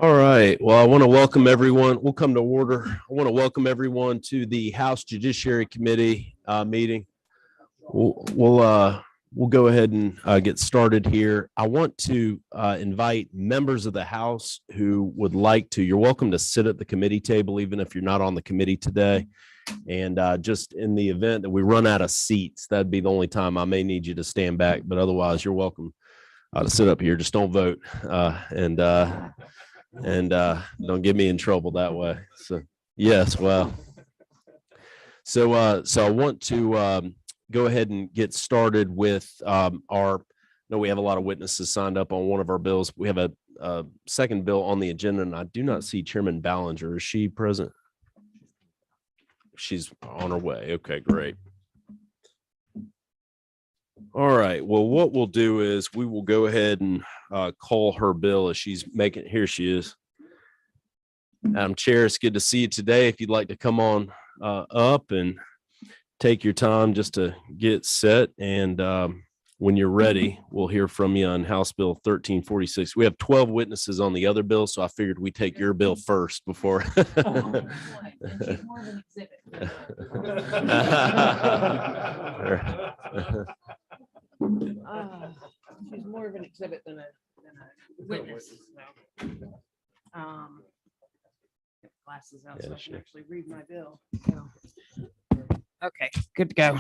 All right. Well, I want to welcome everyone. We'll come to order. I want to welcome everyone to the House Judiciary Committee meeting. We'll go ahead and get started here. I want to invite members of the House who would like to. You're welcome to sit at the committee table, even if you're not on the committee today. And just in the event that we run out of seats, that'd be the only time I may need you to stand back. But otherwise, you're welcome to sit up here. Just don't vote. And don't get me in trouble that way. So yes, well, so I want to go ahead and get started with we have a lot of witnesses signed up on one of our bills. We have a second bill on the agenda, and I do not see Chairman Ballinger. Is she present? She's on her way. Okay, great. All right. Well, what we'll do is we will go ahead and call her bill as she's making. Here she is. Madam Chair, it's good to see you today. If you'd like to come on up and take your time just to get set, and when you're ready, we'll hear from you on House Bill 1346. We have 12 witnesses on the other bill, so I figured we'd take your bill first before. She's more of an exhibit than a witness. Get glasses out so I can actually read my bill. Okay, good to go.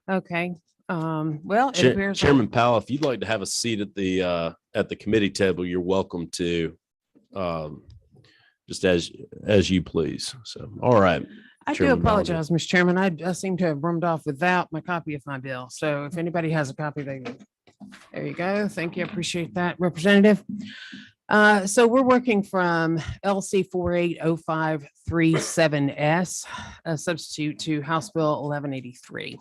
Okay. Well, it appears Chairman Powell, if you'd like to have a seat at the committee table, you're welcome to, just as you please. So, all right. I do apologize, Mr. Chairman. I seem to have roamed off without my copy of my bill. So if anybody has a copy, there you go. Thank you. I appreciate that, Representative. So we're working from LC 480537S, a substitute to House Bill 1183.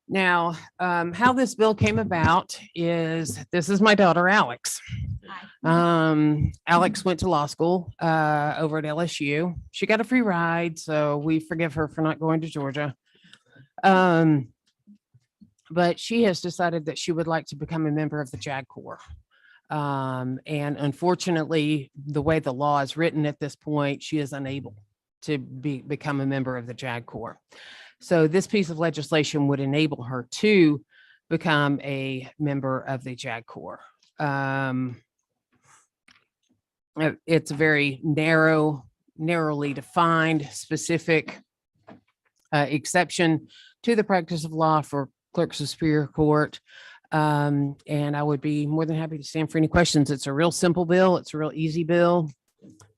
Now, how this bill came about is, this is my daughter, Alex. Alex went to law school over at LSU. She got a free ride, so we forgive her for not going to Georgia. But she has decided that she would like to become a member of the JAG Corps. And unfortunately, the way the law is written at this point, she is unable to become a member of the JAG Corps. So this piece of legislation would enable her to become a member of the JAG Corps. It's a very narrowly defined, specific exception to the practice of law for clerks of Superior Court. And I would be more than happy to stand for any questions. It's a real simple bill. It's a real easy bill.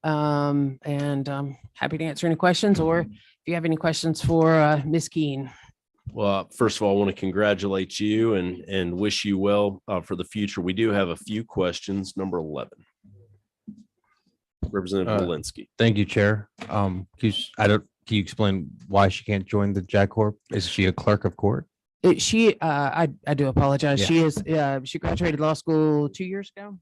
And I'm happy to answer any questions, or if you have any questions for Ms. Keene. Well, first of all, I want to congratulate you and wish you well for the future. We do have a few questions. Number 11. Representative Walensky. Thank you, Chair. Can you explain why she can't join the JAG Corps? Is she a clerk of court? I do apologize. Yeah. She graduated law school 2 years ago.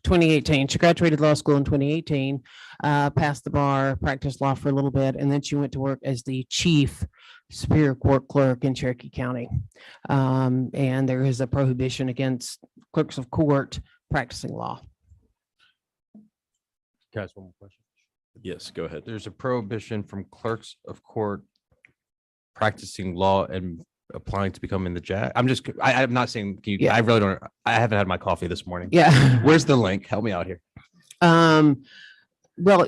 2018. She graduated law school in 2018, passed the bar, practiced law for a little bit, and then she went to work as the chief Superior Court clerk in Cherokee County. And there is a prohibition against clerks of court practicing law. Guys, one more question. Yes, go ahead. There's a prohibition from clerks of court practicing law and applying to become in the JAG. I'm not saying, I really don't, I haven't had my coffee this morning. Yeah. Where's the link? Help me out here. Well,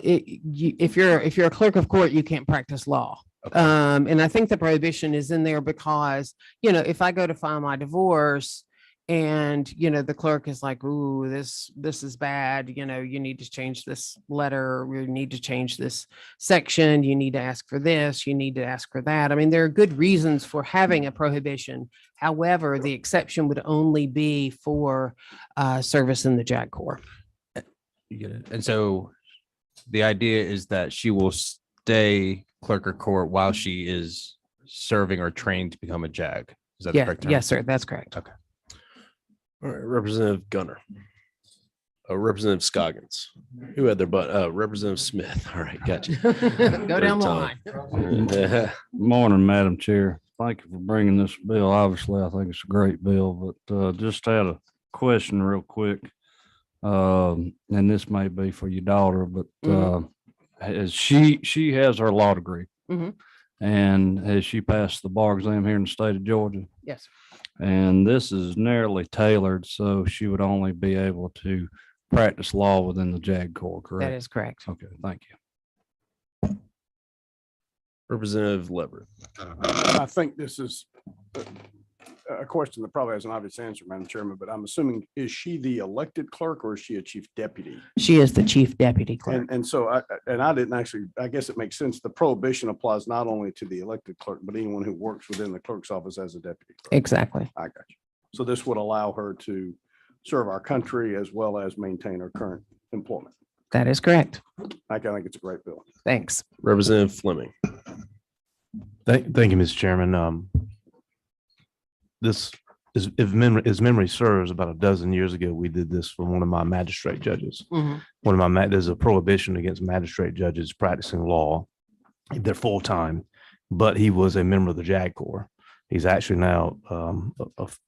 if you're a clerk of court, you can't practice law. Okay. And I think the prohibition is in there because, if I go to file my divorce and, the clerk is like, ooh, this is bad. You need to change this letter. You need to change this section. You need to ask for this. You need to ask for that. I mean, there are good reasons for having a prohibition. However, the exception would only be for service in the JAG Corps. You get it. And so the idea is that she will stay clerk of court while she is serving or trained to become a JAG. Is that the correct term? Yes, sir. That's correct. Okay. All right, Representative Gunner. Representative Scoggins. Who had their butt? Representative Smith. All right, gotcha. Go down the line. Morning, Madam Chair. Thank you for bringing this bill. Obviously, I think it's a great bill, but just had question real quick. And this may be for your daughter, but has she has her law degree. Mhm. And has she passed the bar exam here in the state of Georgia? Yes. And this is narrowly tailored, so she would only be able to practice law within the JAG Corps, correct? That is correct. Okay, thank you. Representative Leverett. I think this is a question that probably has an obvious answer, Madam Chairman, but I'm assuming, is she the elected clerk or is she a chief deputy? She is the chief deputy clerk. And so I didn't actually, I guess it makes sense. The prohibition applies not only to the elected clerk, but anyone who works within the clerk's office as a deputy. clerk. Exactly. I got you. So this would allow her to serve our country as well as maintain her current employment. That is correct. I think it's a great bill. Thanks. Representative Fleming. Thank you, Mr. Chairman. This is, if memory serves, about a dozen years ago, we did this for one of my magistrate judges. Mhm. There's a prohibition against magistrate judges practicing law. They're full-time, but he was a member of the JAG Corps. He's actually now a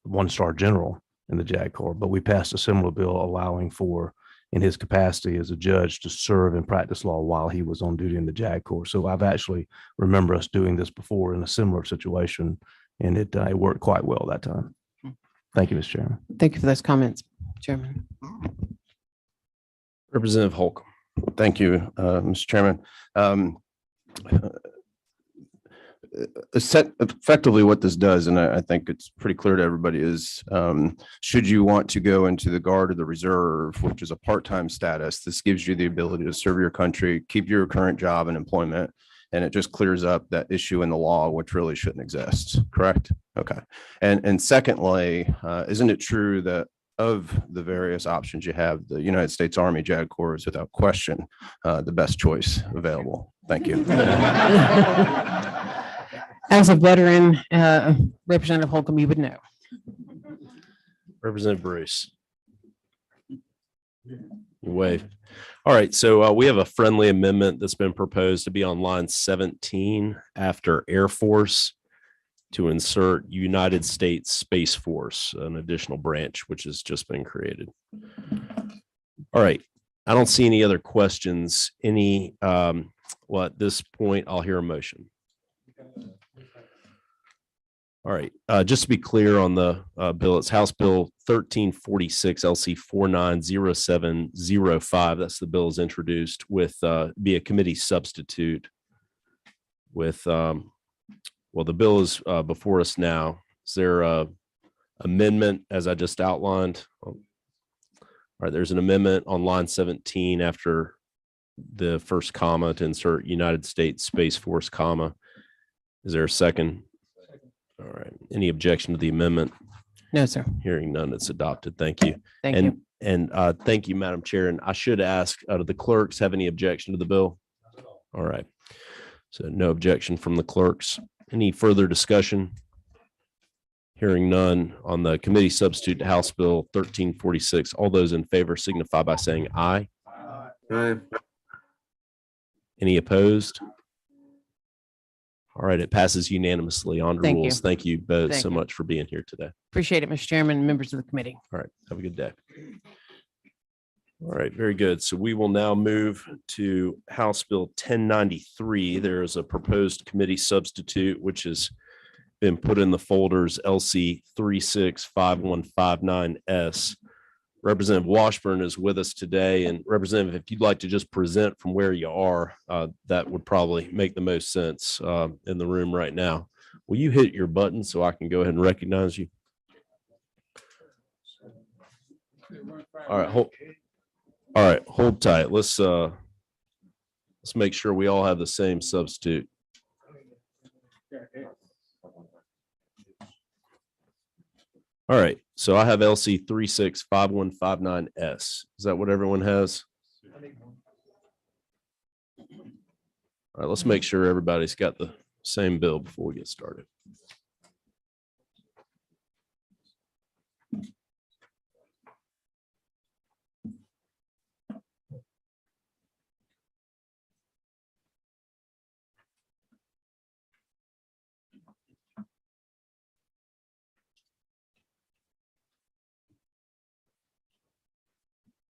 one-star general in the JAG Corps, but we passed a similar bill allowing for, in his capacity as a judge, to serve and practice law while he was on duty in the JAG Corps. So I've actually remember us doing this before in a similar situation, and it worked quite well that time. Thank you, Mr. Chairman. Thank you for those comments, Chairman. Representative Holcomb. Thank you, Mr. Chairman. Effectively what this does, and I think it's pretty clear to everybody, is should you want to go into the Guard or the Reserve, which is a part-time status, this gives you the ability to serve your country, keep your current job and employment, and it just clears up that issue in the law, which really shouldn't exist, correct? Okay. And secondly, isn't it true that of the various options you have, the United States Army JAG Corps is without question the best choice available? Thank you. As a veteran, Representative Holcomb, you would know. Representative Bruce. You wave. All right, so we have a friendly amendment that's been proposed to be on line 17 after Air Force to insert United States Space Force, an additional branch which has just been created. All right, I don't see any other questions. Well, at this point, I'll hear a motion. All right, just to be clear on the bill, it's House Bill 1346 LC 490705. That's the bill is introduced with be a committee substitute with well, the bill is before us now. Is there a amendment as I just outlined? All right, there's an amendment on line 17 after the first comma to insert United States Space Force, comma. Is there a second? All right. Any objection to the amendment? No, sir. Hearing none, it's adopted. Thank you. Thank you. And thank you, Madam Chair. And I should ask, do the clerks have any objection to the bill? All right. So no objection from the clerks. Any further discussion? Hearing none on the committee substitute to House Bill 1346. All those in favor signify by saying aye. Aye. Any opposed? All right, it passes unanimously on Thank you. rules. Thank you both Thank so you. much for being here today. Appreciate it, Mr. Chairman, and members of the committee. All right, have a good day. All right, very good. So we will now move to House Bill 1093. There is a proposed committee substitute, which has been put in the folders LC 365159S. Representative Washburn is with us today. And Representative, if you'd like to just present from where you are, that would probably make the most sense in the room right now. Will you hit your button so I can go ahead and recognize you? All right, hold tight. Let's make sure we all have the same substitute. All right, so I have LC 365159S. Is that what everyone has? All right, let's make sure everybody's got the same bill before we get started.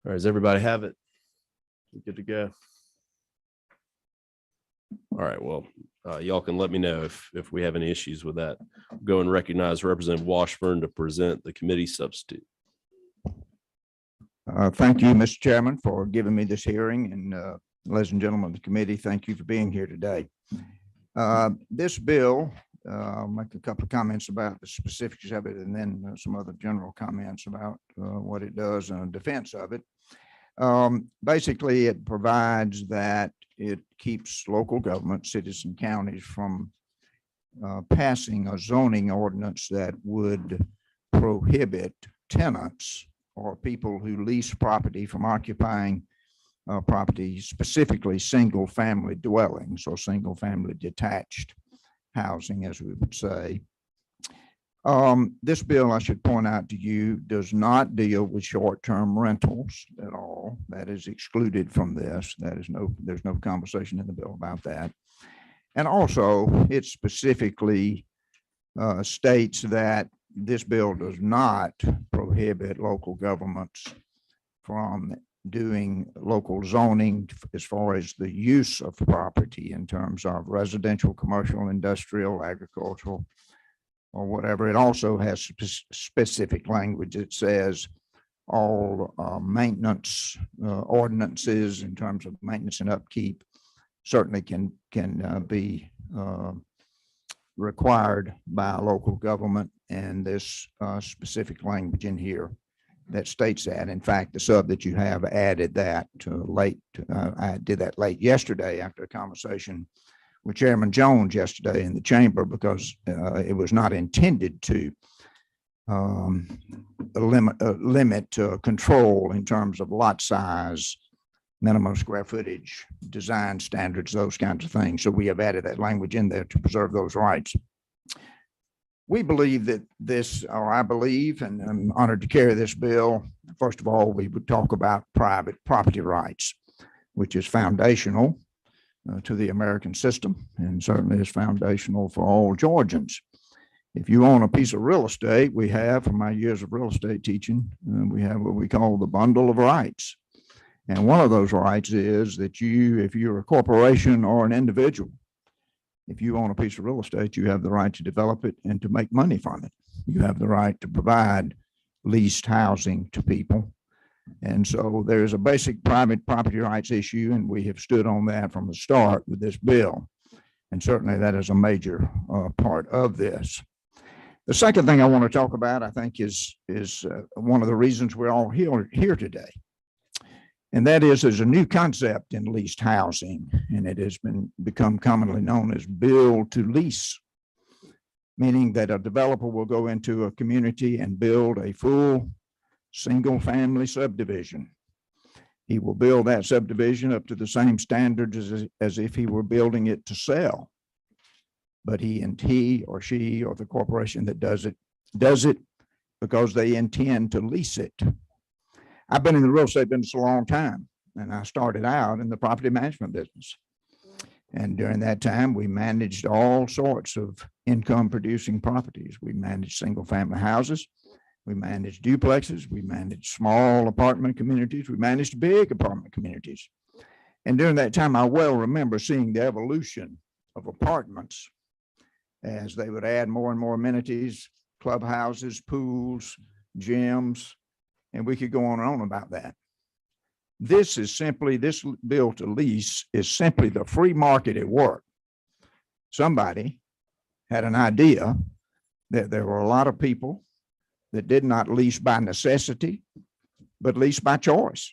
All right, does everybody have it? Good to go. All right, well, y'all can let me know if we have any issues with that. Go and recognize Representative Washburn to present the committee substitute. Thank you, Mr. Chairman, for giving me this hearing, and ladies and gentlemen of the committee, thank you for being here today. This bill, I'll make a couple of comments about the specifics of it, and then some other general comments about what it does and defense of it. Basically, it provides that it keeps local government, cities and counties from passing a zoning ordinance that would prohibit tenants or people who lease property from occupying property, specifically single-family dwellings or single-family detached housing, as we would say. This bill, I should point out to you, does not deal with short-term rentals at all. That is excluded from this. There's no conversation in the bill about that. And also, it specifically states that this bill does not prohibit local governments from doing local zoning as far as the use of property in terms of residential, commercial, industrial, agricultural, or whatever. It also has specific language. It says all maintenance ordinances in terms of maintenance and upkeep certainly can be required by a local government, and this specific language in here that states that. In fact, the sub that you have added that late. I did that late yesterday after a conversation with Chairman Jones yesterday in the chamber, because it was not intended to limit control in terms of lot size, minimum square footage, design standards, those kinds of things. So we have added that language in there to preserve those rights. We believe that this, or I believe, and I'm honored to carry this bill. First of all, we would talk about private property rights, which is foundational to the American system, and certainly is foundational for all Georgians. If you own a piece of real estate, we have, from my years of real estate teaching, we have what we call the bundle of rights. And one of those rights is that you, if you're a corporation or an individual, if you own a piece of real estate, you have the right to develop it and to make money from it. You have the right to provide leased housing to people. And so there's a basic private property rights issue, and we have stood on that from the start with this bill. And certainly that is a major part of this. The second thing I want to talk about, I think, is one of the reasons we're all here today. And that is, there's a new concept in leased housing, and it has become commonly known as build to lease, meaning that a developer will go into a community and build a full single-family subdivision. He will build that subdivision up to the same standards as if he were building it to sell. But he or she or the corporation that does it because they intend to lease it. I've been in the real estate business a long time, and I started out in the property management business. And during that time, we managed all sorts of income producing properties. We managed single family houses. We managed duplexes. We managed small apartment communities. We managed big apartment communities. And during that time, I well remember seeing the evolution of apartments as they would add more and more amenities, clubhouses, pools, gyms, and we could go on and on about that. This bill to lease is simply the free market at work. Somebody had an idea that there were a lot of people that did not lease by necessity, but lease by choice.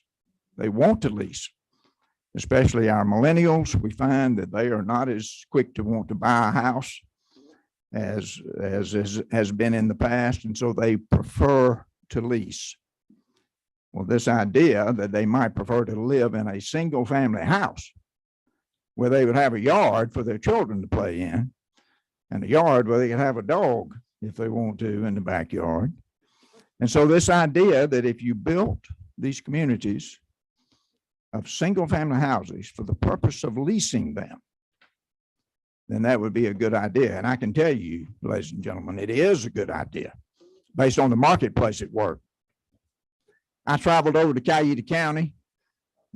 They want to lease, especially our millennials. We find that they are not as quick to want to buy a house as has been in the past, and so they prefer to lease. Well, this idea that they might prefer to live in a single family house where they would have a yard for their children to play in, and a yard where they can have a dog if they want to in the backyard. And so this idea that if you built these communities of single family houses for the purpose of leasing them, then that would be a good idea. And I can tell you, ladies and gentlemen, it is a good idea based on the marketplace at work. I traveled over to Cayuga County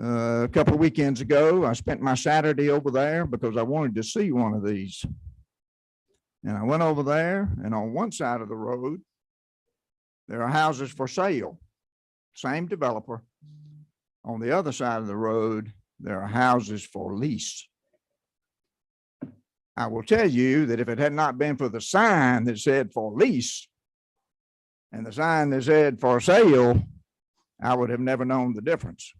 a couple of weekends ago. I spent my Saturday over there because I wanted to see one of these. And I went over there, and on one side of the road, there are houses for sale, same developer. On the other side of the road, there are houses for lease. I will tell you that if it had not been for the sign that said for lease and the sign that said for sale, I would have never known the difference.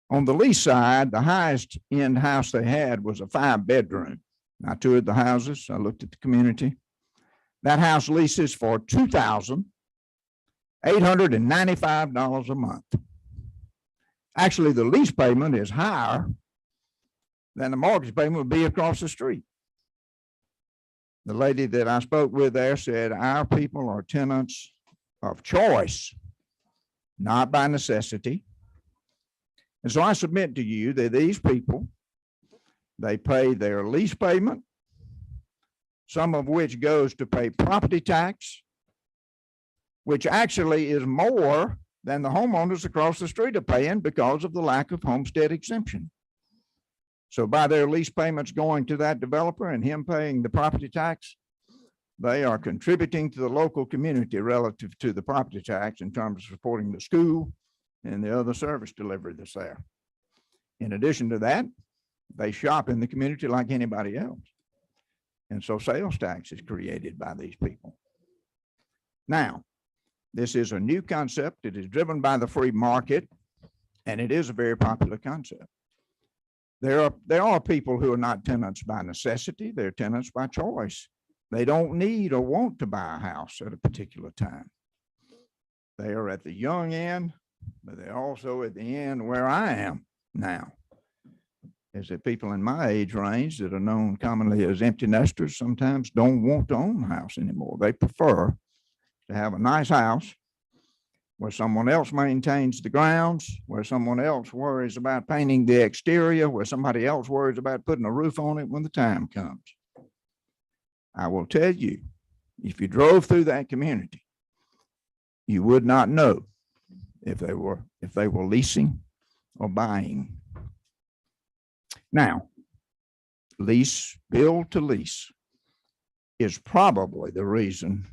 On the lease side, the highest end house they had was a 5-bedroom. I toured the houses. I looked at the community. That house leases for $2,895 a month. Actually, the lease payment is higher than the mortgage payment would be across the street. The lady that I spoke with there said, our people are tenants of choice, not by necessity. And so I submit to you that these people, they pay their lease payment, some of which goes to pay property tax, which actually is more than the homeowners across the street are paying because of the lack of homestead exemption. So by their lease payments going to that developer and him paying the property tax, they are contributing to the local community relative to the property tax in terms of supporting the school and the other service delivery that's there. In addition to that, they shop in the community like anybody else. And so sales tax is created by these people. Now, this is a new concept. It is driven by the free market, and it is a very popular concept. There are people who are not tenants by necessity. They're tenants by choice. They don't need or want to buy a house at a particular time. They are at the young end, but they're also at the end where I am now. Is that people in my age range that are known commonly as empty nesters sometimes don't want to own a house anymore. They prefer to have a nice house where someone else maintains the grounds, where someone else worries about painting the exterior, where somebody else worries about putting a roof on it when the time comes. I will tell you, if you drove through that community, you would not know if they were leasing or buying. Now, build to lease is probably the reason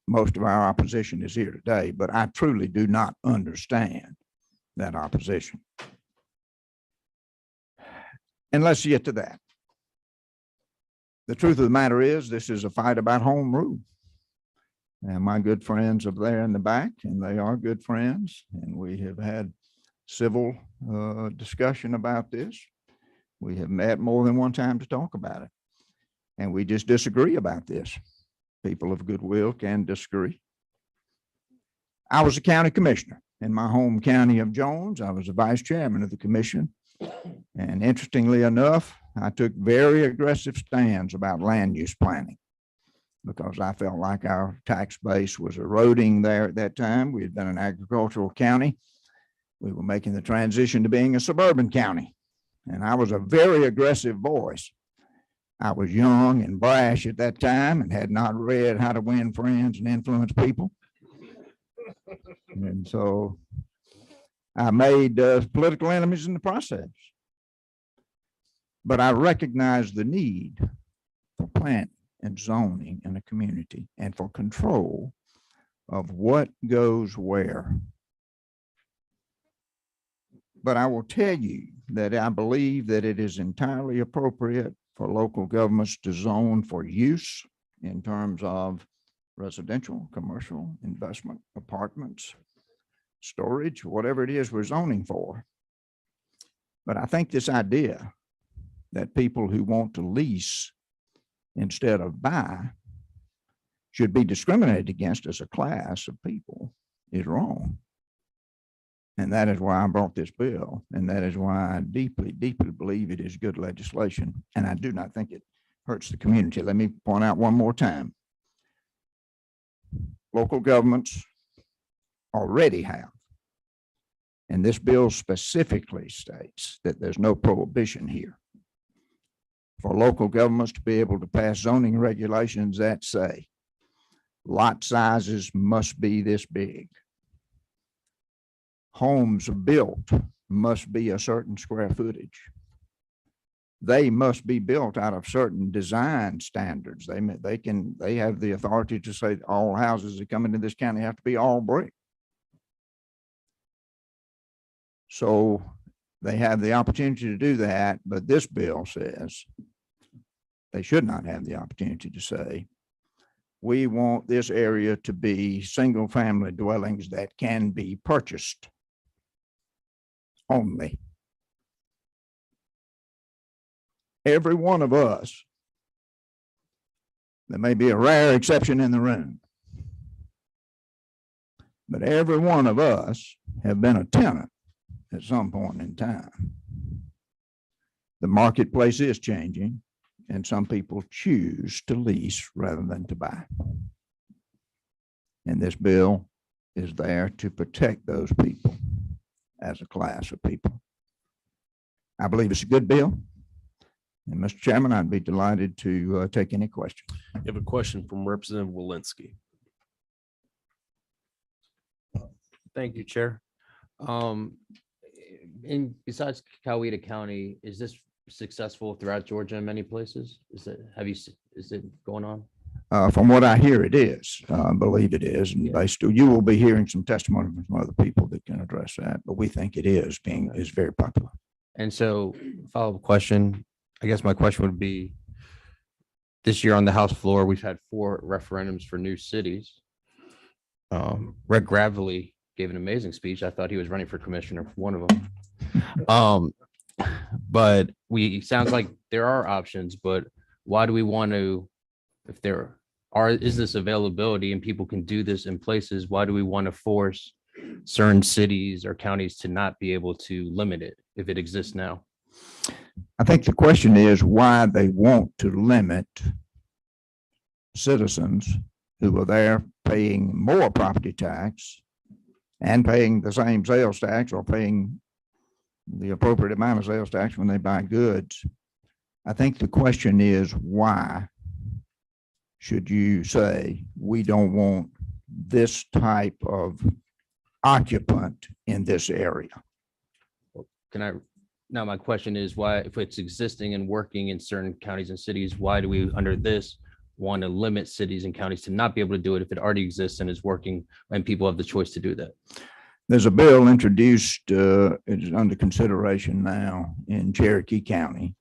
most of our opposition is here today, but I truly do not understand that opposition. And let's get to that. The truth of the matter is, this is a fight about home rule. And my good friends are there in the back, and they are good friends, and we have had civil discussion about this. We have met more than one time to talk about it, and we just disagree about this. People of goodwill can disagree. I was a county commissioner in my home county of Jones. I was the vice chairman of the commission. And interestingly enough, I took very aggressive stands about land use planning because I felt like our tax base was eroding there at that time. We had been an agricultural county. We were making the transition to being a suburban county. And I was a very aggressive voice. I was young and brash at that time and had not read How to Win Friends and Influence People. And so I made political enemies in the process. But I recognized the need for planning and zoning in a community and for control of what goes where. But I will tell you that I believe that it is entirely appropriate for local governments to zone for use in terms of residential, commercial, investment, apartments, storage, whatever it is we're zoning for. But I think this idea that people who want to lease instead of buy should be discriminated against as a class of people is wrong. And that is why I brought this bill. And that is why I deeply, deeply believe it is good legislation. And I do not think it hurts the community. Let me point out one more time. Local governments already have, and this bill specifically states that there's no prohibition here for local governments to be able to pass zoning regulations that say lot sizes must be this big. homes built must be a certain square footage. They must be built out of certain design standards. They have the authority to say all houses that come into this county have to be all brick. So they have the opportunity to do that, but this bill says they should not have the opportunity to say, we want this area to be single-family dwellings that can be purchased only. Every one of us, there may be a rare exception in the room, but every one of us have been a tenant at some point in time. The marketplace is changing, and some people choose to lease rather than to buy. And this bill is there to protect those people as a class of people. I believe it's a good bill. And Mr. Chairman, I'd be delighted to take any questions. You have a question from Representative Walensky. Thank you, Chair. And besides Coweta County, is this successful throughout Georgia in many places? Is it going on? From what I hear, it is. I believe it is. And you will be hearing some testimony from some other people that can address that, but we think it is very popular. And so follow-up question, I guess my question would be, this year on the House floor, we've had 4 referendums for new cities. Red Gravely gave an amazing speech. I thought he was running for commissioner for one of them. But sounds like there are options, but why do we want to, if there is this availability and people can do this in places, why do we want to force certain cities or counties to not be able to limit it if it exists now? I think the question is why they want to limit citizens who are there paying more property tax and paying the same sales tax or paying the appropriate amount of sales tax when they buy goods. I think the question is, why should you say we don't want this type of occupant in this area? Now my question is, why, if it's existing and working in certain counties and cities, why do we under this want to limit cities and counties to not be able to do it if it already exists and is working and people have the choice to do that? There's a bill introduced, it's under consideration now in Cherokee County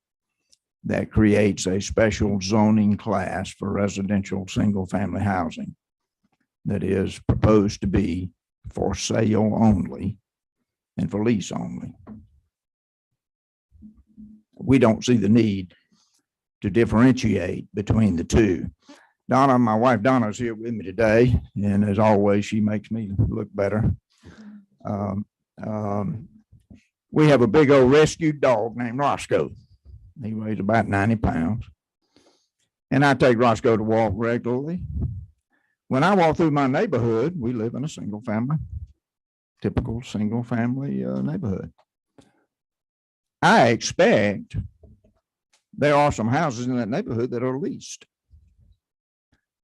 that creates a special zoning class for residential single-family housing that is proposed to be for sale only and for lease only. We don't see the need to differentiate between the two. Donna, my wife Donna, is here with me today, and as always, she makes me look better. We have a big old rescued dog named Roscoe. He weighs about 90 pounds. And I take Roscoe to walk regularly. When I walk through my neighborhood, we live in a typical single family neighborhood. I expect there are some houses in that neighborhood that are leased.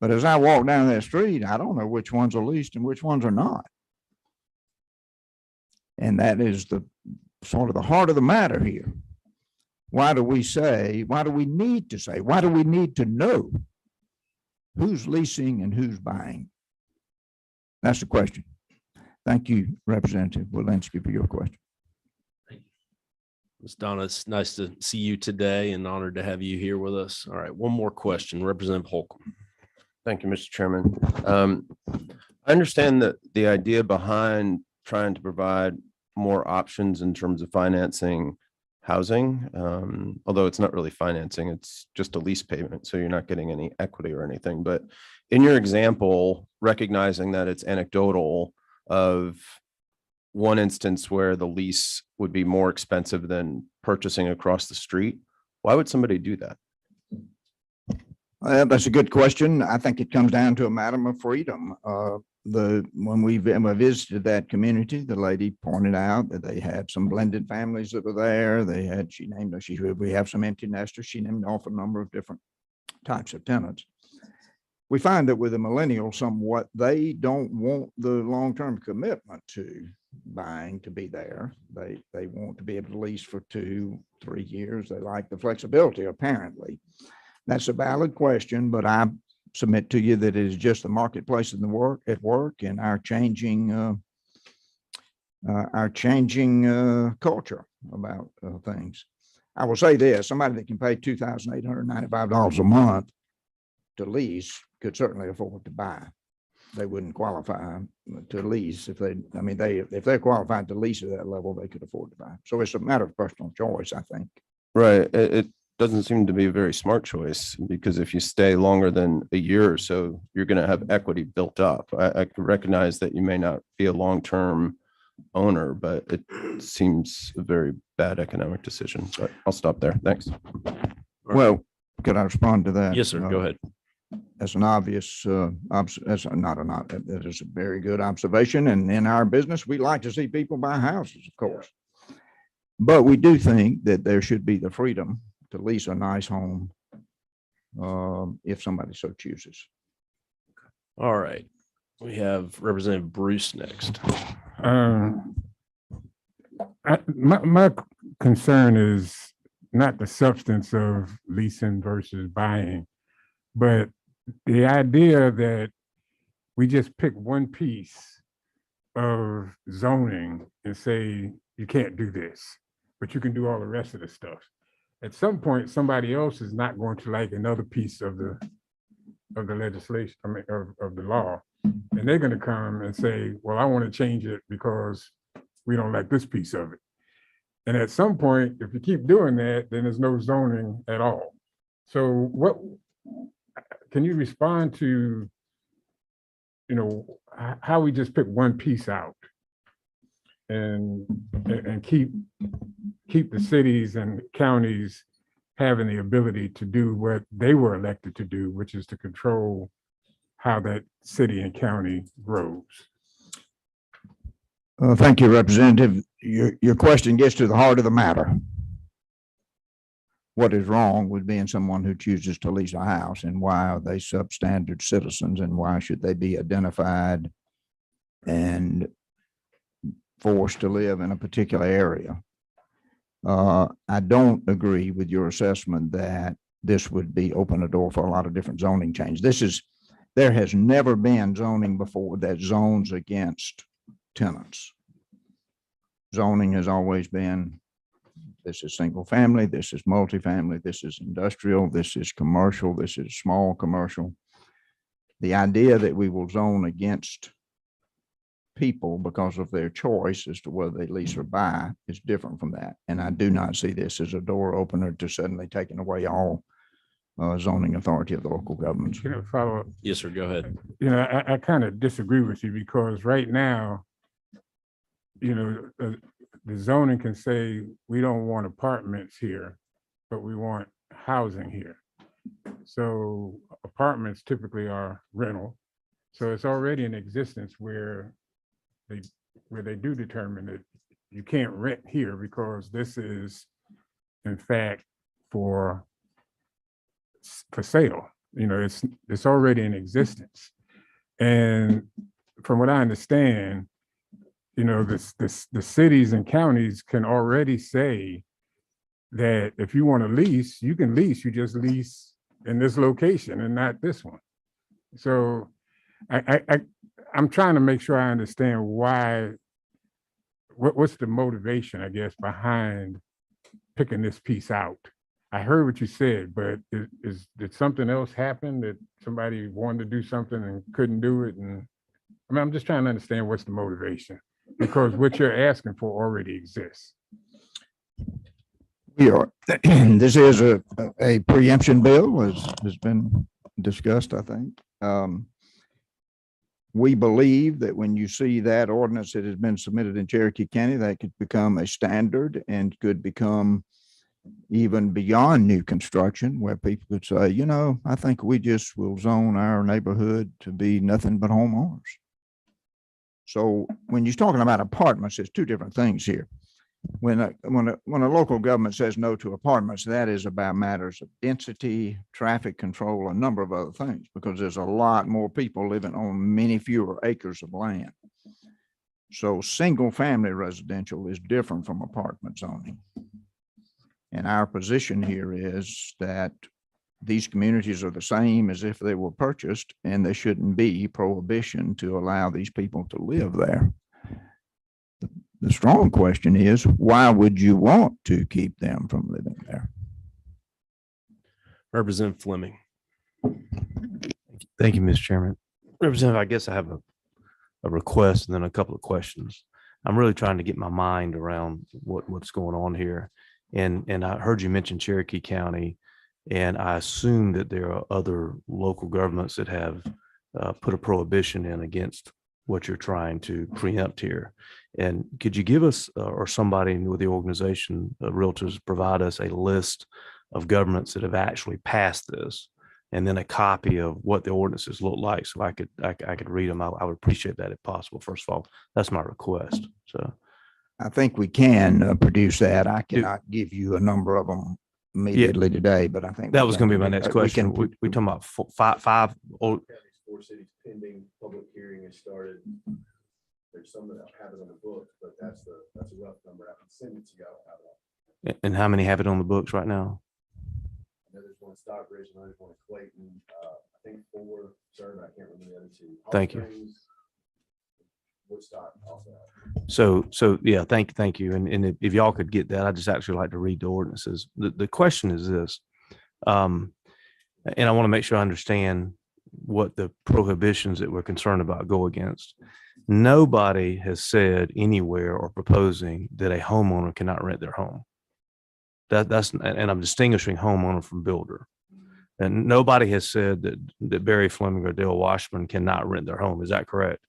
But as I walk down that street, I don't know which ones are leased and which ones are not. And that is the sort of the heart of the matter here. Why do we need to know who's leasing and who's buying? That's the question. Thank you, Representative Walensky, for your question. Ms. Donna, it's nice to see you today and honored to have you here with us. All right, one more question, Representative Holcomb. Thank you, Mr. Chairman. I understand that the idea behind trying to provide more options in terms of financing housing, although it's not really financing, it's just a lease payment, so you're not getting any equity or anything. But in your example, recognizing that it's anecdotal of one instance where the lease would be more expensive than purchasing across the street, why would somebody do that? That's a good question. I think it comes down to a matter of freedom. When we visited that community, the lady pointed out that they had some blended families that were there. We have some empty nesters. She named off a number of different types of tenants. we find that with the millennials, somewhat, they don't want the long-term commitment to buying to be there. They want to be able to lease for 2-3 years. They like the flexibility, apparently. That's a valid question, but I submit to you that it is just the marketplace at work and our changing culture about things. I will say this, somebody that can pay $2,895 a month to lease could certainly afford to buy. They wouldn't qualify to lease if if they're qualified to lease at that level, they could afford to buy. So it's a matter of personal choice, I think. Right. It doesn't seem to be a very smart choice, because if you stay longer than a year or so, you're going to have equity built up. I can recognize that you may not be a long-term owner, but it seems a very bad economic decision. But I'll stop there. Thanks. Well, could I respond to that? Yes, sir. Go ahead. As an obvious, that's that is a very good observation. And in our business, we like to see people buy houses, of course. But we do think that there should be the freedom to lease a nice home if somebody so chooses. All right. We have Representative Bruce next. My concern is not the substance of leasing versus buying, but the idea that we just pick one piece of zoning and say, you can't do this, but you can do all the rest of the stuff. At some point, somebody else is not going to like another piece of the legislation, of the law. And they're going to come and say, well, I want to change it because we don't like this piece of it. And at some point, if you keep doing that, then there's no zoning at all. So what can you respond to, how we just pick one piece out and keep the cities and counties having the ability to do what they were elected to do, which is to control how that city and county grows? Thank you, Representative. Your question gets to the heart of the matter. What is wrong with being someone who chooses to lease a house, and why are they substandard citizens, and why should they be identified and forced to live in a particular area? I don't agree with your assessment that this would be open a door for a lot of different zoning changes. There has never been zoning before that zones against tenants. Zoning has always been, this is single family, this is multifamily, this is industrial, this is commercial, this is small commercial. The idea that we will zone against people because of their choice as to whether they lease or buy is different from that. And I do not see this as a door opener to suddenly taking away all zoning authority of the local governments. Can I follow up? Yes, sir. Go ahead. I kind of disagree with you, because right now, the zoning can say, we don't want apartments here, but we want housing here. So apartments typically are rental. So it's already in existence where they do determine that you can't rent here because this is, in fact, for sale. It's already in existence. And from what I understand, the cities and counties can already say that if you want to lease, you can lease, you just lease in this location and not this one. So I'm trying to make sure I understand what's the motivation, I guess, behind picking this piece out. I heard what you said, but did something else happen, that somebody wanted to do something and couldn't do it? And I'm just trying to understand what's the motivation, because what you're asking for already exists. This is a preemption bill, as has been discussed, I think. We believe that when you see that ordinance that has been submitted in Cherokee County, that could become a standard and could become even beyond new construction, where people could say, I think we just will zone our neighborhood to be nothing but homeowners. So when you're talking about apartments, there's two different things here. When a local government says no to apartments, that is about matters of density, traffic control, a number of other things, because there's a lot more people living on many fewer acres of land. So single-family residential is different from apartment zoning. And our position here is that these communities are the same as if they were purchased, and there shouldn't be prohibition to allow these people to live there. The strong question is, why would you want to keep them from living there? Representative Fleming. Thank you, Mr. Chairman. Representative, I guess I have a request and then a couple of questions. I'm really trying to get my mind around what's going on here. And I heard you mention Cherokee County, and I assume that there are other local governments that have put a prohibition in against what you're trying to preempt here. And could you give us or somebody with the organization, Realtors, provide us a list of governments that have actually passed this, and then a copy of what the ordinances look like, so I could read them. I would appreciate that if possible. First of all, that's my request. So I think we can produce that. I cannot give you a number of them immediately today, but I think that was going to be my next we question. can- We talking about five. Oh, 4 cities pending, public hearing has started. There's some that have it on the books, but that's a rough number. I can send it to you. I don't have it on. and how many have it on the books right now? I know there's one in Stockbridge, and there's one in Clayton. I think 4, sir, but I can't remember the other 2. Thank you. Springs, Woodstock also. So yeah, thank you. And if y'all could get that, I'd just actually like to read the ordinances. The question is this, and I want to make sure I understand what the prohibitions that we're concerned about go against. Nobody has said anywhere or proposing that a homeowner cannot rent their home. That's, and I'm distinguishing homeowner from builder. And nobody has said that Barry Fleming or Dale Washburn cannot rent their home. Is that correct?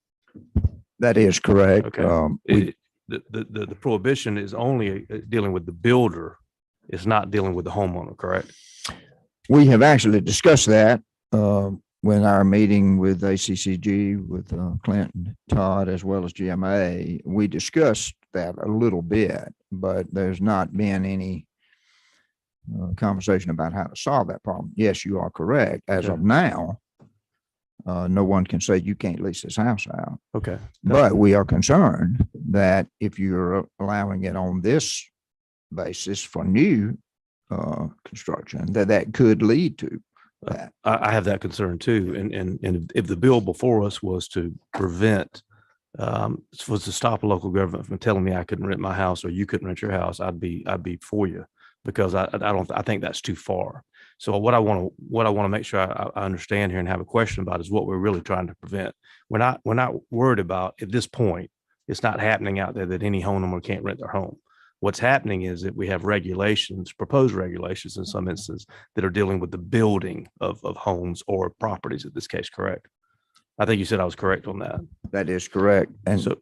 That is correct. Okay. The prohibition is only dealing with the builder. It's not dealing with the homeowner, correct? We have actually discussed that when our meeting with ACCG, with Clinton, Todd, as well as GMA. We discussed that a little bit, but there's not been any conversation about how to solve that problem. Yes, you are correct. As of now, no one can say you can't lease this house out. Okay. But we are concerned that if you're allowing it on this basis for new construction, that could lead to that. I have that concern too. And if the bill before us was to prevent, was to stop a local government from telling me I couldn't rent my house or you couldn't rent your house, I'd be for you, because I think that's too far. So what I want to make sure I understand here and have a question about is what we're really trying to prevent. We're not worried about, at this point, it's not happening out there that any homeowner can't rent their home. What's happening is that we have regulations, proposed regulations in some instances, that are dealing with the building of homes or properties in this case, correct? I think you said I was correct on that. That is correct. And So,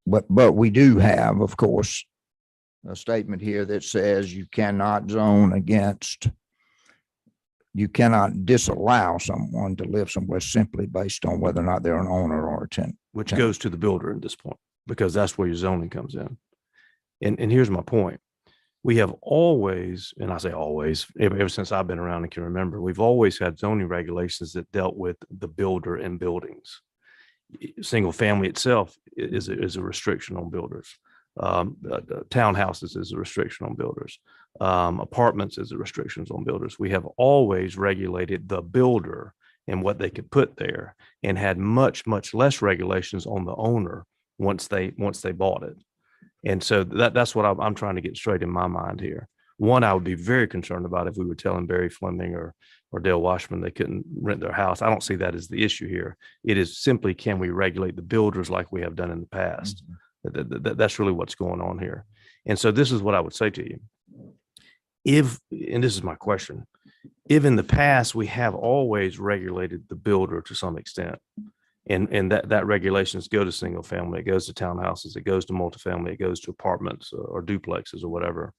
but we do have, of course, a statement here that says you cannot zone against, you cannot disallow someone to live somewhere simply based on whether or not they're an owner or a tenant. which goes to the builder at this point, because that's where your zoning comes in. And here's my point. We have always, and I say always, ever since I've been around and can remember, we've always had zoning regulations that dealt with the builder and buildings. Single family itself is a restriction on builders. Townhouses is a restriction on builders. Apartments is a restrictions on builders. We have always regulated the builder and what they could put there, and had much less regulations on the owner once they bought it. And so that's what I'm trying to get straight in my mind here. One, I would be very concerned about if we were telling Barry Fleming or Dale Washburn they couldn't rent their house. I don't see that as the issue here. It is simply, can we regulate the builders like we have done in the past? That's really what's going on here. And so this is what I would say to you. And this is my question, if in the past we have always regulated the builder to some extent, and that regulations go to single family, it goes to townhouses, it goes to multifamily, it goes to apartments or duplexes or whatever,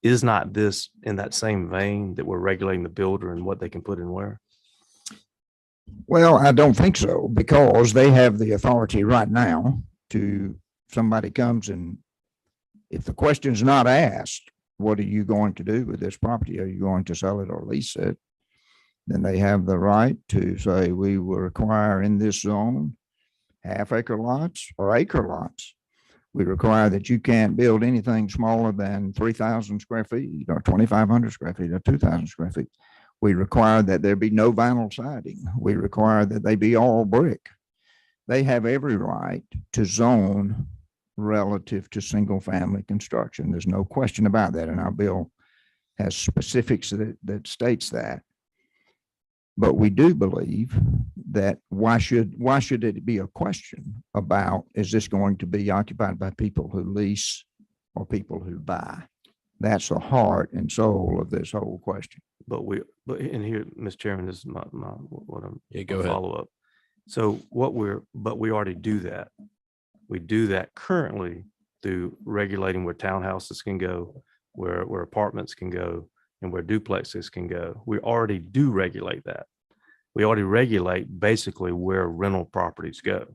is not this in that same vein that we're regulating the builder and what they can put in where? Well, I don't think so, because they have the authority right now to, somebody comes and If the question's not asked, what are you going to do with this property? Are you going to sell it or lease it? Then they have the right to say, we will require in this zone half-acre lots or acre lots. We require that you can't build anything smaller than 3,000 square feet or 2,500 square feet or 2,000 square feet. We require that there be no vinyl siding. We require that they be all brick. They have every right to zone relative to single-family construction. There's no question about that, and our bill has specifics that states that. But we do believe that why should it be a question about, is this going to be occupied by people who lease or people who buy? That's the heart and soul of this whole question. But and here, Mr. Chairman, this is what I'm. Yeah, go ahead. Follow up. So we already do that. We do that currently through regulating where townhouses can go, where apartments can go, and where duplexes can go. We already do regulate that. We already regulate basically where rental properties go.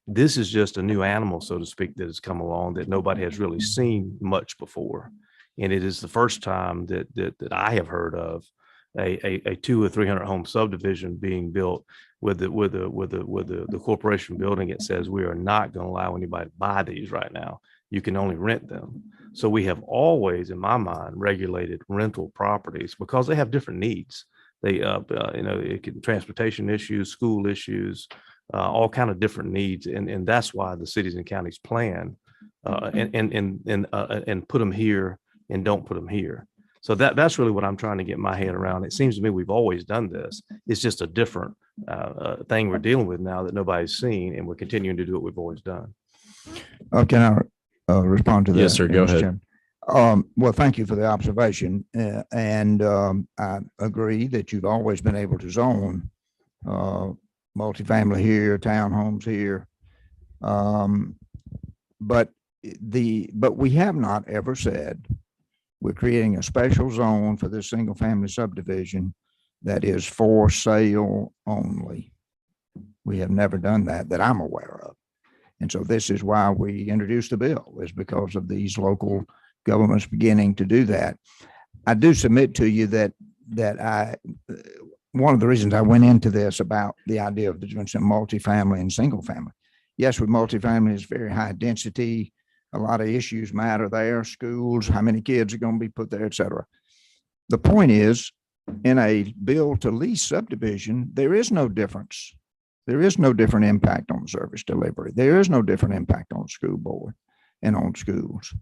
This is just a new animal, so to speak, that has come along that nobody has really seen much before. And it is the first time that I have heard of a 200 or 300 home subdivision being built with the corporation building. It says we are not going to allow anybody to buy these right now. You can only rent them. So we have always, in my mind, regulated rental properties because they have different needs. They, it can transportation issues, school issues, all kind of different needs, and that's why the cities and counties plan and put them here and don't put them here. So that's really what I'm trying to get my head around. It seems to me we've always done this. It's just a different thing we're dealing with now that nobody's seen, and we're continuing to do what we've always done. Can I respond to that? Yes, sir. Go Mr. ahead. Chairman? Well, thank you for the observation. And I agree that you've always been able to zone multifamily here, townhomes here. But we have not ever said we're creating a special zone for this single family subdivision that is for sale only. We have never done that I'm aware of. And so this is why we introduced the bill, is because of these local governments beginning to do that. I do submit to you that one of the reasons I went into this about the idea of the difference in multifamily and single family. Yes, with multifamily, it's very high density. A lot of issues matter there, schools, how many kids are going to be put there, et cetera. The point is, in a build to lease subdivision, there is no difference. There is no different impact on service delivery. There is no different impact on school board and on schools.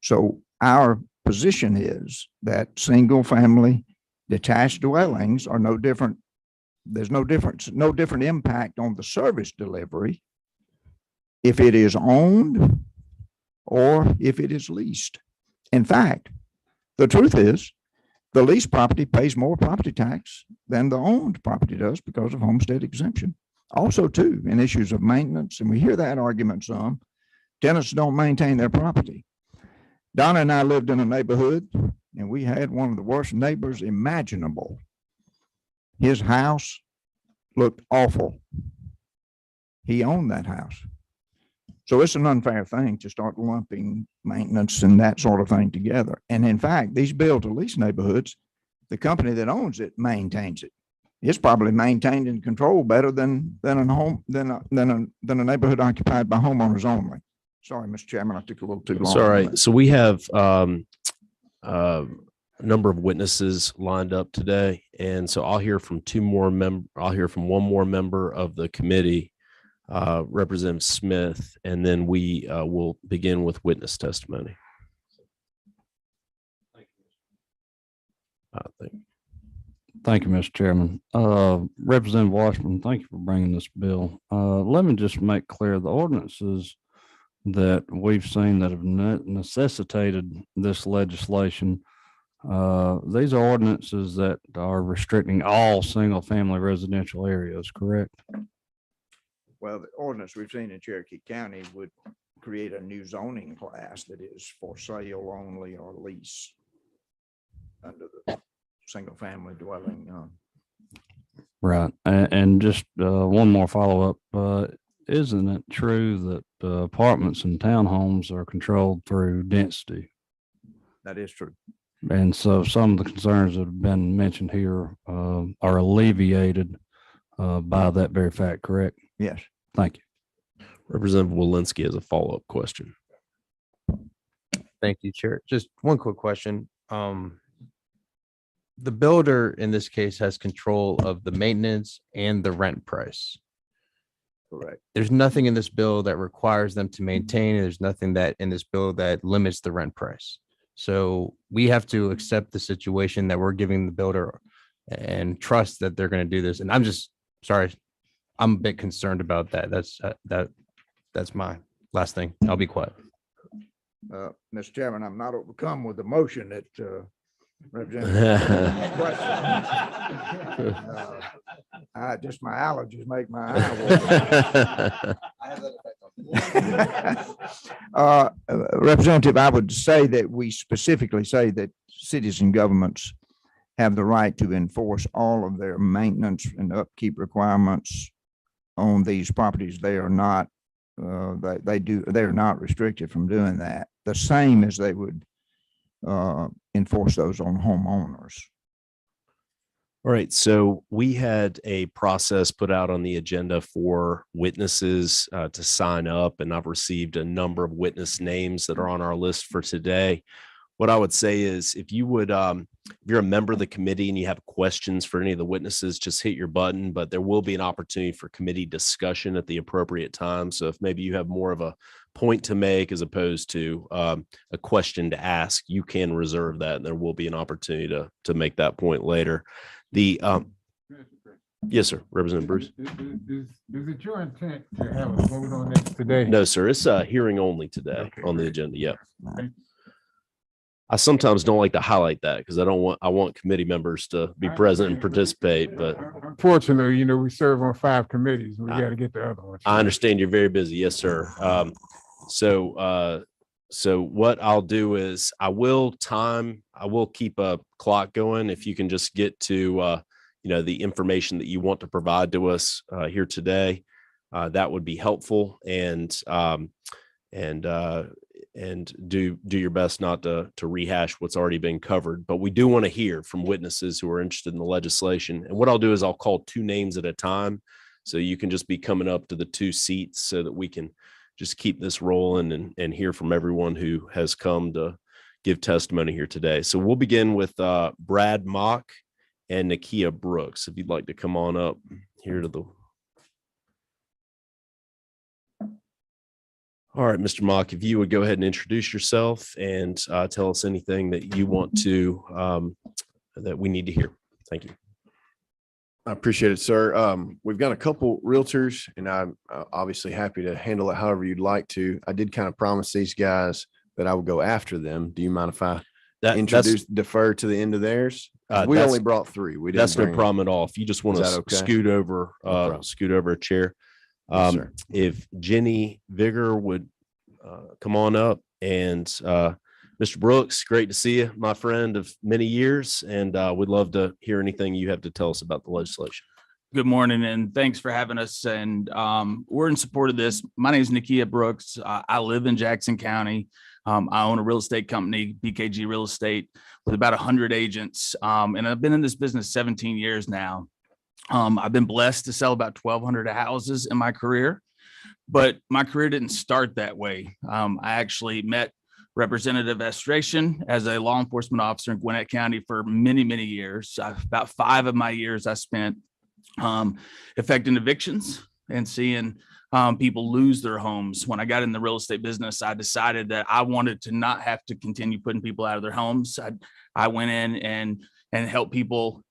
So our position is that single family detached dwellings are no different. There's no difference, no different impact on the service delivery if it is owned or if it is leased. In fact, the truth is the leased property pays more property tax than the owned property does because of homestead exemption. Also, too, in issues of maintenance, and we hear that argument some, tenants don't maintain their property. Donna and I lived in a neighborhood, and we had one of the worst neighbors imaginable. His house looked awful. He owned that house. So it's an unfair thing to start lumping maintenance and that sort of thing together. And in fact, these build to lease neighborhoods, the company that owns it maintains it. It's probably maintained and controlled better than a neighborhood occupied by homeowners only. Sorry, Mr. Chairman, I took a little too long. It's all right. So we have a number of witnesses lined up today, and so I'll hear from one more member of the committee, Representative Smith, and then we will begin with witness testimony. Thank you, Mr. Chairman. Representative Washburn, thank you for bringing this bill. Let me just make clear the ordinances that we've seen that have necessitated this legislation. These are ordinances that are restricting all single-family residential areas, correct? Well, the ordinance we've seen in Cherokee County would create a new zoning class that is for sale only or lease under the single family dwelling. Right. And just one more follow-up. Isn't it true that apartments and townhomes are controlled through density. That is true. And so some of the concerns that have been mentioned here are alleviated by that very fact, correct? Yes. Thank you. Representative Walensky has a follow-up question. Thank you, Chair. Just one quick question. The builder in this case has control of the maintenance and the rent price. Correct. There's nothing in this bill that requires them to maintain. There's nothing that in this bill that limits the rent price. So we have to accept the situation that we're giving the builder and trust that they're going to do this. And I'm just sorry, I'm a bit concerned about that. That's my last thing. I'll be quiet. Mr. Chairman, I'm not overcome with the motion that Representative. Just my allergies make my eye water. Representative, I would say that we specifically say that cities and governments have the right to enforce all of their maintenance and upkeep requirements on these properties. They are not, they're not restricted from doing that. The same as they would enforce those on homeowners. All right, so we had a process put out on the agenda for witnesses to sign up, and I've received a number of witness names that are on our list for today. What I would say is if you would, if you're a member of the committee and you have questions for any of the witnesses, just hit your button, but there will be an opportunity for committee discussion at the appropriate time. So if maybe you have more of a point to make as opposed to a question to ask, you can reserve that, and there will be an opportunity to make that point later. The yes, sir, Representative Bruce. Is it your intent to have a vote on this today? No, sir. It's a hearing only today on the agenda. Yeah. Okay. I sometimes don't like to highlight that because I want committee members to be present and participate, but Unfortunately, we serve on 5 committees. We got to get the other ones. I understand you're very busy. Yes, sir. So what I'll do is I will keep a clock going. If you can just get to, the information that you want to provide to us here today, that would be helpful. And do your best not to rehash what's already been covered. But we do want to hear from witnesses who are interested in the legislation. And what I'll do is I'll call 2 names at a time. So you can just be coming up to the 2 seats so that we can just keep this rolling and hear from everyone who has come to give testimony here today. So we'll begin with Brad Mock and Nakia Brooks. If you'd like to come on up here to the. All right, Mr. Mock, if you would go ahead and introduce yourself and tell us anything that you want to, that we need to hear. Thank you. I appreciate it, sir. We've got a couple realtors, and I'm obviously happy to handle it however you'd like to. I did kind of promise these guys that I would go after them. Do you mind if I defer to the end of theirs? We only brought 3. We didn't. That's no problem at all. If you just want to scoot over a chair. Yes, if Jenny Vigor would come on up, and Mr. Brooks, great to see you, my friend of many years, and we'd love to hear anything you have to tell us about the legislation. Good morning, and thanks for having us. And we're in support of this. My name is Nakia Brooks. I live in Jackson County. I own a real estate company, BKG Real Estate, with about 100 agents, and I've been in this business 17 years now. I've been blessed to sell about 1,200 houses in my career, but my career didn't start that way. I actually met Representative Estration as a law enforcement officer in Gwinnett County for many, many years. About 5 of my years I spent effecting evictions and seeing people lose their homes. When I got in the real estate business, I decided that I wanted to not have to continue putting people out of their homes. I went in and helped people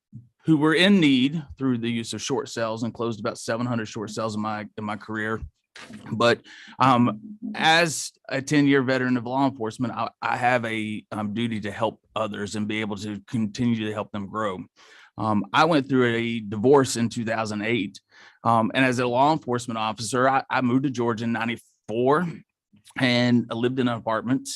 who were in need through the use of short sales, and closed about 700 short sales in my career. But as a 10-year veteran of law enforcement, I have a duty to help others and be able to continue to help them grow. I went through a divorce in 2008. And as a law enforcement officer, I moved to Georgia in 94 and I lived in an apartment.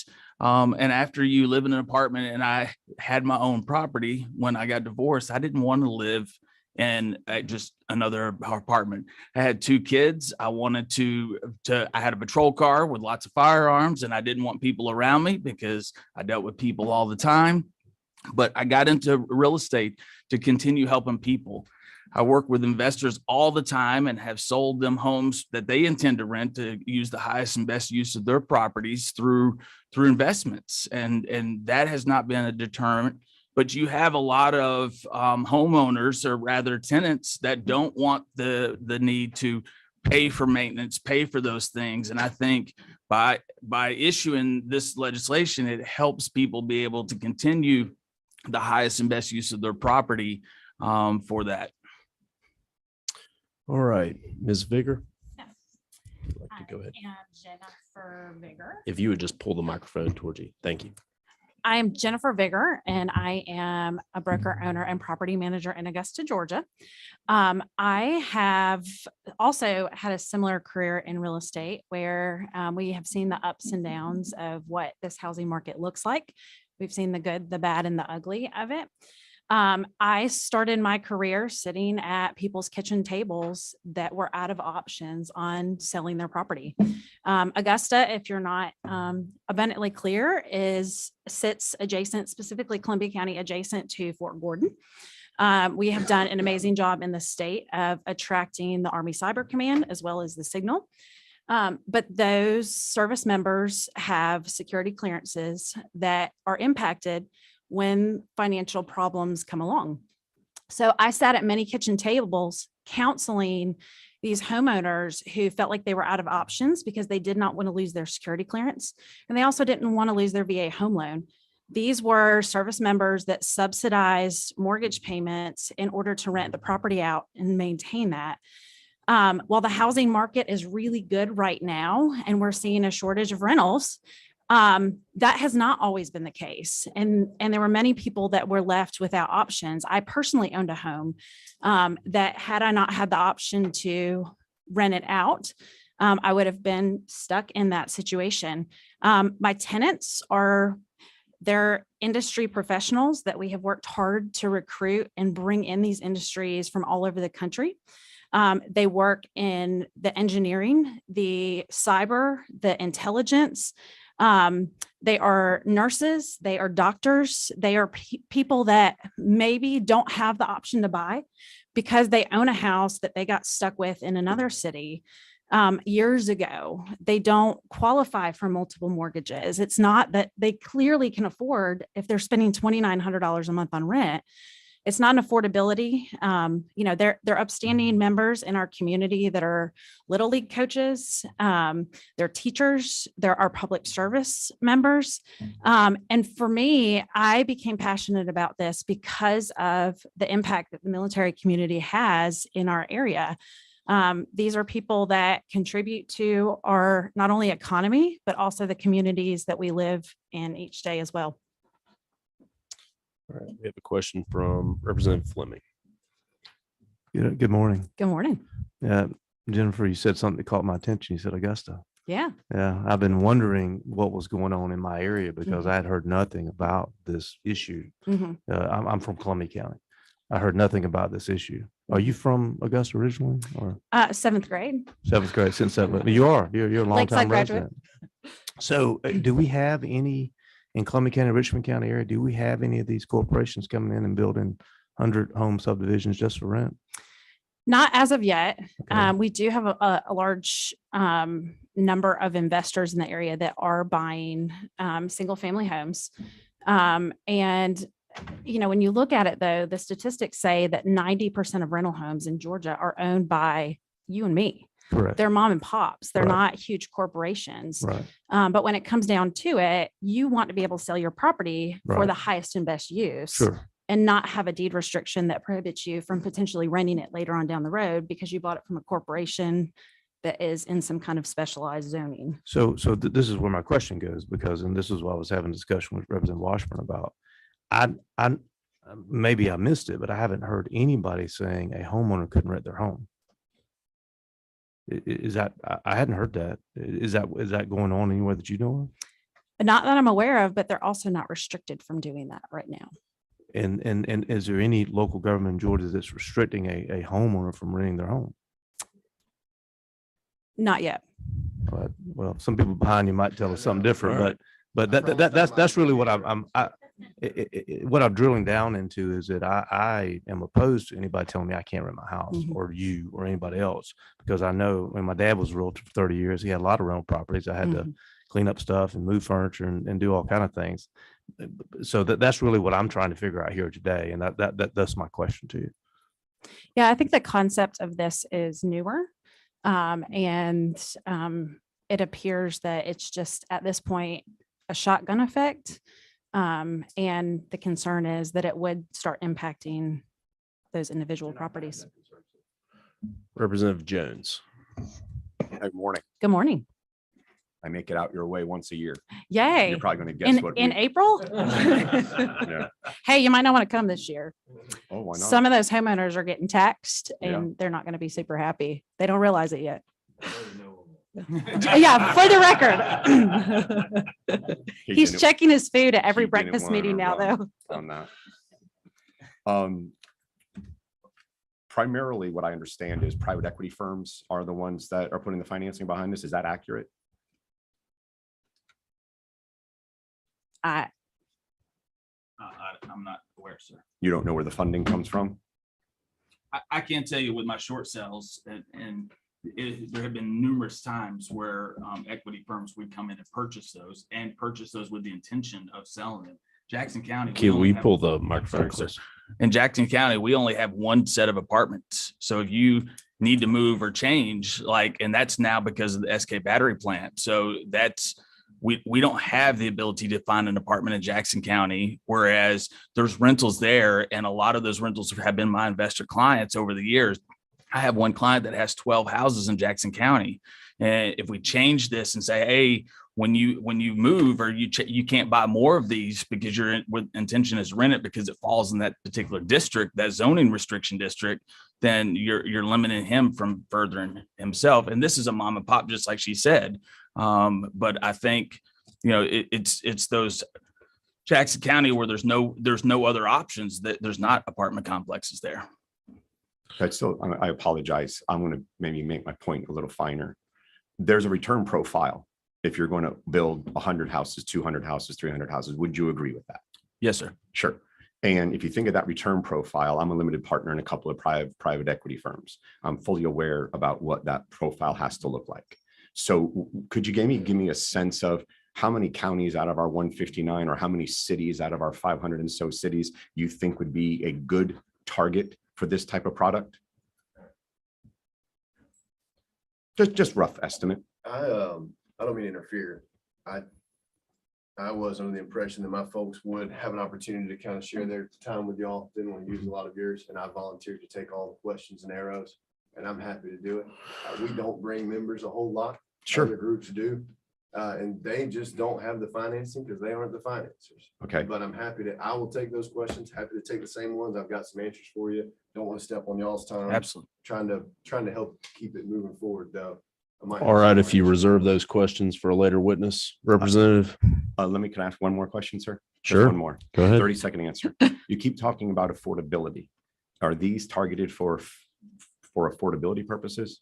And after you live in an apartment, and I had my own property when I got divorced, I didn't want to live in just another apartment. I had 2 kids. I wanted I had a patrol car with lots of firearms, and I didn't want people around me because I dealt with people all the time. But I got into real estate to continue helping people. I work with investors all the time and have sold them homes that they intend to rent to use the highest and best use of their properties through investments. And that has not been a deterrent. But you have a lot of homeowners, or rather tenants, that don't want the need to pay for maintenance, pay for those things. And I think by issuing this legislation, it helps people be able to continue the highest and best use of their property for that. All right, Ms. Vigor. Yes. I'd like to go ahead. I am Jennifer Vigor. If you would just pull the microphone towards you. Thank you. I am Jennifer Vigor, and I am a broker, owner, and property manager in Augusta, Georgia. I have also had a similar career in real estate where we have seen the ups and downs of what this housing market looks like. We've seen the good, the bad, and the ugly of it. I started my career sitting at people's kitchen tables that were out of options on selling their property. Augusta, if you're not abundantly clear, sits adjacent, specifically Columbia County, adjacent to Fort Gordon. We have done an amazing job in the state of attracting the Army Cyber Command as well as the Signal. But those service members have security clearances that are impacted when financial problems come along. So I sat at many kitchen tables counseling these homeowners who felt like they were out of options because they did not want to lose their security clearance. And they also didn't want to lose their VA home loan. These were service members that subsidized mortgage payments in order to rent the property out and maintain that. While the housing market is really good right now, and we're seeing a shortage of rentals, that has not always been the case. And there were many people that were left without options. I personally owned a home that had I not had the option to rent it out, I would have been stuck in that situation. My tenants they're industry professionals that we have worked hard to recruit and bring in these industries from all over the country. They work in the engineering, the cyber, the intelligence. They are nurses, they are doctors, they are people that maybe don't have the option to buy because they own a house that they got stuck with in another city years ago. They don't qualify for multiple mortgages. It's not that they clearly can afford, if they're spending $2,900 a month on rent, it's not an affordability. They're upstanding members in our community that are Little League coaches. They're teachers. They're our public service members. And for me, I became passionate about this because of the impact that the military community has in our area. These are people that contribute to our not only economy, but also the communities that we live in each day as well. All right, we have a question from Representative Fleming. Good morning. Good morning. Yeah, Jennifer, you said something that caught my attention. You said Augusta. Yeah. Yeah, I've been wondering what was going on in my area because I had heard nothing about this issue. I'm from Columbia County. I heard nothing about this issue. Are you from Augusta originally, or 7th grade. 7th grade? Since 7th, you're a long Lakeside time graduate. resident. So, do we have any in Columbia County, Richmond County area? Do we have any of these corporations coming in and building 100-home subdivisions just for rent? Not as of yet. Okay. We do have a large number of investors in the area that are buying single family homes. And when you look at it, though, the statistics say that 90% of rental homes in Georgia are owned by you and me. Correct. They're mom and pops. They're Right. not huge corporations. Right. But when it comes down to it, you want to be able to sell your property for Right. the highest and best use. Sure. And not have a deed restriction that prohibits you from potentially renting it later on down the road because you bought it from a corporation that is in some kind of specialized zoning. So this is where my question goes, because, and this is what I was having a discussion with Representative Washburn about. I maybe I missed it, but I haven't heard anybody saying a homeowner couldn't rent their home. Is that, I hadn't heard that. Is that going on anywhere that you know of? Not that I'm aware of, but they're also not restricted from doing that right now. And is there any local government in Georgia that's restricting a homeowner from renting their home? Not yet. Well, some people behind you might tell us something different, Right. but that's really what what I'm drilling down into is that I am opposed to anybody telling me I can't rent my house Mhm. or you or anybody else, because I know when my dad was a realtor for 30 years, he had a lot of rental properties. I had to Mhm. clean up stuff and move furniture and do all kind of things. So that's really what I'm trying to figure out here today. And that's my question to you. Yeah, I think the concept of this is newer. It appears that it's just at this point a shotgun effect. And the concern is that it would start impacting those individual properties. Representative Jones. Good morning. Good morning. I make it out your way once a year. Yay. You're probably going to guess In, what. in week. April? Yeah. Hey, you might not want to come this year. Oh, why not? Some of those homeowners are getting taxed Yeah. and they're not going to be super happy. They don't realize it yet. Yeah, for the record. He's didn't- checking his food at every he didn't breakfast wanna meeting now, run though. On that. Primarily what I understand is private equity firms are the ones that are putting the financing behind this. Is that accurate? I'm not aware, sir. You don't know where the funding comes from? I can't tell you with my short sales there have been numerous times where equity firms would come in and purchase those with the intention of selling them. Jackson County. Can only we have- pull the microphone Sorry, close? sir. In Jackson County, we only have one set of apartments. So if you need to move or change, and that's now because of the SK battery plant. So we don't have the ability to find an apartment in Jackson County, whereas there's rentals there. And a lot of those rentals have been my investor clients over the years. I have one client that has 12 houses in Jackson County. And if we change this and say, hey, when you move or you can't buy more of these because your intention is rent it because it falls in that particular district, that zoning restriction district, then you're limiting him from furthering himself. And this is a mom and pop, just like she said. But I think, it's those Jackson County where there's no other options, that there's not apartment complexes there. I apologize. I'm going to maybe make my point a little finer. There's a return profile. If you're going to build 100 houses, 200 houses, 300 houses, would you agree with that? Yes, sir. Sure. And if you think of that return profile, I'm a limited partner in a couple of private equity firms. I'm fully aware about what that profile has to look like. So could you give me a sense of how many counties out of our 159 or how many cities out of our 500 and so cities you think would be a good target for this type of product? Just rough estimate. I don't mean to interfere. I was under the impression that my folks would have an opportunity to kind of share their time with y'all. Didn't want to use a lot of yours, and I volunteered to take all the questions and arrows, and I'm happy to do it. We don't bring members a whole lot. Sure. Other groups do. And they just don't have the financing because they aren't the financiers. Okay. But I'm I will take those questions, happy to take the same ones. I've got some answers for you. Don't want to step on y'all's time. Absolutely. Trying to help keep it moving forward, though. All right, if you reserve those questions for a later witness, Representative. Can I ask one more question, sir? Just Sure. one more. Go ahead. 30-second answer. You keep talking about affordability. Are these targeted for affordability purposes?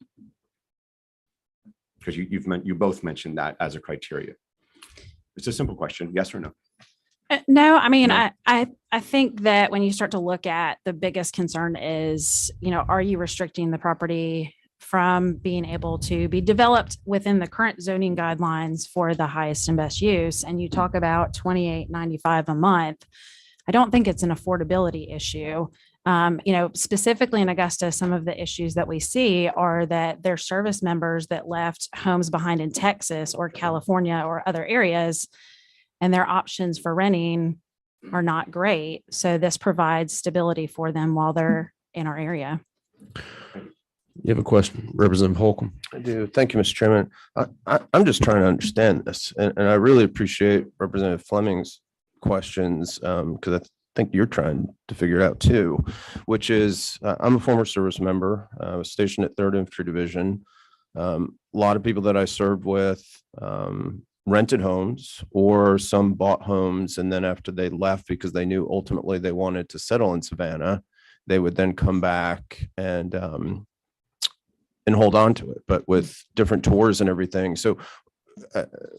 Because you both mentioned that as a criteria. It's a simple question, yes or no? No, I mean, No. I think that when you start to look at the biggest concern is, are you restricting the property from being able to be developed within the current zoning guidelines for the highest and best use? And you talk about $28.95 a month. I don't think it's an affordability issue. Specifically in Augusta, some of the issues that we see are that there's service members that left homes behind in Texas or California or other areas, and their options for renting are not great. So this provides stability for them while they're in our area. You have a question, Representative Holcomb? I do. Thank you, Mr. Chairman. I'm just trying to understand this, and I really appreciate Representative Fleming's questions because I think you're trying to figure it out too, which is I'm a former service member. I was stationed at 3rd Infantry Division. A lot of people that I served with rented homes, or some bought homes. And then after they left, because they knew ultimately they wanted to settle in Savannah, they would then come back and hold on to it, but with different tours and everything. So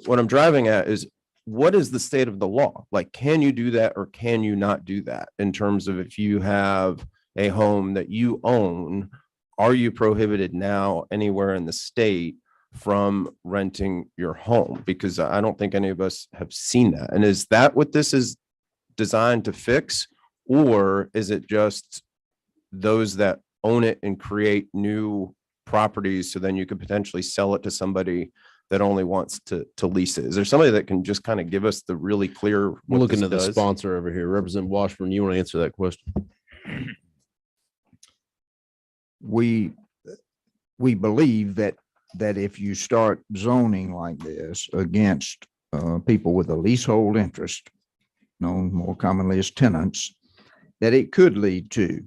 what I'm driving at is, what is the state of the law? Like, can you do that or can you not do that in terms of if you have a home that you own, are you prohibited now anywhere in the state from renting your home? Because I don't think any of us have seen that. And is that what this is designed to fix? Or is it just those that own it and create new properties so then you could potentially sell it to somebody that only wants to lease it? Is there somebody that can just kind of give us the really clear? We're looking at the sponsor over here. Representative Washburn, you want to answer that question? We believe that if you start zoning like this against people with a leasehold interest, known more commonly as tenants, that it could lead to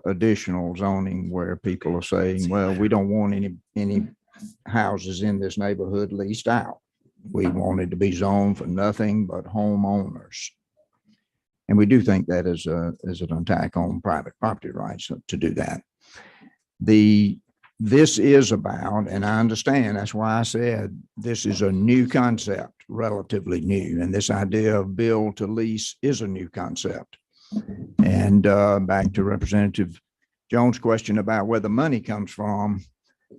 additional zoning where people are saying, well, we don't want any houses in this neighborhood leased out. We want it to be zoned for nothing but homeowners. And we do think that is an attack on private property rights to do that. This is about, and I understand, that's why I said this is a new concept, relatively new. And this idea of build to lease is a new concept. And back to Representative Jones' question about where the money comes from.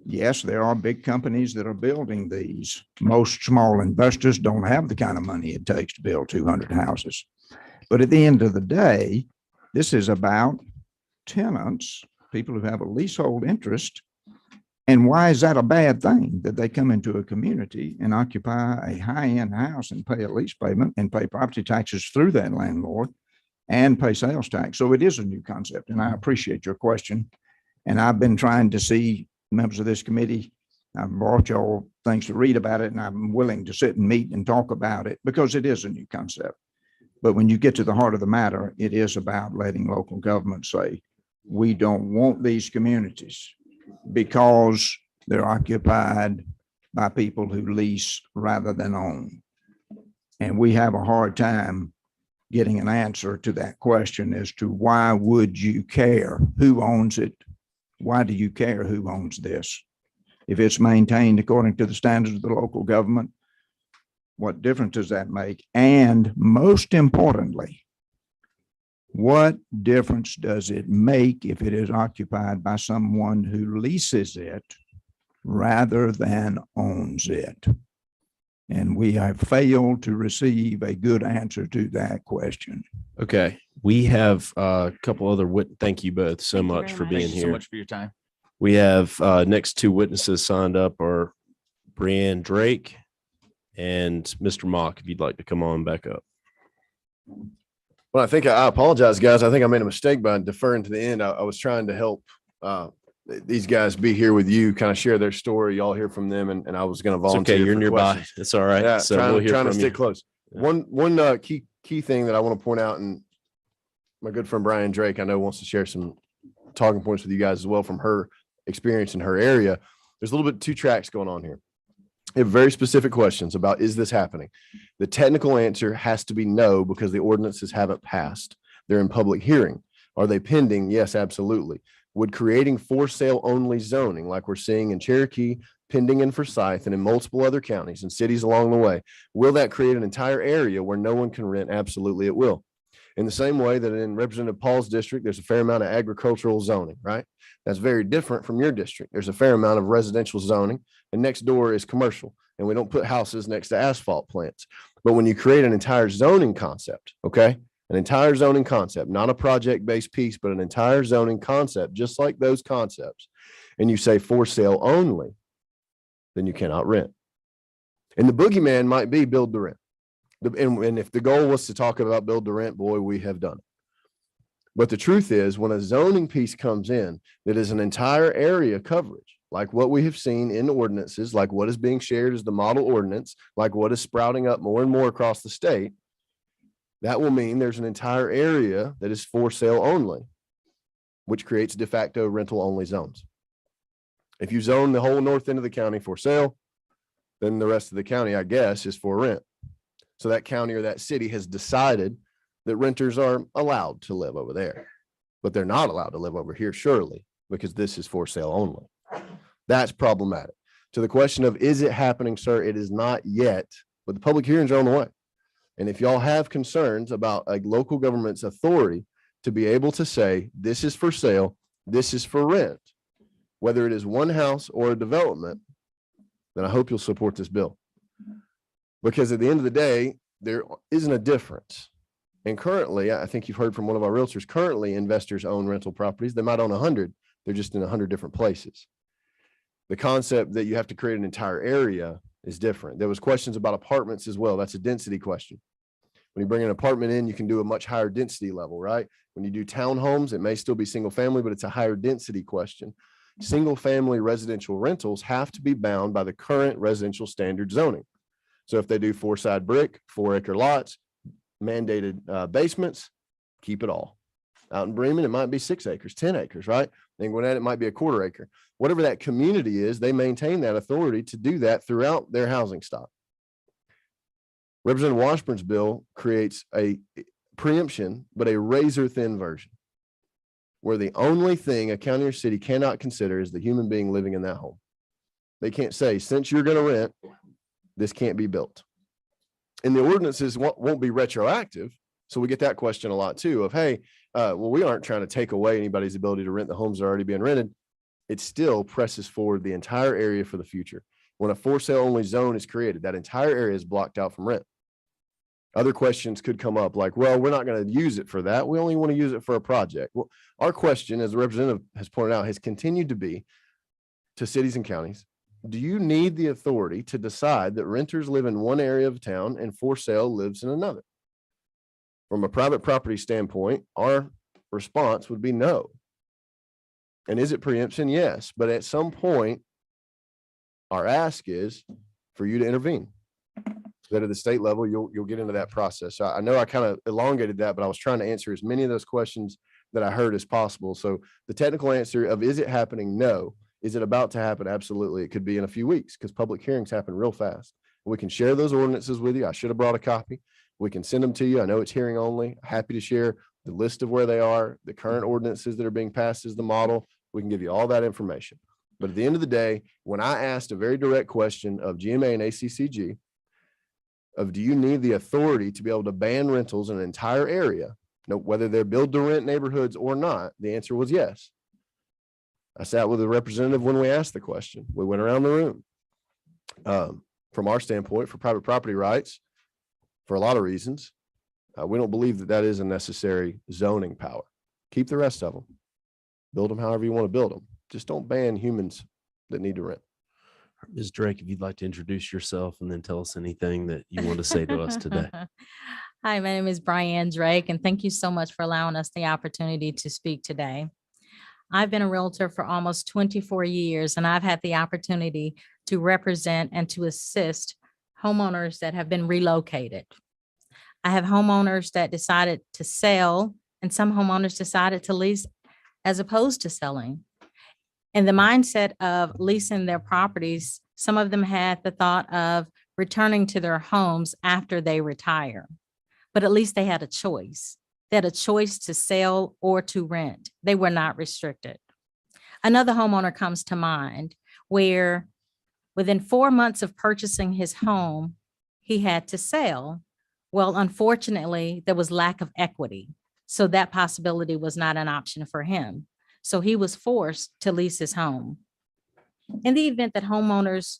Yes, there are big companies that are building these. Most small investors don't have the kind of money it takes to build 200 houses. But at the end of the day, this is about tenants, people who have a leasehold interest. And why is that a bad thing that they come into a community and occupy a high-end house and pay a lease payment and pay property taxes through that landlord and pay sales tax? So it is a new concept, and I appreciate your question. And I've been trying to see members of this committee. I've brought y'all things to read about it, and I'm willing to sit and meet and talk about it because it is a new concept. But when you get to the heart of the matter, it is about letting local government say, we don't want these communities because they're occupied by people who lease rather than own. And we have a hard time getting an answer to that question as to why would you care who owns it? Why do you care who owns this? If it's maintained according to the standards of the local government, what difference does that make? And most importantly, what difference does it make if it is occupied by someone who leases it rather than owns it? And we have failed to receive a good answer to that question. Okay. We have a couple other thank you both so Thank you much very for much. being Thank you so here. much for your time. We have next two witnesses signed up are Brianne Drake and Mr. Mock, if you'd like to come on back up. Well, I apologize, guys. I think I made a mistake by deferring to the end. I was trying to help these guys be here with you, kind of share their story. Y'all hear from them, and I was going to It's volunteer. okay. You're for nearby. questions. It's all right. Yeah, So trying, we'll hear trying to from stick you. close. Yeah. One key thing that I want to point out, and my good friend Brian Drake, I know, wants to share some talking points with you guys as well from her experience in her area. There's a little bit 2 tracks going on here. I have very specific questions about, is this happening? The technical answer has to be no, because the ordinances haven't passed. They're in public hearing. Are they pending? Yes, absolutely. Would creating for sale only zoning, like we're seeing in Cherokee, pending in Forsyth, and in multiple other counties and cities along the way, will that create an entire area where no one can rent? Absolutely, it will. In the same way that in Representative Paul's district, there's a fair amount of agricultural zoning, right? That's very different from your district. There's a fair amount of residential zoning, and next door is commercial, and we don't put houses next to asphalt plants. But when you create an entire zoning concept, okay, an entire zoning concept, not a project-based piece, but an entire zoning concept, just like those concepts, and you say for sale only, then you cannot rent. And the boogeyman might be build to rent. And if the goal was to talk about build to rent, boy, we have done it. But the truth is, when a zoning piece comes in that is an entire area coverage, like what we have seen in ordinances, like what is being shared as the model ordinance, like what is sprouting up more and more across the state, that will mean there's an entire area that is for sale only, which creates de facto rental only zones. If you zone the whole north end of the county for sale, then the rest of the county, I guess, is for rent. So that county or that city has decided that renters are allowed to live over there, but they're not allowed to live over here, surely, because this is for sale only. That's problematic. To the question of, is it happening, sir? It is not yet, but the public hearings are on the way. And if y'all have concerns about a local government's authority to be able to say, this is for sale, this is for rent, whether it is one house or a development, then I hope you'll support this bill. Because at the end of the day, there isn't a difference. And currently, I think you've heard from one of our realtors, currently investors own rental properties. They might own 100. They're just in 100 different places. The concept that you have to create an entire area is different. There was questions about apartments as well. That's a density question. When you bring an apartment in, you can do a much higher density level, right? When you do townhomes, it may still be single family, but it's a higher density question. Single family residential rentals have to be bound by the current residential standard zoning. So if they do 4-side brick, 4-acre lots, mandated basements, keep it all. Out in Bremen, it might be 6 acres, 10 acres, right? And Gwinnett, it might be a 1/4 acre. Whatever that community is, they maintain that authority to do that throughout their housing stock. Representative Washburn's bill creates a preemption, but a razor thin version, where the only thing a county or city cannot consider is the human being living in that home. They can't say, since you're going to rent, this can't be built. And the ordinances won't be retroactive. So we get that question a lot too of, hey, well, we aren't trying to take away anybody's ability to rent the homes that are already being rented. It still presses forward the entire area for the future. When a for sale only zone is created, that entire area is blocked out from rent. Other questions could come up like, well, we're not going to use it for that. We only want to use it for a project. Well, our question, as the representative has pointed out, has continued to be to cities and counties. Do you need the authority to decide that renters live in one area of town and for sale lives in another? From a private property standpoint, our response would be no. And is it preemption? Yes. But at some point, our ask is for you to intervene. So that at the state level, you'll get into that process. So I know I kind of elongated that, but I was trying to answer as many of those questions that I heard as possible. So the technical answer of, is it happening? No. Is it about to happen? Absolutely. It could be in a few weeks because public hearings happen real fast. We can share those ordinances with you. I should have brought a copy. We can send them to you. I know it's hearing only. Happy to share the list of where they are, the current ordinances that are being passed as the model. We can give you all that information. But at the end of the day, when I asked a very direct question of GMA and ACCG of, do you need the authority to be able to ban rentals in an entire area, whether they're build to rent neighborhoods or not, the answer was yes. I sat with a representative when we asked the question. We went around the room. From our standpoint, for private property rights, for a lot of reasons, we don't believe that that is a necessary zoning power. Keep the rest of them. Build them however you want to build them. Just don't ban humans that need to rent. Ms. Drake, if you'd like to introduce yourself and then tell us anything that you want to say to us today. Hi, my name is Brianne Drake, and thank you so much for allowing us the opportunity to speak today. I've been a realtor for almost 24 years, and I've had the opportunity to represent and to assist homeowners that have been relocated. I have homeowners that decided to sell, and some homeowners decided to lease as opposed to selling. In the mindset of leasing their properties, some of them had the thought of returning to their homes after they retire, but at least they had a choice. They had a choice to sell or to rent. They were not restricted. Another homeowner comes to mind where within 4 months of purchasing his home, he had to sell. Well, unfortunately, there was lack of equity. So that possibility was not an option for him. So he was forced to lease his home. In the event that homeowners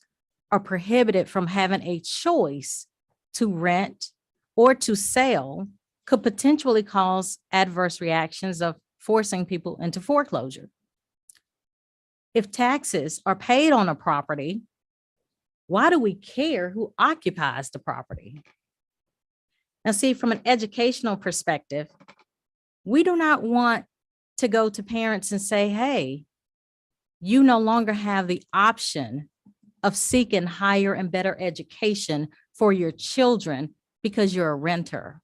are prohibited from having a choice to rent or to sell, could potentially cause adverse reactions of forcing people into foreclosure. If taxes are paid on a property, why do we care who occupies the property? Now, see, from an educational perspective, we do not want to go to parents and say, hey, you no longer have the option of seeking higher and better education for your children because you're a renter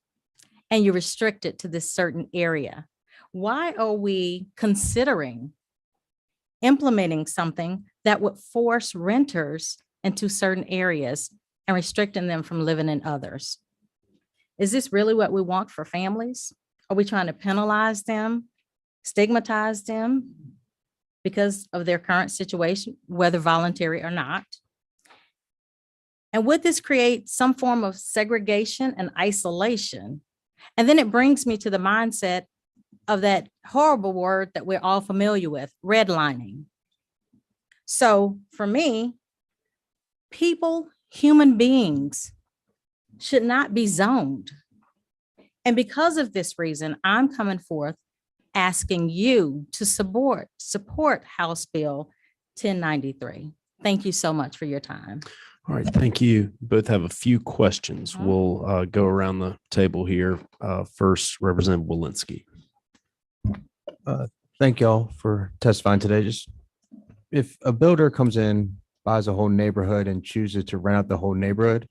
and you're restricted to this certain area. Why are we considering implementing something that would force renters into certain areas and restricting them from living in others. Is this really what we want for families? Are we trying to penalize them, stigmatize them because of their current situation, whether voluntary or not? And would this create some form of segregation and isolation? And then it brings me to the mindset of that horrible word that we're all familiar with, redlining. So for me, people, human beings should not be zoned. And because of this reason, I'm coming forth asking you to support House Bill 1093. Thank you so much for your time. All right, thank you. Both have a few questions. We'll go around the table here. First, Representative Walensky. Thank y'all for testifying today. Just if a builder comes in, buys a whole neighborhood and chooses to rent out the whole neighborhood,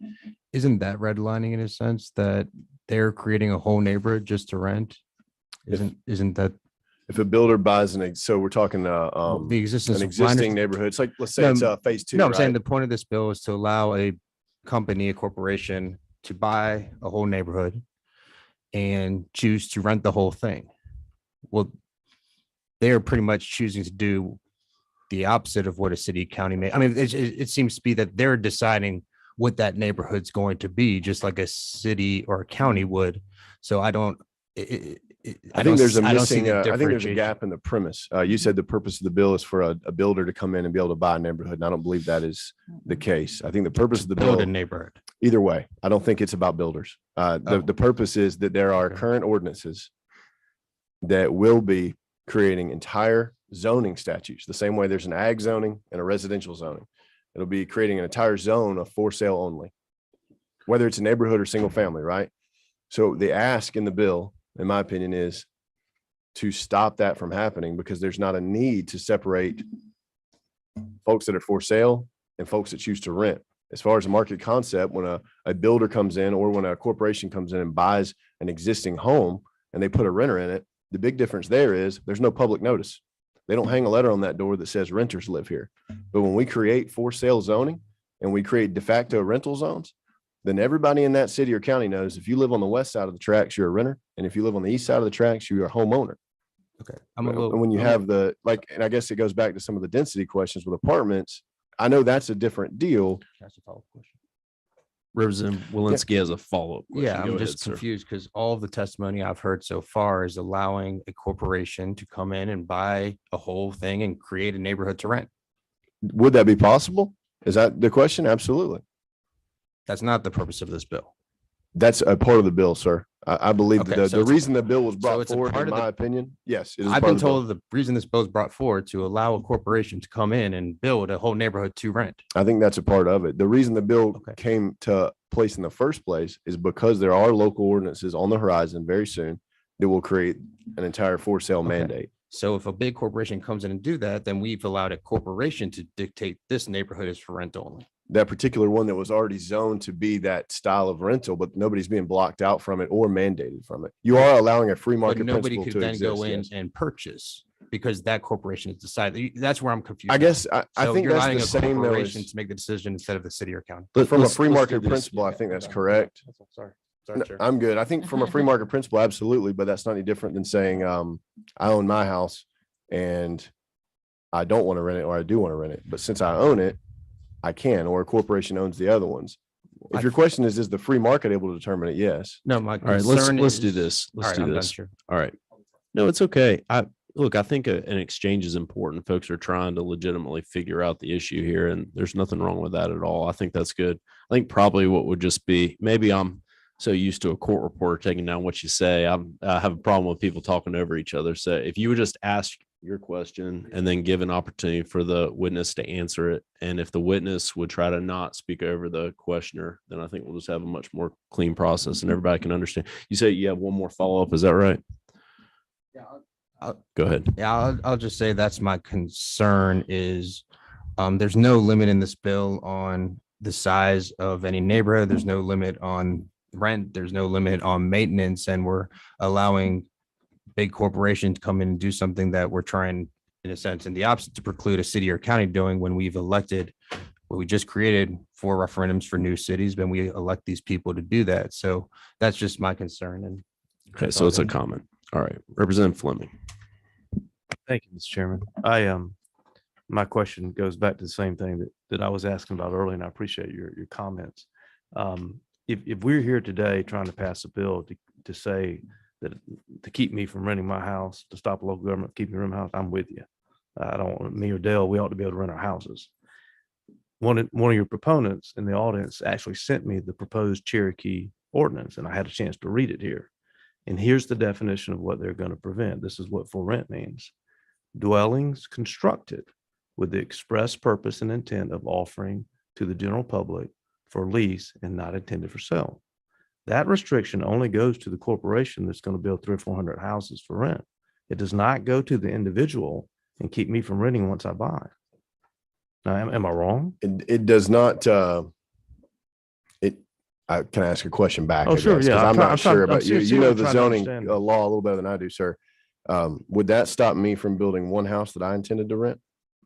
isn't that redlining in a sense that they're creating a whole neighborhood just to rent? Isn't that If a builder buys so we're talking the existence an of minor- existing neighborhood. It's like, let's say No, it's phase 2. No, I'm saying right? the point of this bill is to allow a company, a corporation to buy a whole neighborhood and choose to rent the whole thing. Well, they're pretty much choosing to do the opposite of what a city county may. I mean, it seems to be that they're deciding what that neighborhood's going to be, just like a city or a county would. So I don't. I think there's a I don't see missing, the I think there's a differentiation. gap in the premise. You said the purpose of the bill is for a builder to come in and be able to buy a neighborhood. And I don't believe that is the case. I think the purpose of the Build bill, a neighborhood. either way, I don't think it's about builders. The purpose is that there are Okay. current ordinances that will be creating entire zoning statutes, the same way there's an ag zoning and a residential zoning. It'll be creating an entire zone of for sale only, whether it's a neighborhood or single family, right? So the ask in the bill, in my opinion, is to stop that from happening because there's not a need to separate folks that are for sale and folks that choose to rent. As far as a market concept, when a builder comes in or when a corporation comes in and buys an existing home and they put a renter in it, the big difference there is there's no public notice. They don't hang a letter on that door that says renters live here. But when we create for sale zoning and we create de facto rental zones, then everybody in that city or county knows if you live on the west side of the tracks, you're a renter. And if you live on the east side of the tracks, you're a homeowner. Okay. And when you have and I guess it goes back to some of the density questions with apartments. I know that's a different deal. That's a follow-up question. Representative Walensky has a follow-up question. Yeah, Go I'm ahead, just sir. confused because all of the testimony I've heard so far is allowing a corporation to come in and buy a whole thing and create a neighborhood to rent. Would that be possible? Is that the question? Absolutely. That's not the purpose of this bill. That's a part of the bill, sir. I believe Okay, that so the it's a- reason the bill was so brought it's a forward, part in of the- my opinion, yes, it is. I've part been of the bill. told the reason this bill is brought forward to allow a corporation to come in and build a whole neighborhood to rent. I think that's a part of it. The reason the bill Okay. came to place in the first place is because there are local ordinances on the horizon very soon that will create an entire for sale Okay. mandate. So if a big corporation comes in and do that, then we've allowed a corporation to dictate this neighborhood is for rent only. That particular one that was already zoned to be that style of rental, but nobody's being blocked out from it or mandated from it. You are allowing a free But market nobody principle could to then exist. go in yes. and purchase because that corporation has decided. That's where I'm confused. I now. guess I So think you're that's allowing the a same though. corporation as- to make the decision instead of the city or county. From a Let's- free let's market do this. principle, I think that's correct. Sorry. No, I'm good. I think from a free market principle, absolutely, but that's not any different than saying, I own my house and I don't want to rent it or I do want to rent it. But since I own it, I can, or a corporation owns the other ones. If your question is the free market able to determine it? Yes. No, my All right, let's concern do is- this. All Let's right, do I'm done, this. sure. All right. No, it's okay. I think an exchange is important. Folks are trying to legitimately figure out the issue here, and there's nothing wrong with that at all. I think that's good. I think probably what would just be, maybe I'm so used to a court reporter taking down what you say. I have a problem with people talking over each other. So if you would just ask your question and then give an opportunity for the witness to answer it. And if the witness would try to not speak over the questioner, then I think we'll just have a much more clean process and everybody can understand. You say you have one more follow-up. Is that right? Yeah. Go ahead. Yeah, I'll just say that's my concern is there's no limit in this bill on the size of any neighborhood. There's no limit on rent. There's no limit on maintenance. And we're allowing big corporations to come in and do something that we're trying, in a sense, in the opposite to preclude a city or county doing when we've elected we just created 4 referendums for new cities, then we elect these people to do that. So that's just my concern. And Okay, so it's a comment. All right, Representative Fleming. Thank you, Mr. Chairman. My question goes back to the same thing that I was asking about earlier, and I appreciate your comments. If we're here today trying to pass a bill to say that to keep me from renting my house, to stop local government keeping me from my house, I'm with you. I don't want me or Dale, we ought to be able to rent our houses. One of your proponents in the audience actually sent me the proposed Cherokee ordinance, and I had a chance to read it here. And here's the definition of what they're going to prevent. This is what for rent means. Dwellings constructed with the express purpose and intent of offering to the general public for lease and not intended for sale. That restriction only goes to the corporation that's going to build 300 or 400 houses for rent. It does not go to the individual and keep me from renting once I buy. Now, am I wrong? It does not, can I ask a question back? Oh, I sure, guess, 'cause yeah. I'm not sure, I'm but you seriously know the trying to zoning understand. law a little better than I do, sir. Would that stop me from building one house that I intended to rent?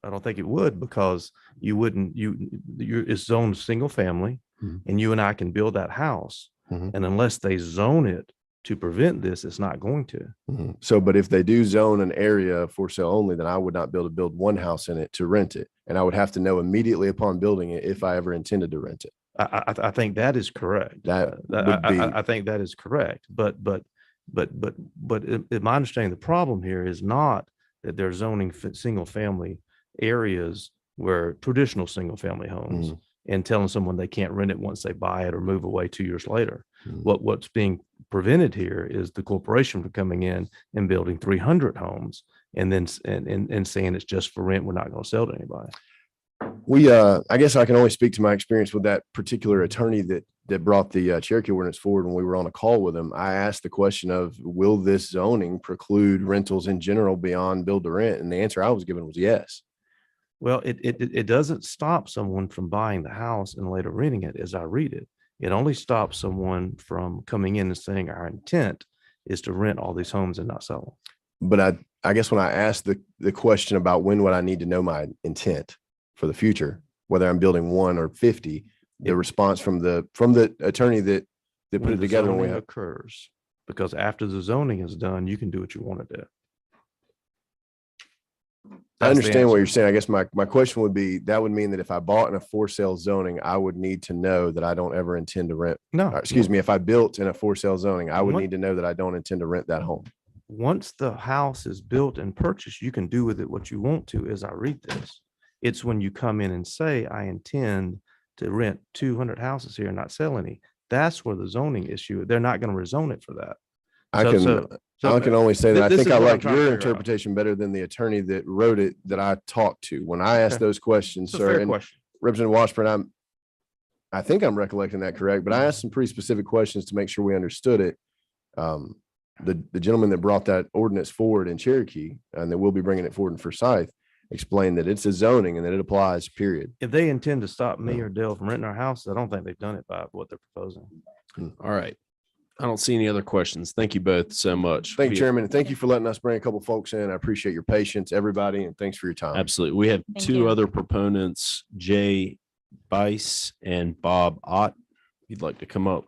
I don't think it would, because it's zoned single family, and you and I can build that house. And unless they zone it to prevent this, it's not going to. So, but if they do zone an area for sale only, then I would not be able to build one house in it to rent it. And I would have to know immediately upon building it if I ever intended to rent it. I think that is correct. That would be, I think that is correct. But my understanding, the problem here is not that they're zoning single family areas where traditional single family homes and telling someone they can't rent it once they buy it or move away 2 years later. What's being prevented here is the corporation from coming in and building 300 homes and then and saying it's just for rent. We're not going to sell to anybody. I guess I can only speak to my experience with that particular attorney that brought the Cherokee ordinance forward. When we were on a call with him, I asked the question of, will this zoning preclude rentals in general beyond build to rent? And the answer I was given was yes. Well, it doesn't stop someone from buying the house and later renting it, as I read it. It only stops someone from coming in and saying our intent is to rent all these homes and not sell them. But I guess when I asked the question about when would I need to know my intent for the future, whether I'm building 1 or 50, the response from the attorney that put When it the together zoning occurs, because after the zoning is done, you can do what you want to do. I That's the understand what answer. you're saying. I guess my question would be, that would mean that if I bought in a for sale zoning, I would need to know that I don't ever intend to rent. No, Excuse me, if I built in a for sale zoning, I would What- need to know that I don't intend to rent that home. Once the house is built and purchased, you can do with it what you want to, as I read this. It's when you come in and say, I intend to rent 200 houses here and not sell any. That's where the zoning issue, they're not going to rezone it for that. I can only say that I this think is I what I'm like trying to your figure out. interpretation better than the attorney that wrote it that I talked to. When I asked Okay. those questions, It's a sir, fair and question. Representative Washburn, I think I'm recollecting that correct, but I asked some pretty specific questions to make sure we understood it. The gentleman that brought that ordinance forward in Cherokee, and that we'll be bringing it forward in Forsyth, explained that it's a zoning and that it applies, period. If they intend to stop me or Dale from renting our house, I don't think they've done it by what they're proposing. All right. I don't see any other questions. Thank you both so much. Thank you, Chairman. And thank you for letting us bring a couple folks in. I appreciate your patience, everybody, and thanks for your time. Absolutely. We have Thank 2 you. other proponents, Jay Bice and Bob Ott. If you'd like to come up.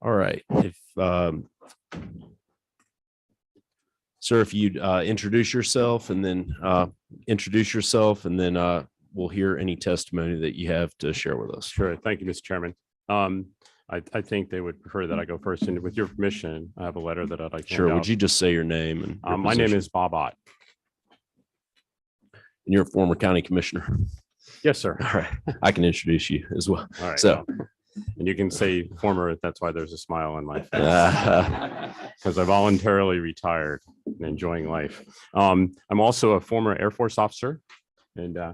All right. Sir, if you'd introduce yourself and then we'll hear any testimony that you have to share with us. Sure. Thank you, Mr. Chairman. I think they would prefer that I go first. And with your permission, I have a letter that I'd like to Sure. hand Would out. you just say your name and your My name position? is Bob Ott. And you're a former county commissioner. Yes, sir. All right. I can introduce you as well. All right. So, well, and you can say former, that's why there's a smile on my face. Because I voluntarily retired and enjoying life. I'm also a former Air Force officer and I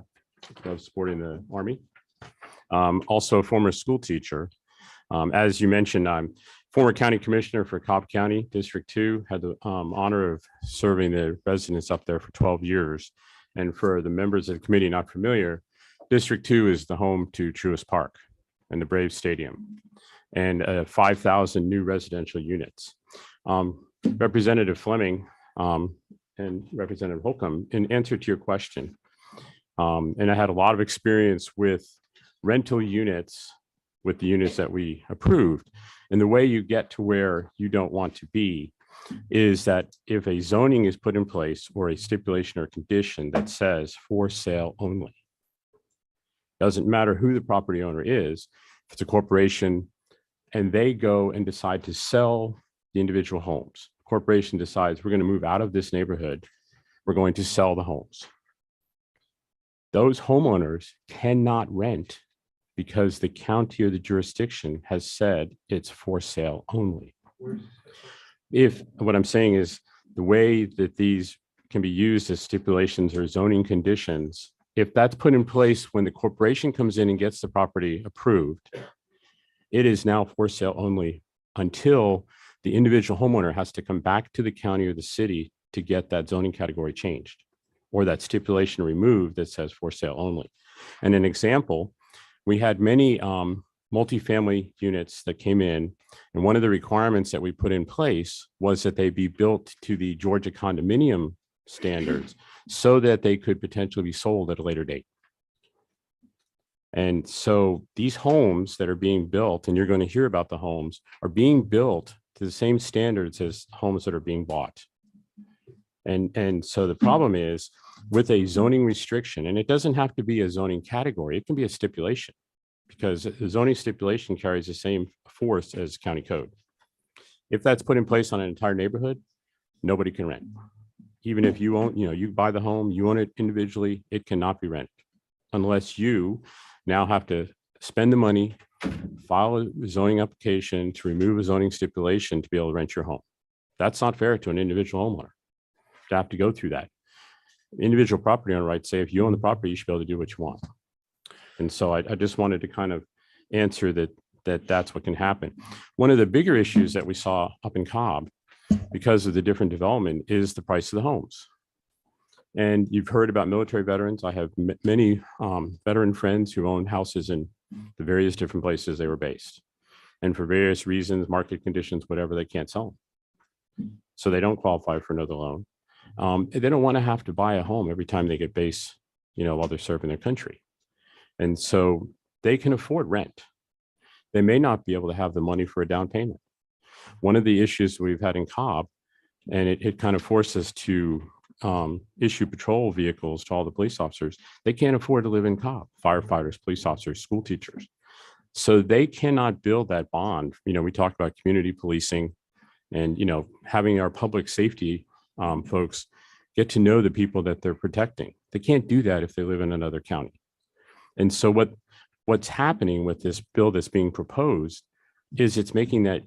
was supporting the Army. Also a former school teacher. As you mentioned, I'm former county commissioner for Cobb County, District 2, had the honor of serving the residents up there for 12 years. And for the members of the committee not familiar, District 2 is the home to Truist Park and the Braves Stadium and 5,000 new residential units. Representative Fleming And Representative Holcomb, in answer to your question, and I had a lot of experience with rental units, with the units that we approved. And the way you get to where you don't want to be is that if a zoning is put in place or a stipulation or condition that says for sale only, doesn't matter who the property owner is, if it's a corporation and they go and decide to sell the individual homes, corporation decides we're going to move out of this neighborhood, we're going to sell the homes. Those homeowners cannot rent because the county or the jurisdiction has said it's for sale only. If what I'm saying is the way that these can be used as stipulations or zoning conditions, if that's put in place when the corporation comes in and gets the property approved, it is now for sale only until the individual homeowner has to come back to the county or the city to get that zoning category changed or that stipulation removed that says for sale only. And an example, we had many multifamily units that came in, and one of the requirements that we put in place was that they be built to the Georgia condominium standards so that they could potentially be sold at a later date. And so these homes that are being built, and you're going to hear about the homes, are being built to the same standards as homes that are being bought. And so the problem is with a zoning restriction, and it doesn't have to be a zoning category, it can be a stipulation, because the zoning stipulation carries the same force as county code. If that's put in place on an entire neighborhood, nobody can rent. Even if you own, you buy the home, you own it individually, it cannot be rented unless you now have to spend the money, file a zoning application to remove a zoning stipulation to be able to rent your home. That's not fair to an individual homeowner to have to go through that. Individual property owner rights say if you own the property, you should be able to do what you want. And so I just wanted to kind of answer that's what can happen. One of the bigger issues that we saw up in Cobb because of the different development is the price of the homes. And you've heard about military veterans. I have many veteran friends who own houses in the various different places they were based. And for various reasons, market conditions, whatever, they can't sell them. So they don't qualify for another loan. They don't want to have to buy a home every time they get base, while they're serving their country. And so they can afford rent. They may not be able to have the money for a down payment. One of the issues we've had in Cobb, and it kind of forced us to issue patrol vehicles to all the police officers. They can't afford to live in Cobb, firefighters, police officers, school teachers. So they cannot build that bond. We talked about community policing and, having our public safety folks get to know the people that they're protecting. They can't do that if they live in another county. And so what's happening with this bill that's being proposed is it's making that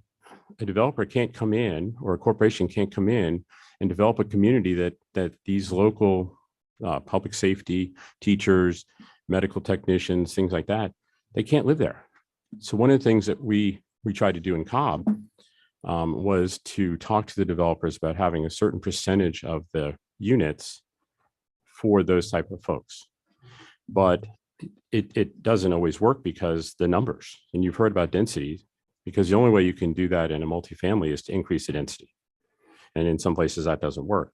a developer can't come in or a corporation can't come in and develop a community that these local public safety teachers, medical technicians, things like that, they can't live there. So one of the things that we tried to do in Cobb was to talk to the developers about having a certain percentage of the units for those type of folks. But it doesn't always work because the numbers, and you've heard about density, because the only way you can do that in a multifamily is to increase the density. And in some places that doesn't work.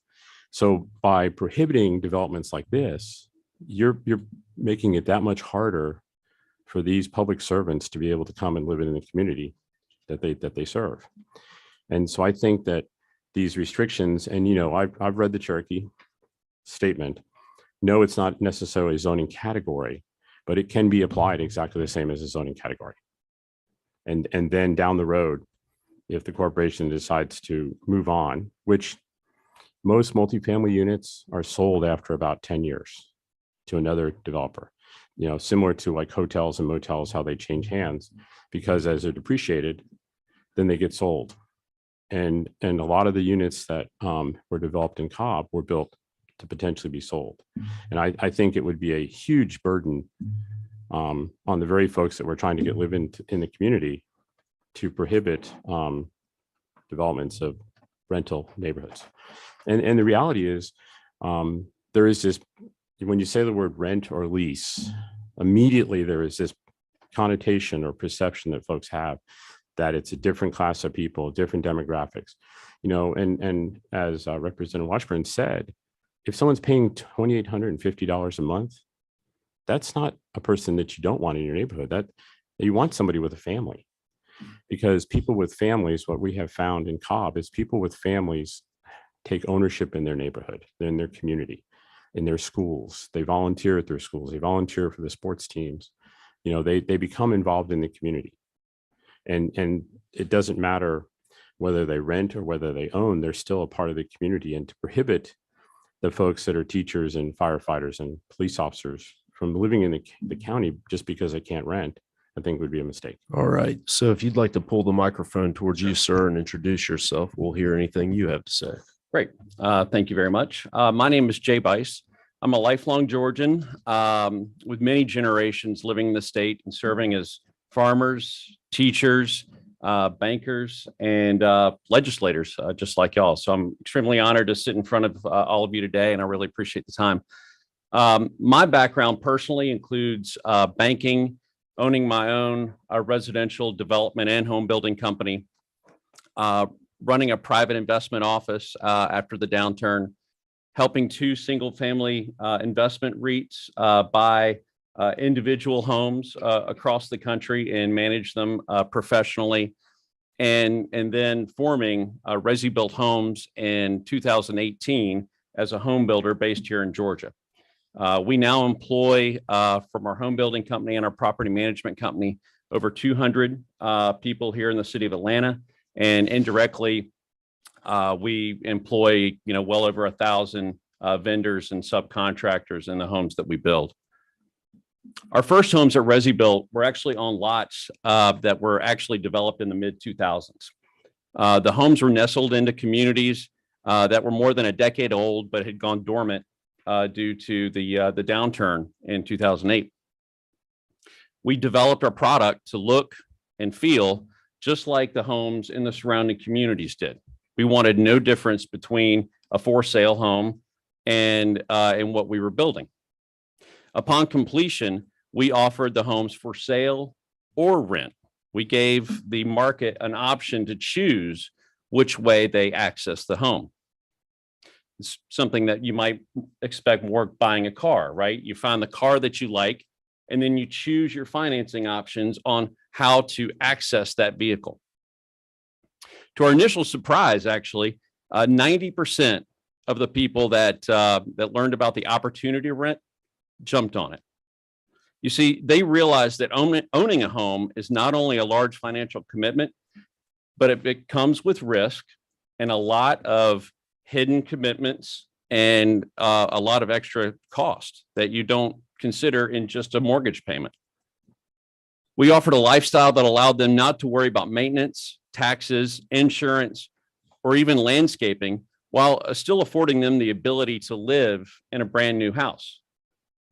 So by prohibiting developments like this, you're making it that much harder for these public servants to be able to come and live in the community that they serve. And so I think that these restrictions, and I've read the Cherokee statement. No, it's not necessarily a zoning category, but it can be applied exactly the same as a zoning category. And then down the road, if the corporation decides to move on, which most multifamily units are sold after about 10 years to another developer, similar to like hotels and motels, how they change hands, because as they're depreciated, then they get sold. And a lot of the units that were developed in Cobb were built to potentially be sold. And I think it would be a huge burden on the very folks that we're trying to get live in the community to prohibit developments of rental neighborhoods. And the reality is there is this, when you say the word rent or lease, immediately there is this connotation or perception that folks have that it's a different class of people, different demographics, you know, and as Representative Washburn said, if someone's paying $2,850 a month, that's not a person that you don't want in your neighborhood. That you want somebody with a family, because people with families, what we have found in Cobb is people with families take ownership in their neighborhood, in their community, in their schools. They volunteer at their schools. They volunteer for the sports teams. You know, they become involved in the community. And it doesn't matter whether they rent or whether they own, they're still a part of the community. And to prohibit the folks that are teachers and firefighters and police officers from living in the county just because they can't rent, I think would be a mistake. All right. So if you'd like to pull the microphone towards you, sir, and introduce yourself, we'll hear anything you have to say. Great. Thank you very much. My name is Jay Bice. I'm a lifelong Georgian with many generations living in the state and serving as farmers, teachers, bankers, and legislators, just like y'all. So I'm extremely honored to sit in front of all of you today, and I really appreciate the time. My background personally includes banking, owning my own residential development and home building company, running a private investment office after the downturn, helping 2 single-family investment REITs buy individual homes across the country and manage them professionally, and then forming Resi Built Homes in 2018 as a home builder based here in Georgia. We now employ from our home building company and our property management company over 200 people here in the city of Atlanta, and indirectly we employ well over 1,000 vendors and subcontractors in the homes that we build. Our first homes at Resi Built were actually on lots that were actually developed in the mid-2000s. The homes were nestled into communities that were more than a decade old but had gone dormant due to the downturn in 2008. We developed our product to look and feel just like the homes in the surrounding communities did. We wanted no difference between a for sale home and what we were building. Upon completion, we offered the homes for sale or rent. We gave the market an option to choose which way they access the home. It's something that you might expect more buying a car, right? You find the car that you like, and then you choose your financing options on how to access that vehicle. To our initial surprise, actually, 90% of the people that learned about the opportunity to rent jumped on it. You see, they realized that owning a home is not only a large financial commitment, but it comes with risk and a lot of hidden commitments and a lot of extra cost that you don't consider in just a mortgage payment. We offered a lifestyle that allowed them not to worry about maintenance, taxes, insurance, or even landscaping, while still affording them the ability to live in a brand new house.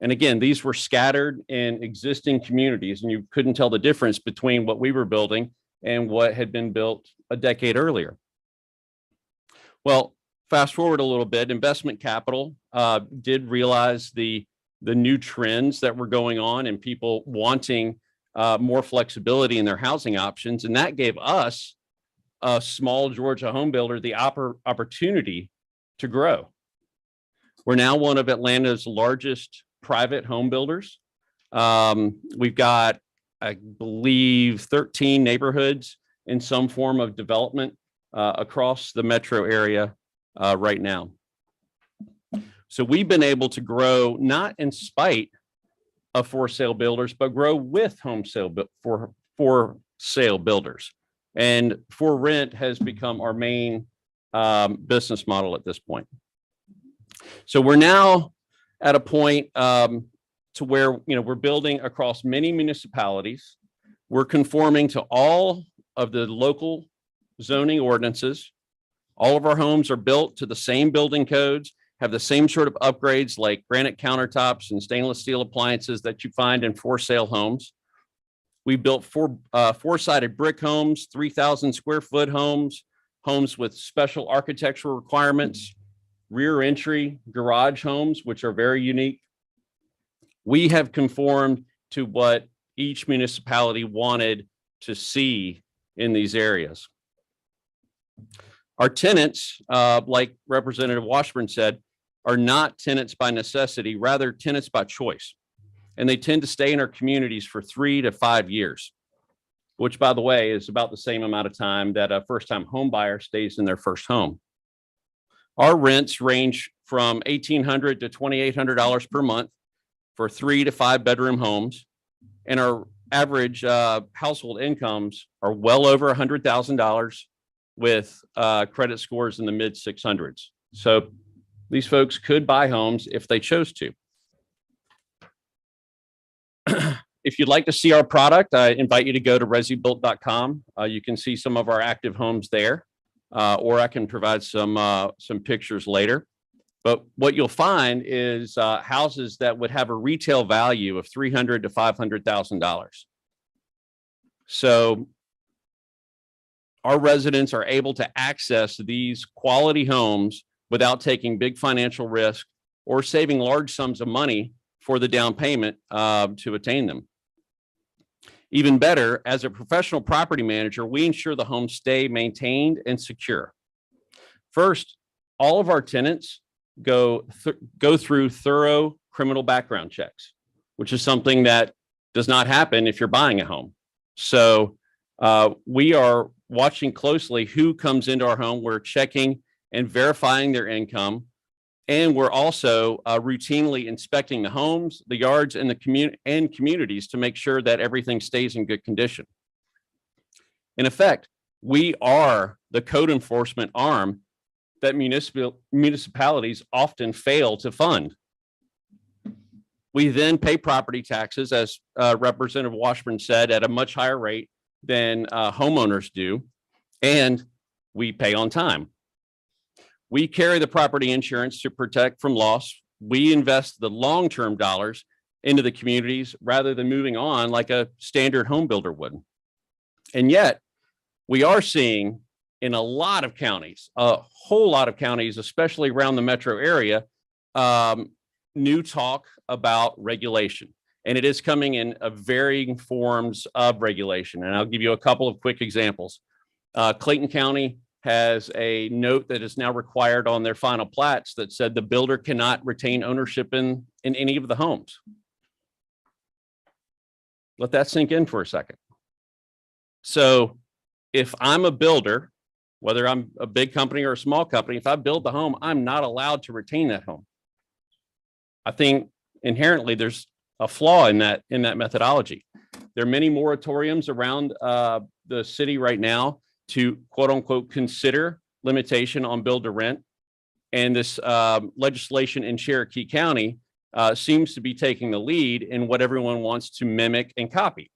And again, these were scattered in existing communities, and you couldn't tell the difference between what we were building and what had been built a decade earlier. Well, fast forward a little bit, investment capital did realize the new trends that were going on and people wanting more flexibility in their housing options. And that gave us, a small Georgia home builder, the opportunity to grow. We're now one of Atlanta's largest private home builders. We've got, I believe, 13 neighborhoods in some form of development across the metro area right now. So we've been able to grow not in spite of for sale builders, but grow with for sale builders. And for rent has become our main business model at this point. So we're now at a point to where we're building across many municipalities. We're conforming to all of the local zoning ordinances. All of our homes are built to the same building codes, have the same sort of upgrades like granite countertops and stainless steel appliances that you find in for sale homes. We built four-sided brick homes, 3,000 square foot homes, homes with special architectural requirements, rear entry garage homes, which are very unique. We have conformed to what each municipality wanted to see in these areas. Our tenants, like Representative Washburn said, are not tenants by necessity, rather tenants by choice. And they tend to stay in our communities for 3 to 5 years, which, by the way, is about the same amount of time that a first-time home buyer stays in their first home. Our rents range from $1,800 to $2,800 per month for 3 to 5 bedroom homes. And our average household incomes are well over $100,000 with credit scores in the mid 600s. So these folks could buy homes if they chose to. If you'd like to see our product, I invite you to go to resibuilt.com. You can see some of our active homes there, or I can provide some pictures later. But what you'll find is houses that would have a retail value of $300,000 to $500,000. So our residents are able to access these quality homes without taking big financial risk or saving large sums of money for the down payment to attain them. Even better, as a professional property manager, we ensure the homes stay maintained and secure. First, all of our tenants go through thorough criminal background checks, which is something that does not happen if you're buying a home. So we are watching closely who comes into our home. We're checking and verifying their income. And we're also routinely inspecting the homes, the yards, and the communities to make sure that everything stays in good condition. In effect, we are the code enforcement arm that municipalities often fail to fund. We then pay property taxes, as Representative Washburn said, at a much higher rate than homeowners do, and we pay on time. We carry the property insurance to protect from loss. We invest the long-term dollars into the communities rather than moving on like a standard home builder would. And yet, we are seeing in a lot of counties, a whole lot of counties, especially around the metro area, new talk about regulation. And it is coming in varying forms of regulation. And I'll give you a couple of quick examples. Clayton County has a note that is now required on their final plats that said the builder cannot retain ownership in any of the homes. Let that sink in for a second. So if I'm a builder, whether I'm a big company or a small company, if I build the home, I'm not allowed to retain that home. I think inherently there's a flaw in that methodology. There are many moratoriums around the city right now to quote unquote consider limitation on build to rent. And this legislation in Cherokee County seems to be taking the lead in what everyone wants to mimic and copy.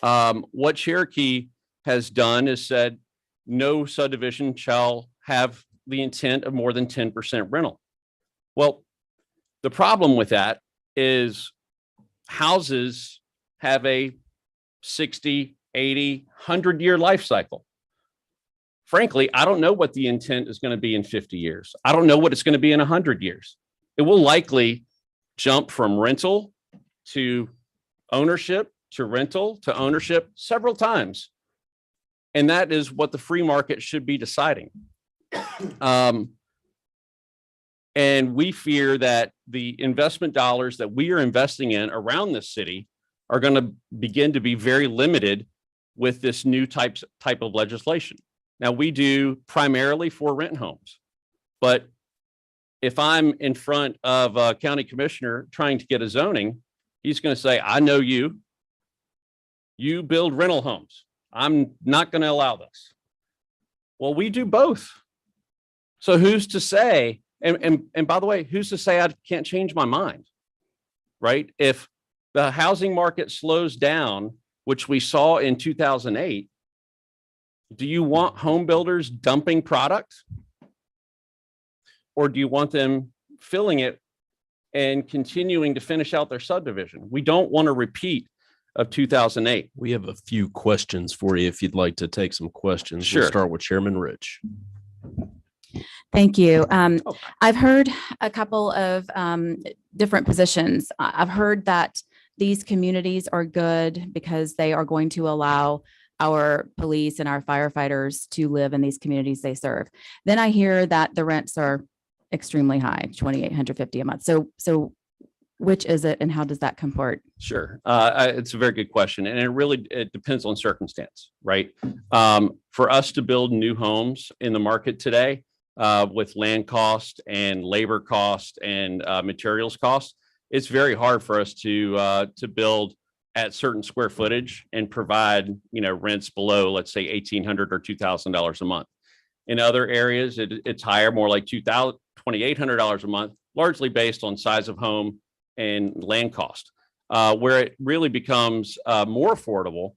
What Cherokee has done is said no subdivision shall have the intent of more than 10% rental. Well, the problem with that is houses have a 60, 80, 100-year life cycle. Frankly, I don't know what the intent is going to be in 50 years. I don't know what it's going to be in 100 years. It will likely jump from rental to ownership to rental to ownership several times. And that is what the free market should be deciding. And we fear that the investment dollars that we are investing in around this city are going to begin to be very limited with this new type of legislation. Now, we do primarily for rent homes, but if I'm in front of a county commissioner trying to get a zoning, he's going to say, I know you build rental homes. I'm not going to allow this. Well, we do both. So who's to say, and by the way, who's to say I can't change my mind, right? If the housing market slows down, which we saw in 2008, do you want home builders dumping product? Or do you want them filling it and continuing to finish out their subdivision? We don't want to repeat of 2008. We have a few questions for you if you'd like to take some questions. Sure. We'll start with Chairman Rich. Thank you. I've heard a couple of different positions. I've heard that these communities are good because they are going to allow our police and our firefighters to live in these communities they serve. Then I hear that the rents are extremely high, $2,850 a month. So which is it and how does that comport? Sure. It's a very good question. And it depends on circumstance, right? For us to build new homes in the market today, with land cost and labor cost and materials cost, it's very hard for us to build at certain square footage and provide, rents below, let's say $1,800 or $2,000 a month. In other areas, it's higher, more like $2,800 a month, largely based on size of home and land cost. Where it really becomes more affordable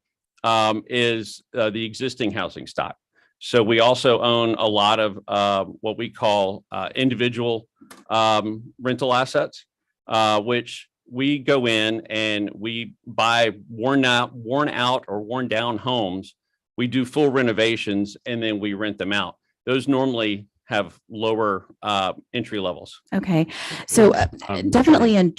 is the existing housing stock. So we also own a lot of what we call individual rental assets, which we go in and we buy worn out or worn down homes. We do full renovations and then we rent them out. Those normally have lower entry levels. Okay, so definitely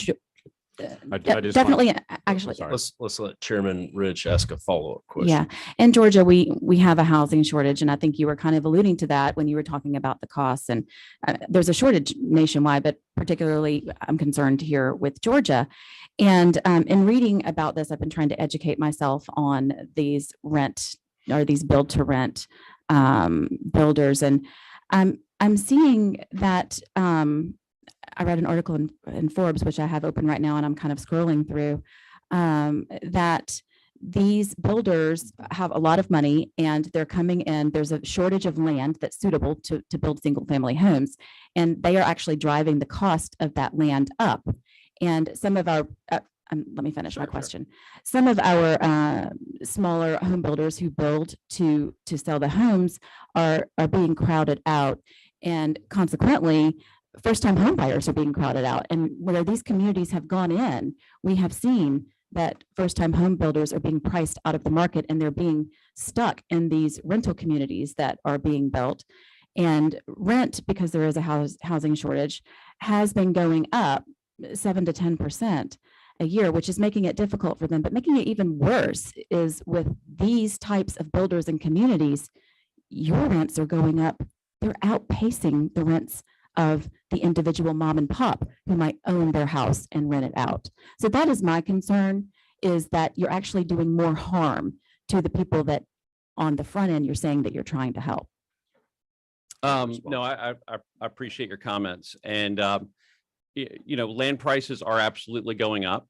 definitely actually. Let's let Chairman Rich ask a follow-up question. Yeah, in Georgia, we have a housing shortage, and I think you were kind of alluding to that when you were talking about the costs. And there's a shortage nationwide, but particularly I'm concerned here with Georgia. And in reading about this, I've been trying to educate myself on these build to rent builders, and I'm seeing that. I read an article in Forbes, which I have open right now, and I'm kind of scrolling through, that these builders have a lot of money and they're coming in. There's a shortage of land that's suitable to build single family homes. And they are actually driving the cost of that land up. And some of our, let me finish my question. Some of our smaller home builders who build to sell the homes are being crowded out. And consequently, first-time home buyers are being crowded out. And where these communities have gone in, we have seen that first-time home builders are being priced out of the market and they're being stuck in these rental communities that are being built. And rent, because there is a housing shortage, has been going up 7 to 10% a year, which is making it difficult for them. But making it even worse is with these types of builders and communities, your rents are going up. They're outpacing the rents of the individual mom and pop who might own their house and rent it out. So that is my concern, is that you're actually doing more harm to the people that on the front end, you're saying that you're trying to help. No, I appreciate your comments. And, land prices are absolutely going up.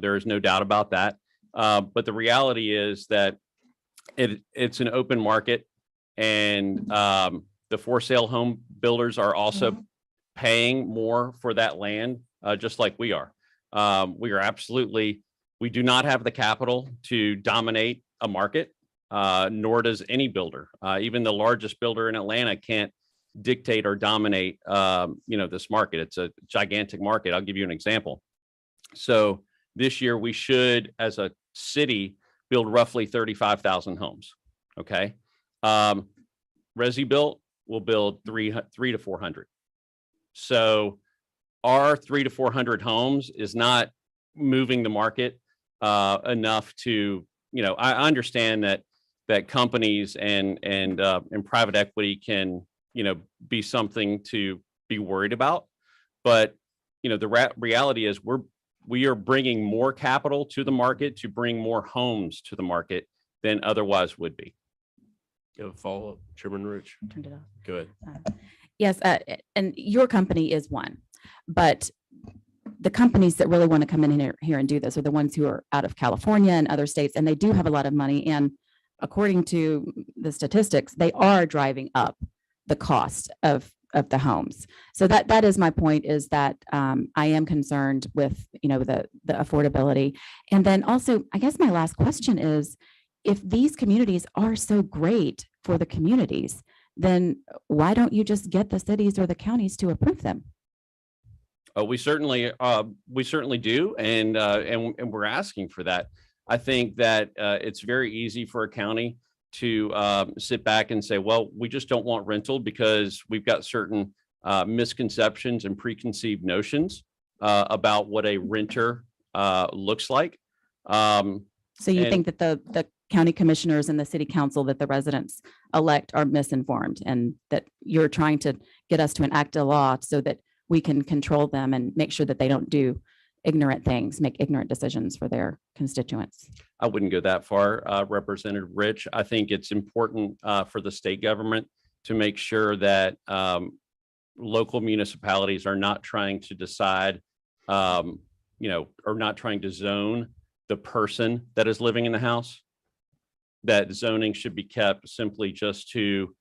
There is no doubt about that. But the reality is that it's an open market, and the for sale home builders are also paying more for that land, just like we are. We do not have the capital to dominate a market, nor does any builder. Even the largest builder in Atlanta can't dictate or dominate, this market. It's a gigantic market. I'll give you an example. So this year we should, as a city, build roughly 35,000 homes. Okay. ResiBuilt will build 300 to 400. So our 300 to 400 homes is not moving the market enough to, I understand that companies and private equity can, be something to be worried about. But, the reality is we are bringing more capital to the market to bring more homes to the market than otherwise would be. You have a follow-up, Chairman Rich? Turned it off. Go ahead. Yes, and your company is one, but the companies that really want to come in here and do this are the ones who are out of California and other states, and they do have a lot of money. And according to the statistics, they are driving up the cost of the homes. So that is my point, is that I am concerned with, the affordability. And then also, I guess my last question is, if these communities are so great for the communities, then why don't you just get the cities or the counties to approve them? We certainly do, and we're asking for that. I think that it's very easy for a county to sit back and say, well, we just don't want rental because we've got certain misconceptions and preconceived notions about what a renter looks like. So you think that the county commissioners and the city council that the residents elect are misinformed, and that you're trying to get us to enact a law so that we can control them and make sure that they don't do ignorant things, make ignorant decisions for their constituents. I wouldn't go that far, Representative Rich. I think it's important for the state government to make sure that local municipalities are not trying to decide, or not trying to zone the person that is living in the house. That zoning should be kept simply just to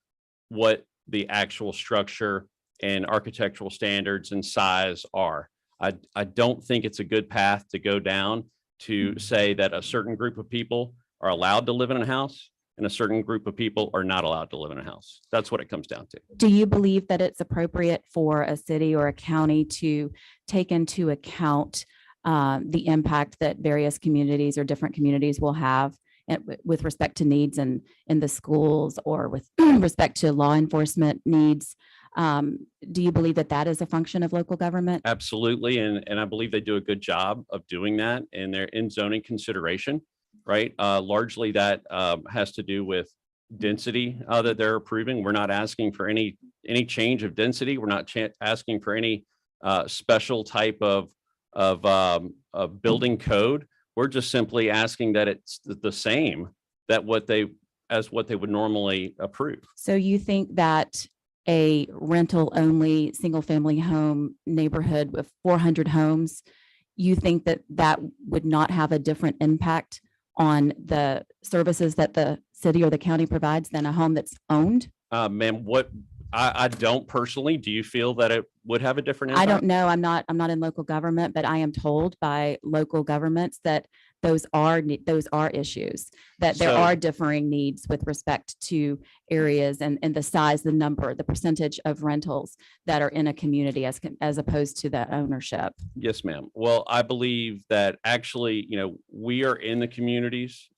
what the actual structure and architectural standards and size are. I don't think it's a good path to go down to say that a certain group of people are allowed to live in a house and a certain group of people are not allowed to live in a house. That's what it comes down to. Do you believe that it's appropriate for a city or a county to take into account the impact that various communities or different communities will have with respect to needs in the schools, or with respect to law enforcement needs? Do you believe that that is a function of local government? Absolutely. And I believe they do a good job of doing that, and they're in zoning consideration, right? Largely that has to do with density that they're approving. We're not asking for any change of density. We're not asking for any special type of building code. We're just simply asking that it's the same as what they would normally approve. So you think that a rental only single family home neighborhood with 400 homes, you think that that would not have a different impact on the services that the city or the county provides than a home that's owned? Ma'am, I don't personally. Do you feel that it would have a different impact? I don't know. I'm not in local government, but I am told by local governments that those are issues, that there are differing needs with respect to areas and the size, the number, the percentage of rentals that are in a community as opposed to the ownership. Yes, ma'am. Well, I believe that actually, we are in the communities,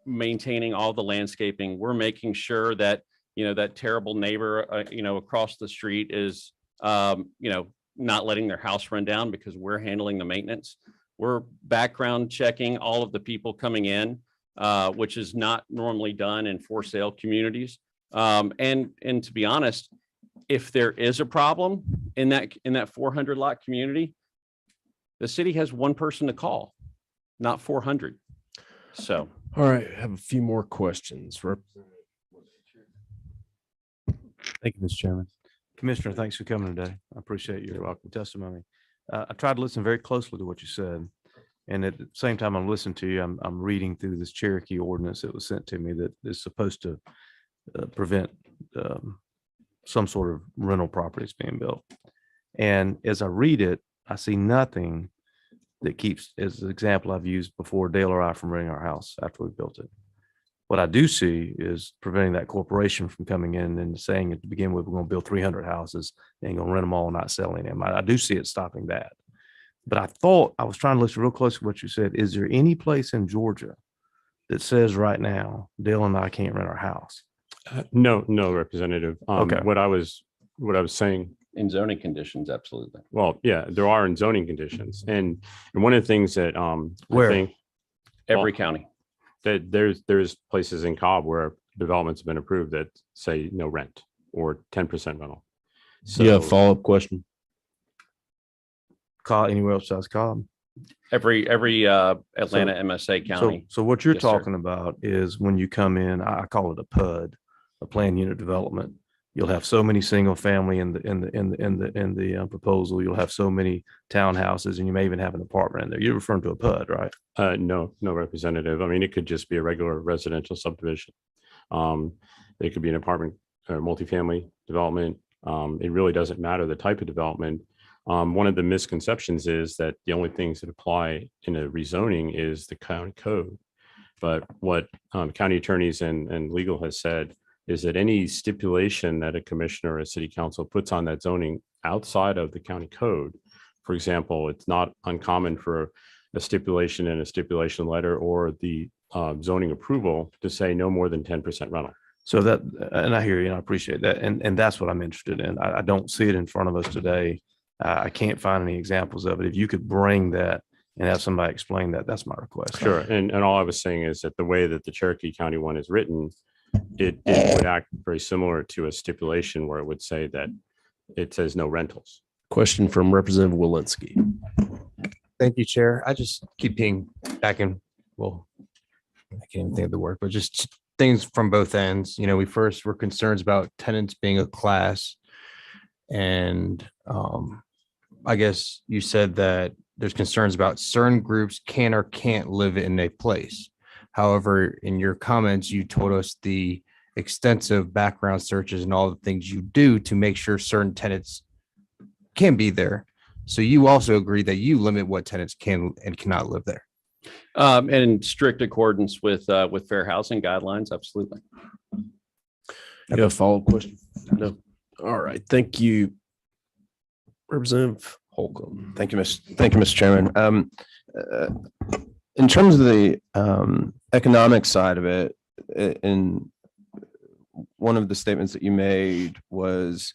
maintaining all the landscaping. We're making sure that that terrible neighbor, across the street is, not letting their house run down because we're handling the maintenance. We're background checking all of the people coming in, which is not normally done in for sale communities. And to be honest, if there is a problem in that 400 lot community, the city has one person to call, not 400. So. All right, I have a few more questions. Thank you, Mr. Chairman. Commissioner, thanks for coming today. I appreciate your testimony. I tried to listen very closely to what you said. And at the same time I'm listening to you, I'm reading through this Cherokee ordinance that was sent to me that is supposed to prevent some sort of rental properties being built. And as I read it, I see nothing that keeps, as an example I've used before, Dale or I from renting our house after we built it. What I do see is preventing that corporation from coming in and saying to begin with, we're going to build 300 houses and going to rent them all and not selling them. I do see it stopping that. But I was trying to listen real close to what you said. Is there any place in Georgia that says right now, Dale and I can't rent our house? No, Representative. Okay. What I was saying. In zoning conditions, absolutely. Well, yeah, there are in zoning conditions. And one of the things that Where? I think Every county. that there's places in Cobb where developments have been approved that say no rent or 10% rental. So you have a follow-up question? Cobb, anywhere else besides Cobb? Every Atlanta MSA county. So what you're Yes, sir. talking about is when you come in, I call it a PUD, a planned unit development. You'll have so many single family in the proposal. You'll have so many townhouses, and you may even have an apartment in there. You're referring to a PUD, right? No, Representative. I mean, it could just be a regular residential subdivision. It could be an apartment or multifamily development. It really doesn't matter the type of development. One of the misconceptions is that the only things that apply in a rezoning is the county code. But what county attorneys and legal has said is that any stipulation that a commissioner or a city council puts on that zoning outside of the county code, for example, it's not uncommon for a stipulation in a stipulation letter or the zoning approval to say no more than 10% rental. So that, and I hear you and I appreciate that. And that's what I'm interested in. I don't see it in front of us today. I can't find any examples of it. If you could bring that and have somebody explain that. That's my request. Sure. And all I was saying is that the way that the Cherokee County one is written, it would act very similar to a stipulation where it would say that it says no rentals. Question from Representative Walensky. Thank you, Chair. I just keep being back in, well, I can't even think of the word, but just things from both ends. You know, we first were concerns about tenants being a class. And I guess you said that there's concerns about certain groups can or can't live in a place. However, in your comments, you told us the extensive background searches and all the things you do to make sure certain tenants can be there. So you also agree that you limit what tenants can and cannot live there. And in strict accordance with fair housing guidelines, absolutely. You have a follow-up question? No. All right. Thank you, Representative Holcomb. Thank you, Mr. Chairman. In terms of the economic side of it, in one of the statements that you made was,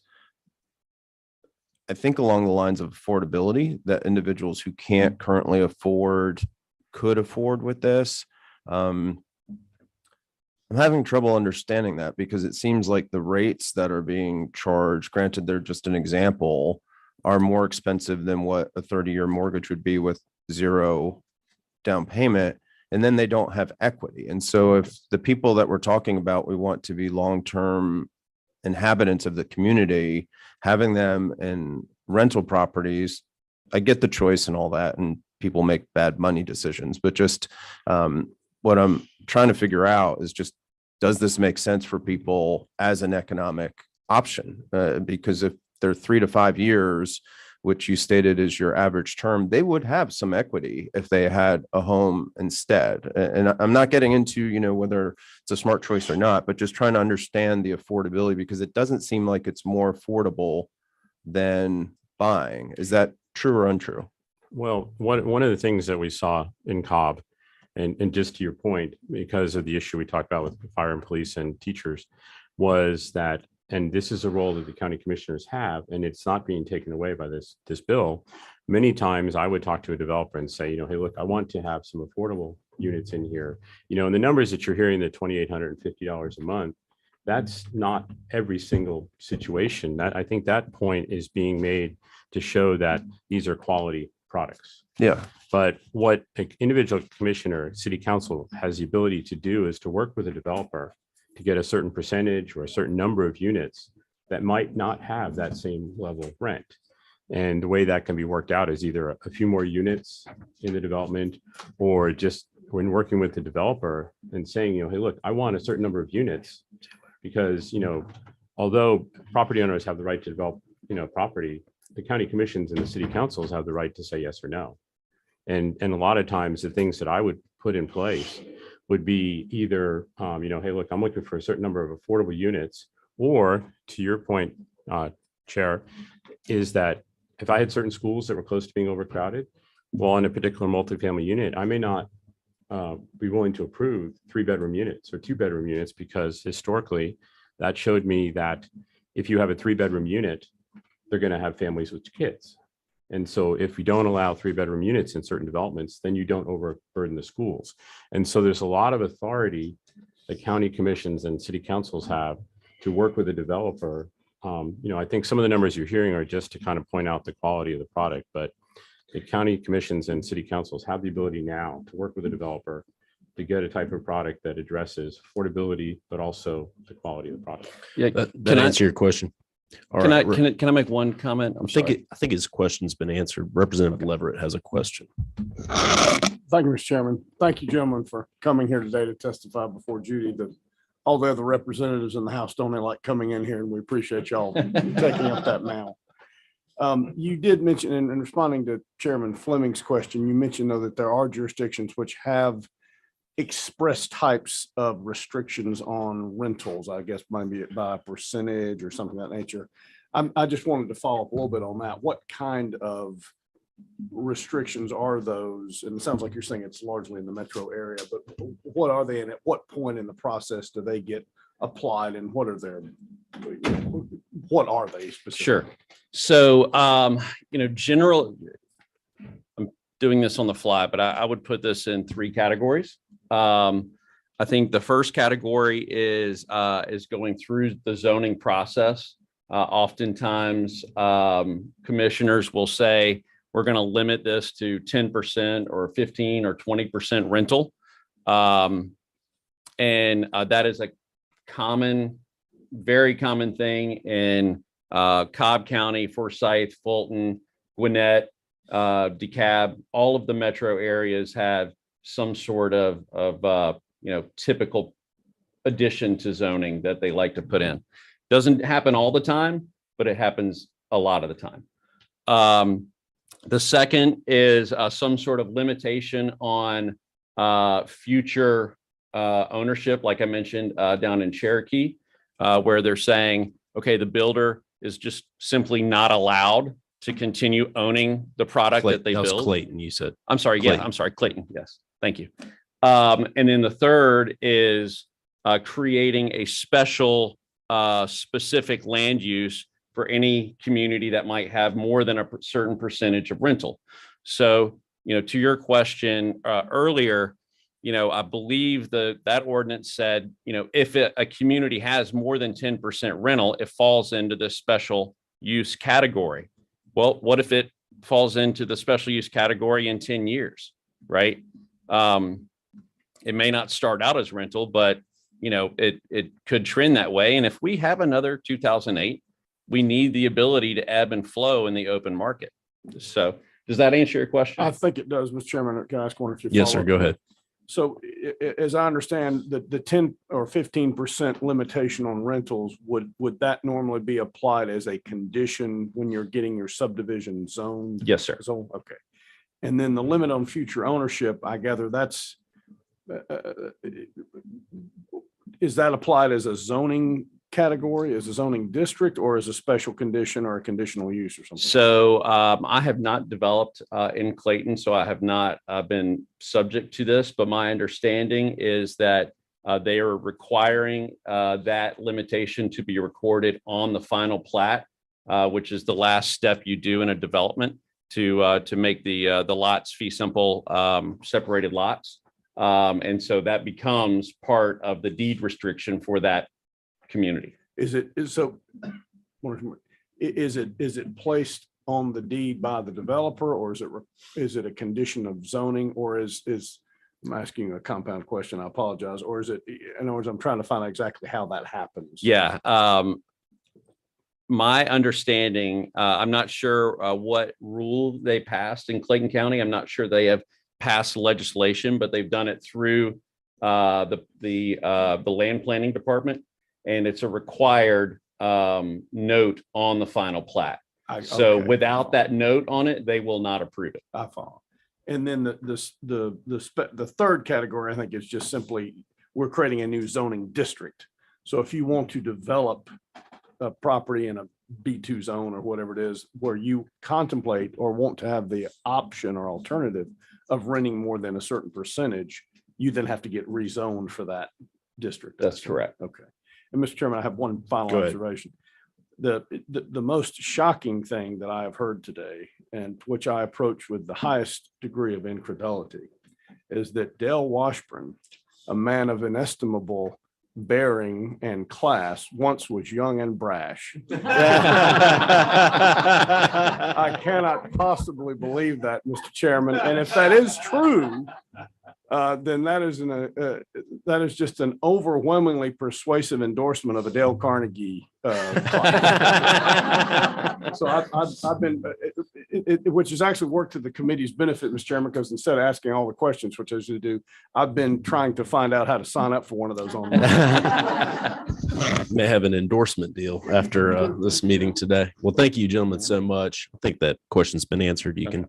I think along the lines of affordability, that individuals who can't currently afford could afford with this. I'm having trouble understanding that because it seems like the rates that are being charged, granted they're just an example, are more expensive than what a 30-year mortgage would be with zero down payment. And then they don't have equity. And so if the people that we're talking about, we want to be long-term inhabitants of the community, having them in rental properties, I get the choice and all that, and people make bad money decisions, but just what I'm trying to figure out is just, does this make sense for people as an economic option? Because if they're 3 to 5 years, which you stated is your average term, they would have some equity if they had a home instead. And I'm not getting into, you know, whether it's a smart choice or not, but just trying to understand the affordability, because it doesn't seem like it's more affordable than buying. Is that true or untrue? Well, one of the things that we saw in Cobb, and just to your point, because of the issue we talked about with fire and police and teachers, was that, and this is a role that the county commissioners have, and it's not being taken away by this bill. Many times I would talk to a developer and say, you know, hey, look, I want to have some affordable units in here. You know, and the numbers that you're hearing, the $2,850 a month, that's not every single situation. That, I think that point is being made to show that these are quality products. Yeah. But what an individual commissioner, city council has the ability to do is to work with a developer to get a certain percentage or a certain number of units that might not have that same level of rent. And the way that can be worked out is either a few more units in the development, or just when working with the developer and saying, you know, hey, look, I want a certain number of units because, you know, although property owners have the right to develop, you know, property, the county commissions and the city councils have the right to say yes or no. And a lot of times the things that I would put in place would be either, you know, hey, look, I'm looking for a certain number of affordable units, or to your point, Chair, is that if I had certain schools that were close to being overcrowded, well, in a particular multifamily unit, I may not be willing to approve 3-bedroom units or 2-bedroom units, because historically that showed me that if you have a 3-bedroom unit, they're going to have families with kids. And so if we don't allow 3-bedroom units in certain developments, then you don't overburden the schools. And so there's a lot of authority that county commissions and city councils have to work with a developer. You know, I think some of the numbers you're hearing are just to kind of point out the quality of the product, but the county commissions and city councils have the ability now to work with a developer to get a type of product that addresses affordability, but also the quality of the product. Yeah, That answer your question. All Can right. I make one comment? I think his question's been answered. Representative Leverett has a question. Thank you, Mr. Chairman. Thank you, gentlemen, for coming here today to testify before Judy. All the other representatives in the House don't like coming in here, and we appreciate y'all taking up that now. You did mention, in responding to Chairman Fleming's question, you mentioned though that there are jurisdictions which have express types of restrictions on rentals, I guess maybe by a percentage or something of that nature. I just wanted to follow up a little bit on that. What kind of restrictions are those? And it sounds like you're saying it's largely in the metro area, but what are they, and at what point in the process do they get applied, and what are they specifically? Sure. So, you know, doing this on the fly, but I would put this in 3 categories. I think the first category is going through the zoning process. Oftentimes, commissioners will say, we're going to limit this to 10% or 15 or 20% rental. And that is a very common thing in Cobb County, Forsyth, Fulton, Gwinnett, DeKalb. All of the metro areas have some sort of typical addition to zoning that they like to put in. Doesn't happen all the time, but it happens a lot of the time. The second is some sort of limitation on future ownership, like I mentioned down in Cherokee, where they're saying, okay, the builder is just simply not allowed to continue owning the product that they That was build. Clayton, you said. I'm sorry. Clayton. Yeah, I'm sorry. Clayton. Yes. Thank you. And then the third is creating a special specific land use for any community that might have more than a certain percentage of rental. So, to your question earlier, I believe that ordinance said, if a community has more than 10% rental, it falls into the special use category. Well, what if it falls into the special use category in 10 years, right? It may not start out as rental, but it could trend that way. And if we have another 2008, we need the ability to ebb and flow in the open market. So does that answer your question? I think it does, Mr. Chairman. Can I ask one or two? Yes, sir. Go follow-up? ahead. So as I understand the 10 or 15% limitation on rentals, would that normally be applied as a condition when you're getting your subdivision zoned? Yes, sir. So, okay. And then the limit on future ownership, I gather that's, is that applied as a zoning category, as a zoning district, or as a special condition or a conditional use or something? So I have not developed in Clayton, so I have not been subject to this, but my understanding is that they are requiring that limitation to be recorded on the final plat, which is the last step you do in a development to make the lots fee simple separated lots. And so that becomes part of the deed restriction for that community. Is it placed on the deed by the developer, or is it a condition of zoning, or is I'm asking a compound question, I apologize, or is it, in other words, I'm trying to find out exactly how that happens. Yeah. My understanding, I'm not sure what rule they passed in Clayton County. I'm not sure they have passed legislation, but they've done it through the land planning department. And it's a required note on the final plat. So without that note on it, they will not approve it. I follow. And then the third category, I think, is just simply we're creating a new zoning district. So if you want to develop a property in a B2 zone or whatever it is, where you contemplate or want to have the option or alternative of renting more than a certain percentage, you then have to get rezoned for that district. That's correct. Okay. And Mr. Chairman, I have one final Go ahead. observation. The most shocking thing that I have heard today, and which I approach with the highest degree of incredulity, is that Dale Washburn, a man of inestimable bearing and class, once was young and brash. I cannot possibly believe that, Mr. Chairman. And if that is true, then that is just an overwhelmingly persuasive endorsement of a Dale Carnegie. So I've been, which has actually worked to the committee's benefit, Mr. Chairman, because instead of asking all the questions, which I usually do, I've been trying to find out how to sign up for one of those online. May have an endorsement deal after this meeting today. Well, thank you, gentlemen, so much. I think that question's been answered. You can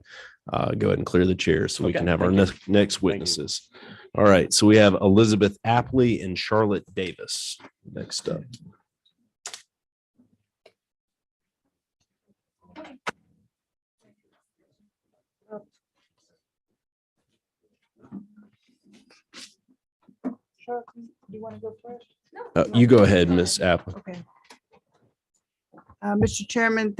go ahead and clear the chair so we can have our next witnesses. All right. So we have Elizabeth Apley and Charlotte Davis next up. Do you want to go first? You go ahead, Ms. Apley. Okay. Mr. Chairman,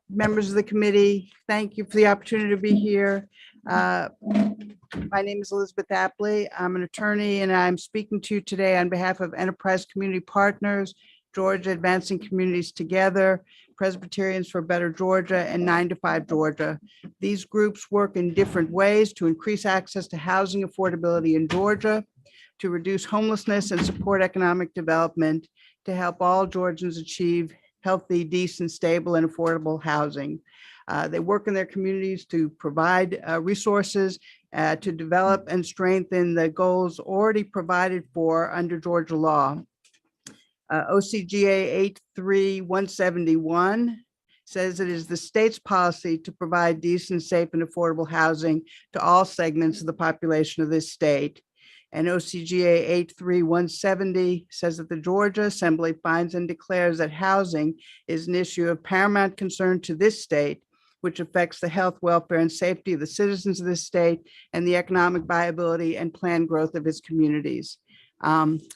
members of the committee, thank you for the opportunity to be here. My name is Elizabeth Apley. I'm an attorney and I'm speaking to you today on behalf of Enterprise Community Partners, Georgia Advancing Communities Together, Presbyterians for Better Georgia, and 9 to 5 Georgia. These groups work in different ways to increase access to housing affordability in Georgia, to reduce homelessness and support economic development, to help all Georgians achieve healthy, decent, stable, and affordable housing. They work in their communities to provide resources to develop and strengthen the goals already provided for under Georgia law. OCGA 83171 says it is the state's policy to provide decent, safe, and affordable housing to all segments of the population of this state. And OCGA 83170 says that the Georgia Assembly finds and declares that housing is an issue of paramount concern to this state, which affects the health, welfare, and safety of the citizens of this state and the economic viability and planned growth of its communities.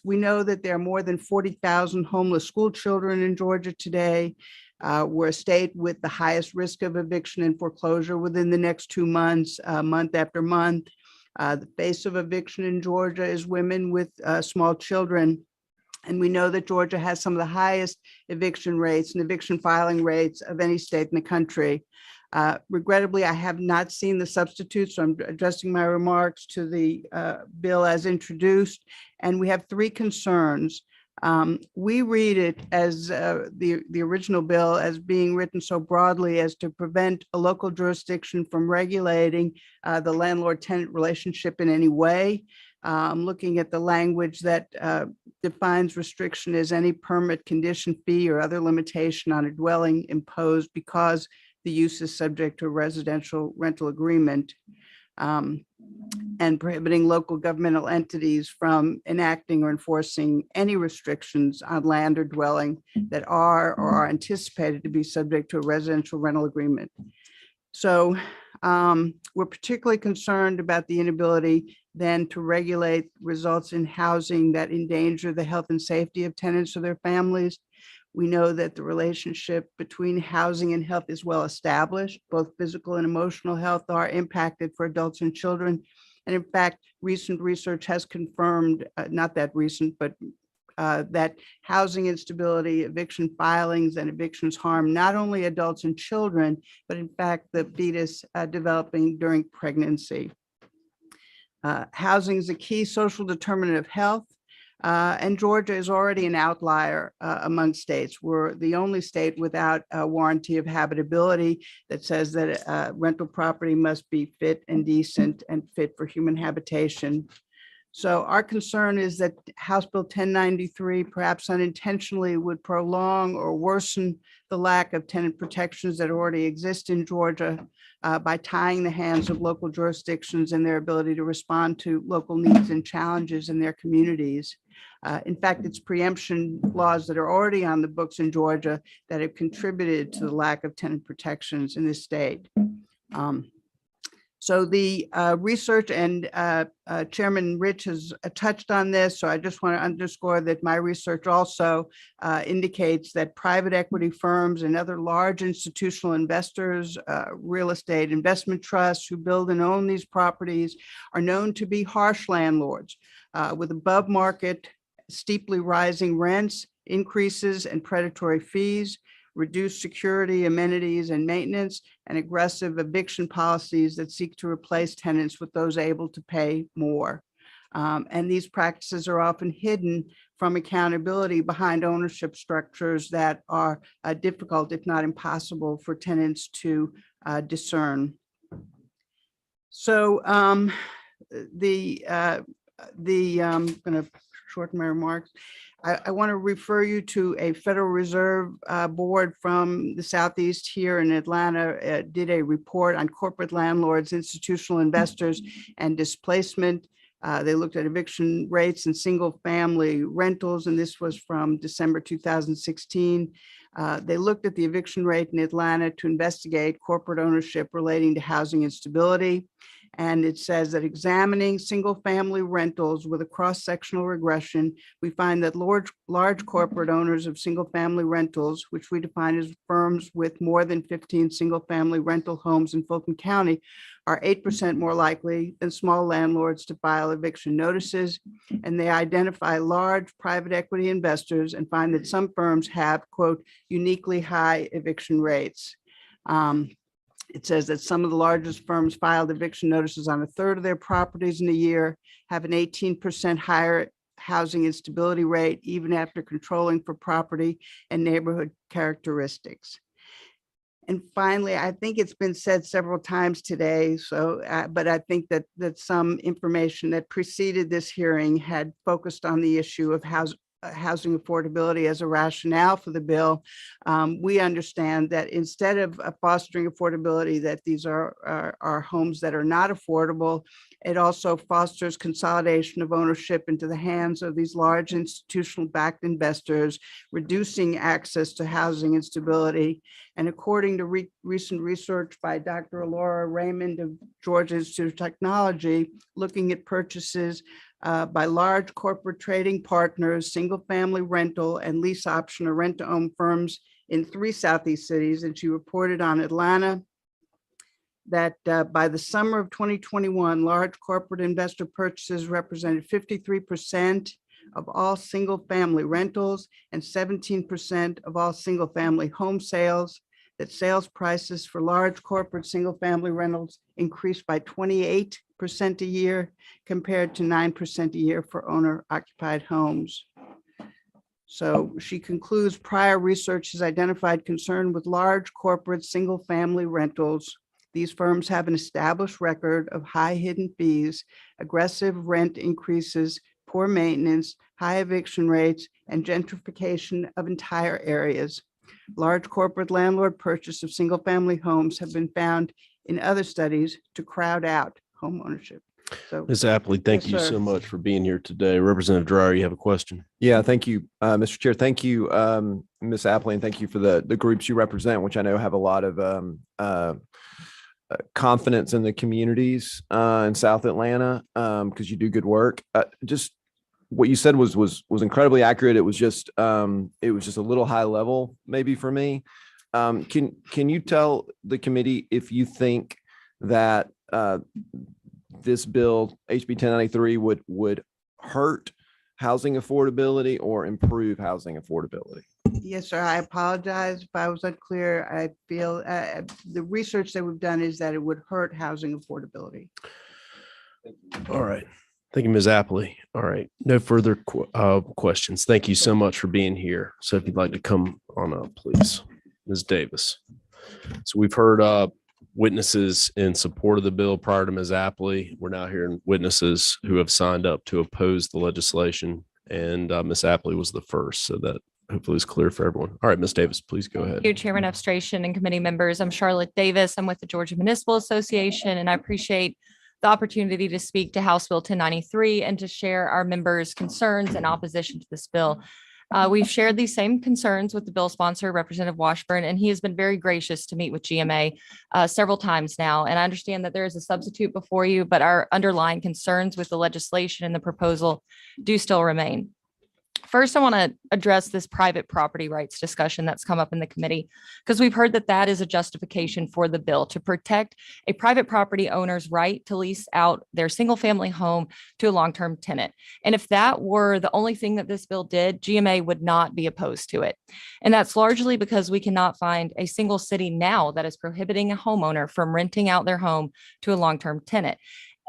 We know that there are more than 40,000 homeless school children in Georgia today. We're a state with the highest risk of eviction and foreclosure within the next 2 months, month after month. The face of eviction in Georgia is women with small children. And we know that Georgia has some of the highest eviction rates and eviction filing rates of any state in the country. Regrettably, I have not seen the substitute, so I'm adjusting my remarks to the bill as introduced. And we have 3 concerns. We read it as the original bill as being written so broadly as to prevent a local jurisdiction from regulating the landlord-tenant relationship in any way. I'm looking at the language that defines restriction as any permit, condition, fee, or other limitation on a dwelling imposed because the use is subject to a residential rental agreement, and prohibiting local governmental entities from enacting or enforcing any restrictions on land or dwelling that are or are anticipated to be subject to a residential rental agreement. So we're particularly concerned about the inability then to regulate results in housing that endanger the health and safety of tenants or their families. We know that the relationship between housing and health is well established. Both physical and emotional health are impacted for adults and children. And in fact, recent research has confirmed, not that recent, but that housing instability, eviction filings, and evictions harm not only adults and children, but in fact, the fetus developing during pregnancy. Housing is a key social determinant of health. And Georgia is already an outlier among states. We're the only state without a warranty of habitability that says that rental property must be fit and decent and fit for human habitation. So our concern is that House Bill 1093, perhaps unintentionally, would prolong or worsen the lack of tenant protections that already exist in Georgia by tying the hands of local jurisdictions and their ability to respond to local needs and challenges in their communities. In fact, it's preemption laws that are already on the books in Georgia that have contributed to the lack of tenant protections in this state. So the research, and Chairman Rich has touched on this, so I just want to underscore that my research also indicates that private equity firms and other large institutional investors, real estate investment trusts who build and own these properties are known to be harsh landlords with above market, steeply rising rents, increases, and predatory fees, reduced security, amenities, and maintenance, and aggressive eviction policies that seek to replace tenants with those able to pay more. And these practices are often hidden from accountability behind ownership structures that are difficult, if not impossible, for tenants to discern. So I'm going to shorten my remarks. I want to refer you to a Federal Reserve board from the Southeast here in Atlanta, did a report on corporate landlords, institutional investors, and displacement. They looked at eviction rates and single family rentals, and this was from December 2016. They looked at the eviction rate in Atlanta to investigate corporate ownership relating to housing instability. And it says that examining single-family rentals with a cross-sectional regression, we find that large corporate owners of single-family rentals, which we define as firms with more than 15 single-family rental homes in Fulton County, are 8% more likely than small landlords to file eviction notices. And they identify large private equity investors and find that some firms have, quote, uniquely high eviction rates. It says that some of the largest firms filed eviction notices on a third of their properties in a year, have an 18% higher housing instability rate, even after controlling for property and neighborhood characteristics. And finally, I think it's been said several times today, but I think that some information that preceded this hearing had focused on the issue of housing affordability as a rationale for the bill. We understand that instead of fostering affordability, that these are homes that are not affordable. It also fosters consolidation of ownership into the hands of these large institutional backed investors, reducing access to housing and stability. And according to recent research by Dr. Laura Raymond of Georgia Institute of Technology, looking at purchases by large corporate trading partners, single-family rental and lease option or rent-to-own firms in 3 Southeast cities. And she reported on Atlanta that by the summer of 2021, large corporate investor purchases represented 53% of all single-family rentals and 17% of all single-family home sales, that sales prices for large corporate single-family rentals increased by 28% a year compared to 9% a year for owner-occupied homes. So she concludes, prior research has identified concern with large corporate single-family rentals. These firms have an established record of high hidden fees, aggressive rent increases, poor maintenance, high eviction rates, and gentrification of entire areas. Large corporate landlord purchase of single-family homes have been found in other studies to crowd out home ownership. So, Ms. Apley, thank Yes, you sir. so much for being here today. Representative Dreyer, you have a question? Yeah, thank you, Mr. Chair. Thank you, Ms. Apley, and thank you for the groups you represent, which I know have a lot of confidence in the communities in South Atlanta, because you do good work. Just what you said was incredibly accurate. It was just a little high level, maybe for me. Can you tell the committee if you think that this bill, HB 1093, would hurt housing affordability or improve housing affordability? yes, sir, I apologize if I was unclear. I feel the research that we've done is that it would hurt housing affordability. All right. Thank you, Ms. Apley. All right. No further questions. Thank you so much for being here. So if you'd like to come on up, please. Ms. Davis. So we've heard witnesses in support of the bill prior to Ms. Apley. We're now hearing witnesses who have signed up to oppose the legislation. And Ms. Apley was the first, so that hopefully is clear for everyone. All right, Ms. Davis, please go ahead. Thank you, Chairman Abstration and committee members. I'm Charlotte Davis. I'm with the Georgia Municipal Association, and I appreciate the opportunity to speak to House Bill 1093 and to share our members' concerns and opposition to this bill. We've shared these same concerns with the bill sponsor, Representative Washburn, and he has been very gracious to meet with GMA several times now. And I understand that there is a substitute before you, but our underlying concerns with the legislation and the proposal do still remain. First, I want to address this private property rights discussion that's come up in the committee, because we've heard that that is a justification for the bill to protect a private property owner's right to lease out their single family home to a long-term tenant. And if that were the only thing that this bill did, GMA would not be opposed to it. And that's largely because we cannot find a single city now that is prohibiting a homeowner from renting out their home to a long-term tenant.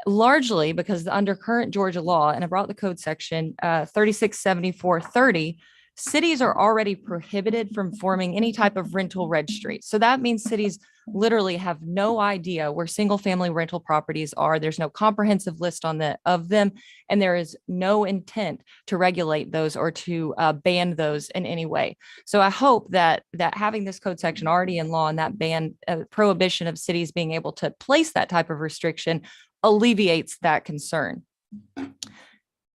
Largely because under current Georgia law, and I brought the code section 367430, cities are already prohibited from forming any type of rental registry. So that means cities literally have no idea where single family rental properties are. There's no comprehensive list of them, and there is no intent to regulate those or to ban those in any way. So I hope that having this code section already in law and that ban prohibition of cities being able to place that type of restriction alleviates that concern.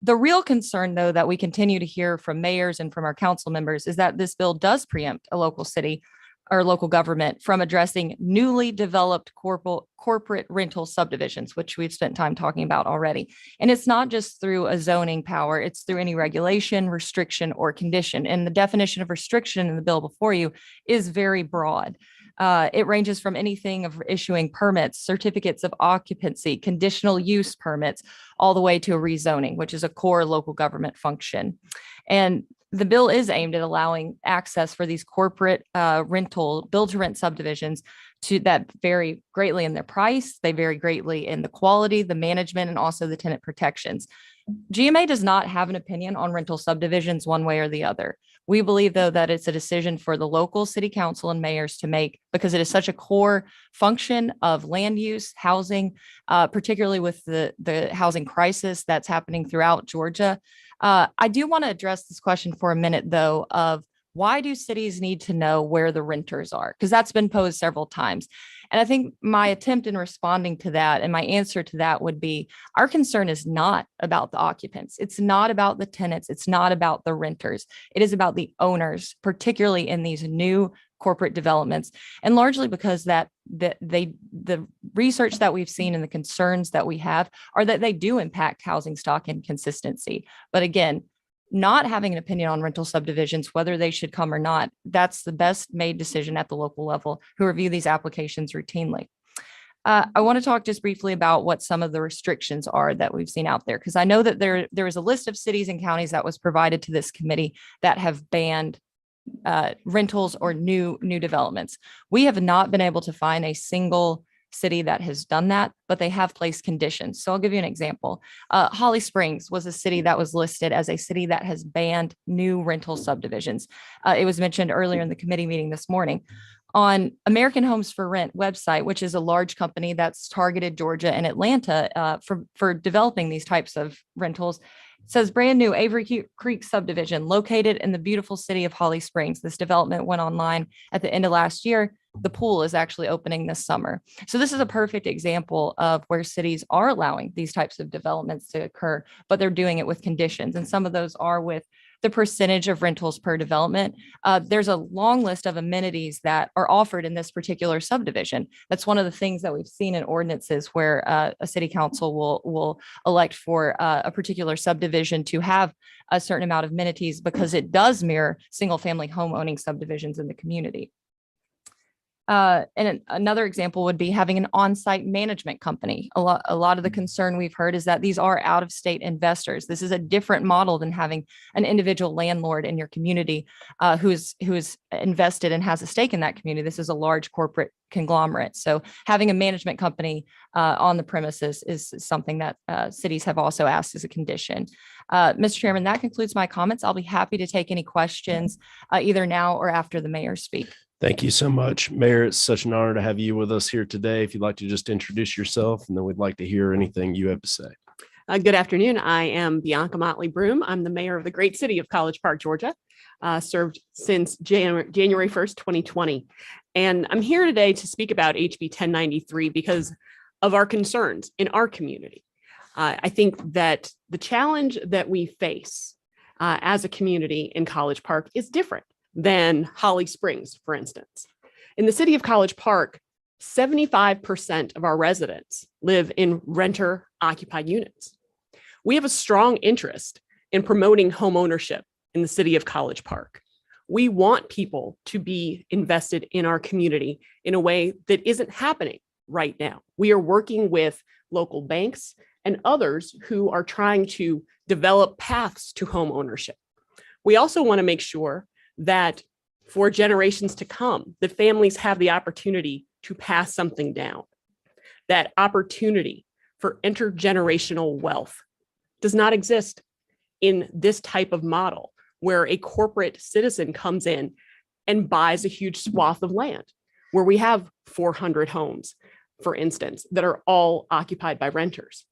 The real concern, though, that we continue to hear from mayors and from our council members is that this bill does preempt a local city or local government from addressing newly developed corporate rental subdivisions, which we've spent time talking about already. And it's not just through a zoning power, it's through any regulation, restriction, or condition. And the definition of restriction in the bill before you is very broad. It ranges from anything of issuing permits, certificates of occupancy, conditional use permits, all the way to a rezoning, which is a core local government function. And the bill is aimed at allowing access for these corporate rental build-to-rent subdivisions that vary greatly in their price. They vary greatly in the quality, the management, and also the tenant protections. GMA does not have an opinion on rental subdivisions one way or the other. We believe, though, that it's a decision for the local city council and mayors to make because it is such a core function of land use, housing, particularly with the housing crisis that's happening throughout Georgia. I do want to address this question for a minute, though, of why do cities need to know where the renters are? Because that's been posed several times. And I think my attempt in responding to that and my answer to that would be our concern is not about the occupants. It's not about the tenants. It's not about the renters. It is about the owners, particularly in these new corporate developments, and largely because the research that we've seen and the concerns that we have are that they do impact housing stock and consistency. But again, not having an opinion on rental subdivisions, whether they should come or not, that's the best made decision at the local level who review these applications routinely. I want to talk just briefly about what some of the restrictions are that we've seen out there, because I know that there is a list of cities and counties that was provided to this committee that have banned rentals or new developments. We have not been able to find a single city that has done that, but they have placed conditions. So I'll give you an example. Holly Springs was a city that was listed as a city that has banned new rental subdivisions. It was mentioned earlier in the committee meeting this morning. On American Homes for Rent website, which is a large company that's targeted Georgia and Atlanta for developing these types of rentals, says brand new Avery Creek subdivision located in the beautiful city of Holly Springs. This development went online at the end of last year. The pool is actually opening this summer. So this is a perfect example of where cities are allowing these types of developments to occur, but they're doing it with conditions. And some of those are with the percentage of rentals per development. There's a long list of amenities that are offered in this particular subdivision. That's one of the things that we've seen in ordinances where a city council will elect for a particular subdivision to have a certain amount of amenities because it does mirror single family home owning subdivisions in the community. And another example would be having an on-site management company. A lot of the concern we've heard is that these are out-of-state investors. This is a different model than having an individual landlord in your community who is invested and has a stake in that community. This is a large corporate conglomerate. So having a management company on the premises is something that cities have also asked as a condition. Mr. Chairman, that concludes my comments. I'll be happy to take any questions either now or after the mayor speak. Thank you so much, Mayor. It's such an honor to have you with us here today. If you'd like to just introduce yourself, and then we'd like to hear anything you have to say. Good afternoon. I am Bianca Motley Broom. I'm the mayor of the great city of College Park, Georgia. Served since January 1st, 2020. And I'm here today to speak about HB 1093 because of our concerns in our community. I think that the challenge that we face as a community in College Park is different than Holly Springs, for instance. In the city of College Park, 75% of our residents live in renter occupied units. We have a strong interest in promoting home ownership in the city of College Park. We want people to be invested in our community in a way that isn't happening right now. We are working with local banks and others who are trying to develop paths to home ownership. We also want to make sure that for generations to come, that families have the opportunity to pass something down. That opportunity for intergenerational wealth does not exist in this type of model where a corporate citizen comes in and buys a huge swath of land, where we have 400 homes, for instance, that are all occupied by renters.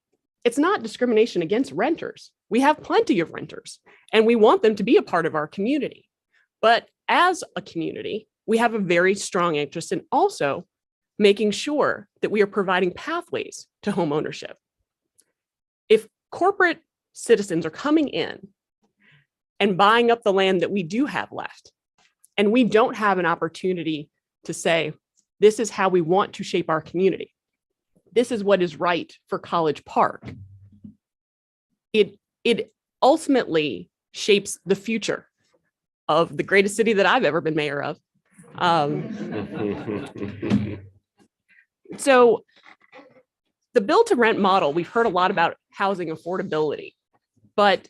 It's not discrimination against renters. We have plenty of renters, and we want them to be a part of our community. But as a community, we have a very strong interest in also making sure that we are providing pathways to home ownership. If corporate citizens are coming in and buying up the land that we do have left, and we don't have an opportunity to say, this is how we want to shape our community. This is what is right for College Park. It ultimately shapes the future of the greatest city that I've ever been mayor of. So the build to rent model, we've heard a lot about housing affordability, but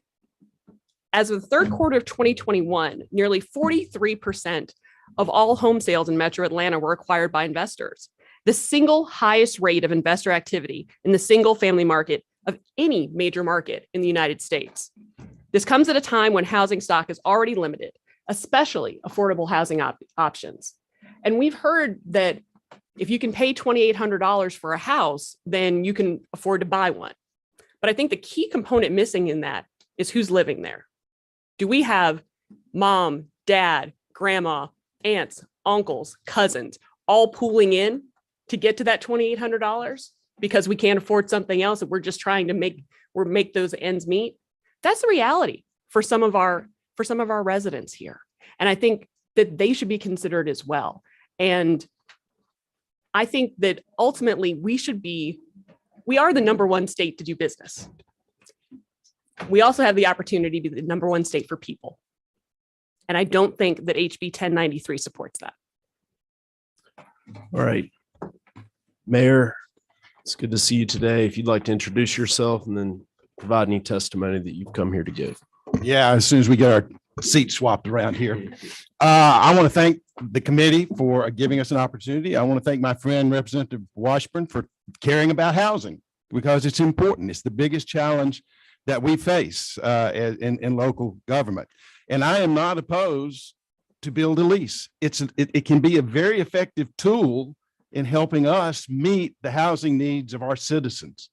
as of the third quarter of 2021, nearly 43% of all home sales in Metro Atlanta were acquired by investors, the single highest rate of investor activity in the single family market of any major market in the United States. This comes at a time when housing stock is already limited, especially affordable housing options. And we've heard that if you can pay $2,800 for a house, then you can afford to buy one. But I think the key component missing in that is who's living there. Do we have mom, dad, grandma, aunts, uncles, cousins, all pooling in to get to that $2,800 because we can't afford something else and we're just trying to make those ends meet? That's the reality for some of our residents here. And I think that they should be considered as well. And I think that ultimately we are the number one state to do business. We also have the opportunity to be the number one state for people. And I don't think that HB 1093 supports that. All right. Mayor, it's good to see you today. If you'd like to introduce yourself and then provide any testimony that you've come here to give. Yeah, as soon as we get our seats swapped around here. I want to thank the committee for giving us an opportunity. I want to thank my friend Representative Washburn for caring about housing because it's important. It's the biggest challenge that we face in local government. And I am not opposed to build a lease. It can be a very effective tool in helping us meet the housing needs of our citizens.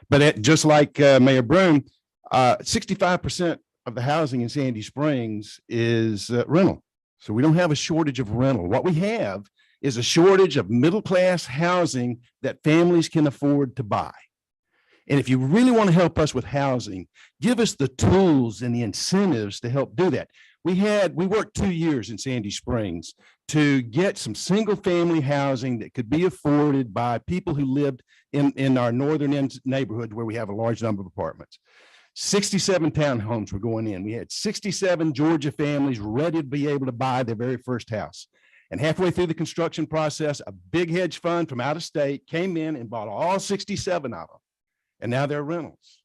But just like Mayor Broom, 65% of the housing in Sandy Springs is rental. So we don't have a shortage of rental. What we have is a shortage of middle-class housing that families can afford to buy. And if you really want to help us with housing, give us the tools and the incentives to help do that. We worked 2 years in Sandy Springs to get some single-family housing that could be afforded by people who lived in our northern end neighborhood where we have a large number of apartments. 67 townhomes were going in. We had 67 Georgia families ready to be able to buy their very first house. And halfway through the construction process, a big hedge fund from out of state came in and bought all 67 of them. And now they're rentals.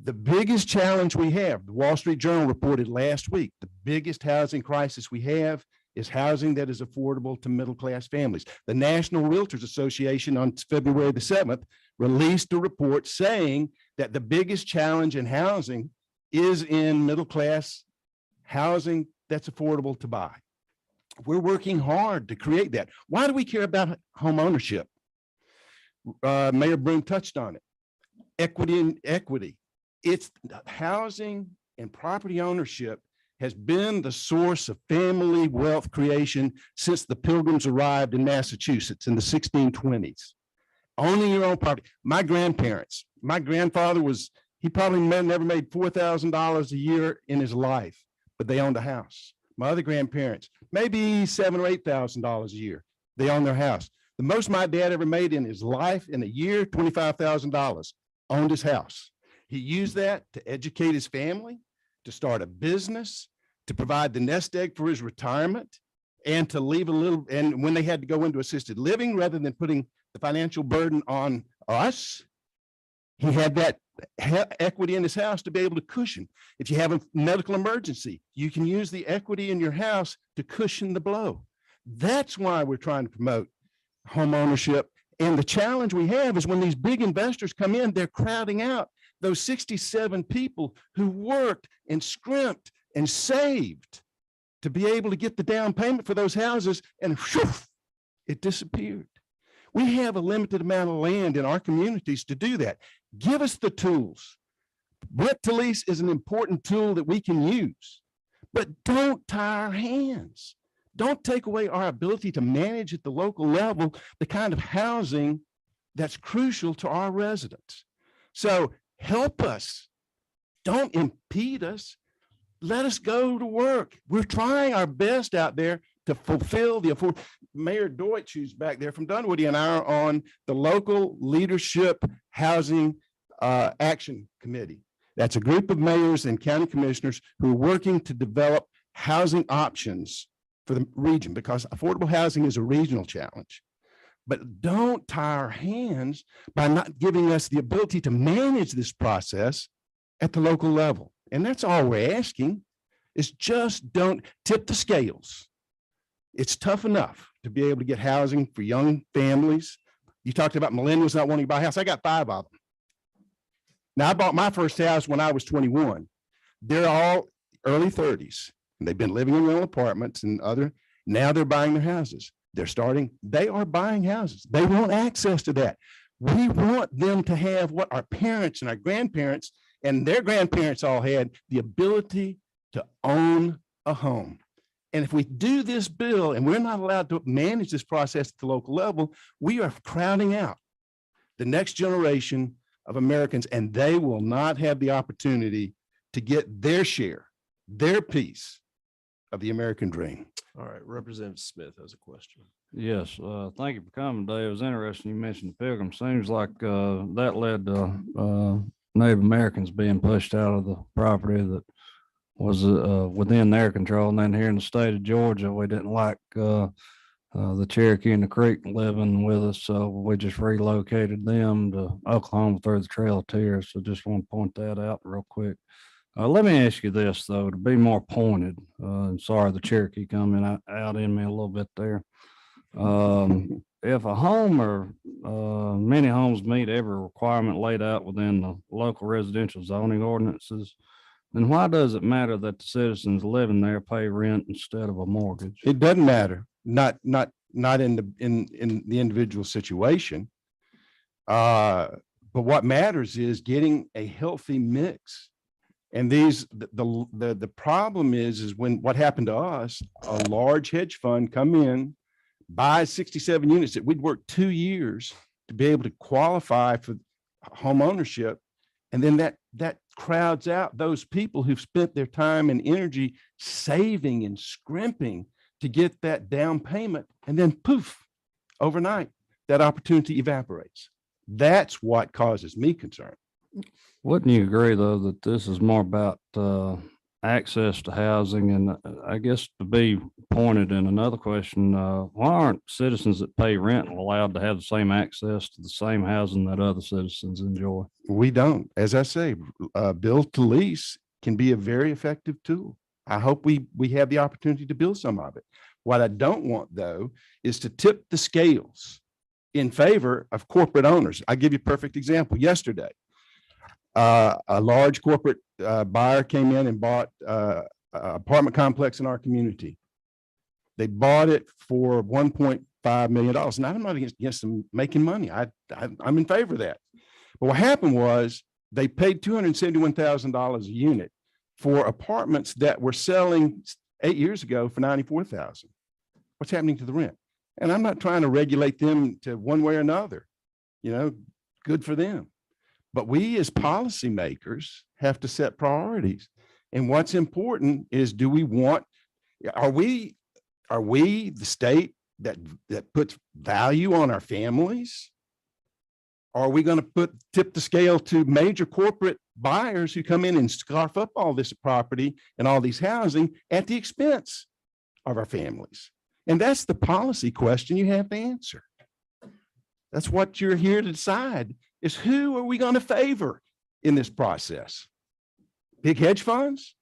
The biggest challenge we have, the Wall Street Journal reported last week, the biggest housing crisis we have is housing that is affordable to middle-class families. The National Realtors Association on February the 7th released a report saying that the biggest challenge in housing is in middle-class housing that's affordable to buy. We're working hard to create that. Why do we care about home ownership? Mayor Broom touched on it. Equity. It's housing and property ownership has been the source of family wealth creation since the Pilgrims arrived in Massachusetts in the 1620s. Owning your own property. My grandparents, my grandfather he probably never made $4,000 a year in his life, but they owned a house. My other grandparents, maybe $7,000 or $8,000 a year. They own their house. The most my dad ever made in his life in a year, $25,000, owned his house. He used that to educate his family, to start a business, to provide the nest egg for his retirement, and to leave a little, and when they had to go into assisted living, rather than putting the financial burden on us, he had that equity in his house to be able to cushion. If you have a medical emergency, you can use the equity in your house to cushion the blow. That's why we're trying to promote home ownership. And the challenge we have is when these big investors come in, they're crowding out those 67 people who worked and scrimped and saved to be able to get the down payment for those houses, and whew, it disappeared. We have a limited amount of land in our communities to do that. Give us the tools. Rent to lease is an important tool that we can use, but don't tie our hands. Don't take away our ability to manage at the local level the kind of housing that's crucial to our residents. So help us. Don't impede us. Let us go to work. We're trying our best out there to fulfill Mayor Deutsch, who's back there from Dunwoody, and I are on the local leadership housing action committee. That's a group of mayors and county commissioners who are working to develop housing options for the region, because affordable housing is a regional challenge. But don't tie our hands by not giving us the ability to manage this process at the local level. And that's all we're asking, is just don't tip the scales. It's tough enough to be able to get housing for young families. You talked about millennials not wanting to buy a house. I got 5 of them. Now, I bought my first house when I was 21. They're all early 30s, and they've been living in rental apartments and now they're buying their houses. They are buying houses. They want access to that. We want them to have what our parents and our grandparents and their grandparents all had, the ability to own a home. And if we do this bill and we're not allowed to manage this process at the local level, we are crowding out the next generation of Americans, and they will not have the opportunity to get their share, their piece of the American dream. All right, Representative Smith has a question. Yes, thank you for coming, Dave. It was interesting. You mentioned the Pilgrim. Seems like that led to Native Americans being pushed out of the property that was within their control. And then here in the state of Georgia, we didn't like the Cherokee and the Creek living with us, so we just relocated them to Oklahoma through the Trail of Tears. So just want to point that out real quick. Let me ask you this, though, to be more pointed. Sorry, the Cherokee coming out in me a little bit there. If a home or many homes meet every requirement laid out within the local residential zoning ordinances, then why does it matter that the citizens living there pay rent instead of a mortgage? It doesn't matter, not in the individual situation. But what matters is getting a healthy mix. And the problem is when what happened to us, a large hedge fund come in, buy 67 units that we'd worked 2 years to be able to qualify for home ownership. And then that crowds out those people who've spent their time and energy saving and scrimping to get that down payment. And then poof, overnight, that opportunity evaporates. That's what causes me concern. Wouldn't you agree, though, that this is more about access to housing? And I guess to be pointed in another question, why aren't citizens that pay rent allowed to have the same access to the same housing that other citizens enjoy? We don't. As I say, build to lease can be a very effective tool. I hope we have the opportunity to build some of it. What I don't want, though, is to tip the scales in favor of corporate owners. I'll give you a perfect example. Yesterday, a large corporate buyer came in and bought an apartment complex in our community. They bought it for $1.5 million. And I'm not against them making money. I'm in favor of that. But what happened was they paid $271,000 a unit for apartments that were selling 8 years ago for $94,000. What's happening to the rent? And I'm not trying to regulate them to one way or another, good for them. But we as policymakers have to set priorities. And what's important is, are we the state that puts value on our families? Are we going to tip the scale to major corporate buyers who come in and scarf up all this property and all these housing at the expense of our families? And that's the policy question you have to answer. That's what you're here to decide, is who are we going to favor in this process? Big hedge funds,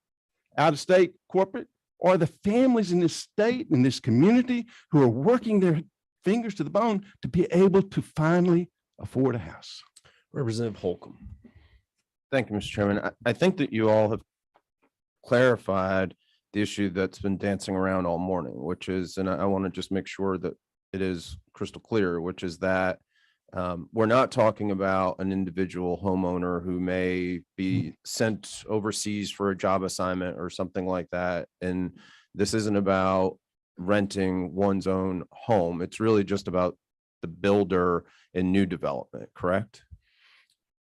out-of-state corporate, or the families in this state, in this community, who are working their fingers to the bone to be able to finally afford a house? Representative Holcomb. Thank you, Mr. Chairman. I think that you all have clarified the issue that's been dancing around all morning, which is, and I want to just make sure that it is crystal clear, which is that we're not talking about an individual homeowner who may be sent overseas for a job assignment or something like that. And this isn't about renting one's own home. It's really just about the builder in new development, correct?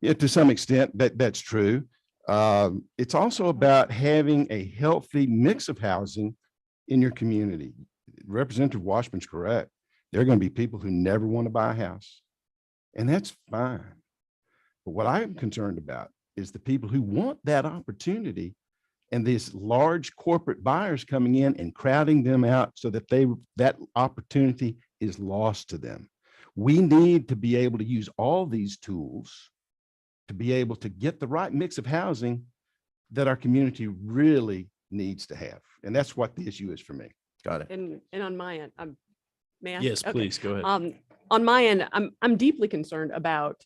Yeah, to some extent, that's true. It's also about having a healthy mix of housing in your community. Representative Washburn's correct. There are going to be people who never want to buy a house, and that's fine. But what I'm concerned about is the people who want that opportunity and these large corporate buyers coming in and crowding them out so that that opportunity is lost to them. We need to be able to use all these tools to be able to get the right mix of housing that our community really needs to have. And that's what the issue is for me. Got it. And on my end, may I? Yes, Okay. please, go ahead. On my end, I'm deeply concerned about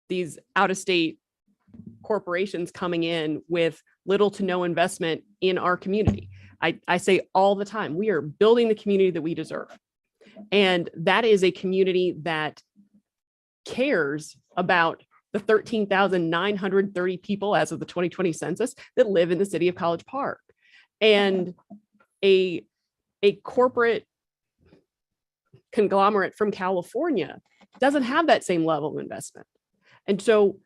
these out-of-state corporations coming in with little to no investment in our community. I say all the time, we are building the community that we deserve. And that is a community that cares about the 13,930 people as of the 2020 census that live in the city of College Park. And a corporate conglomerate from California doesn't have that same level of investment. And so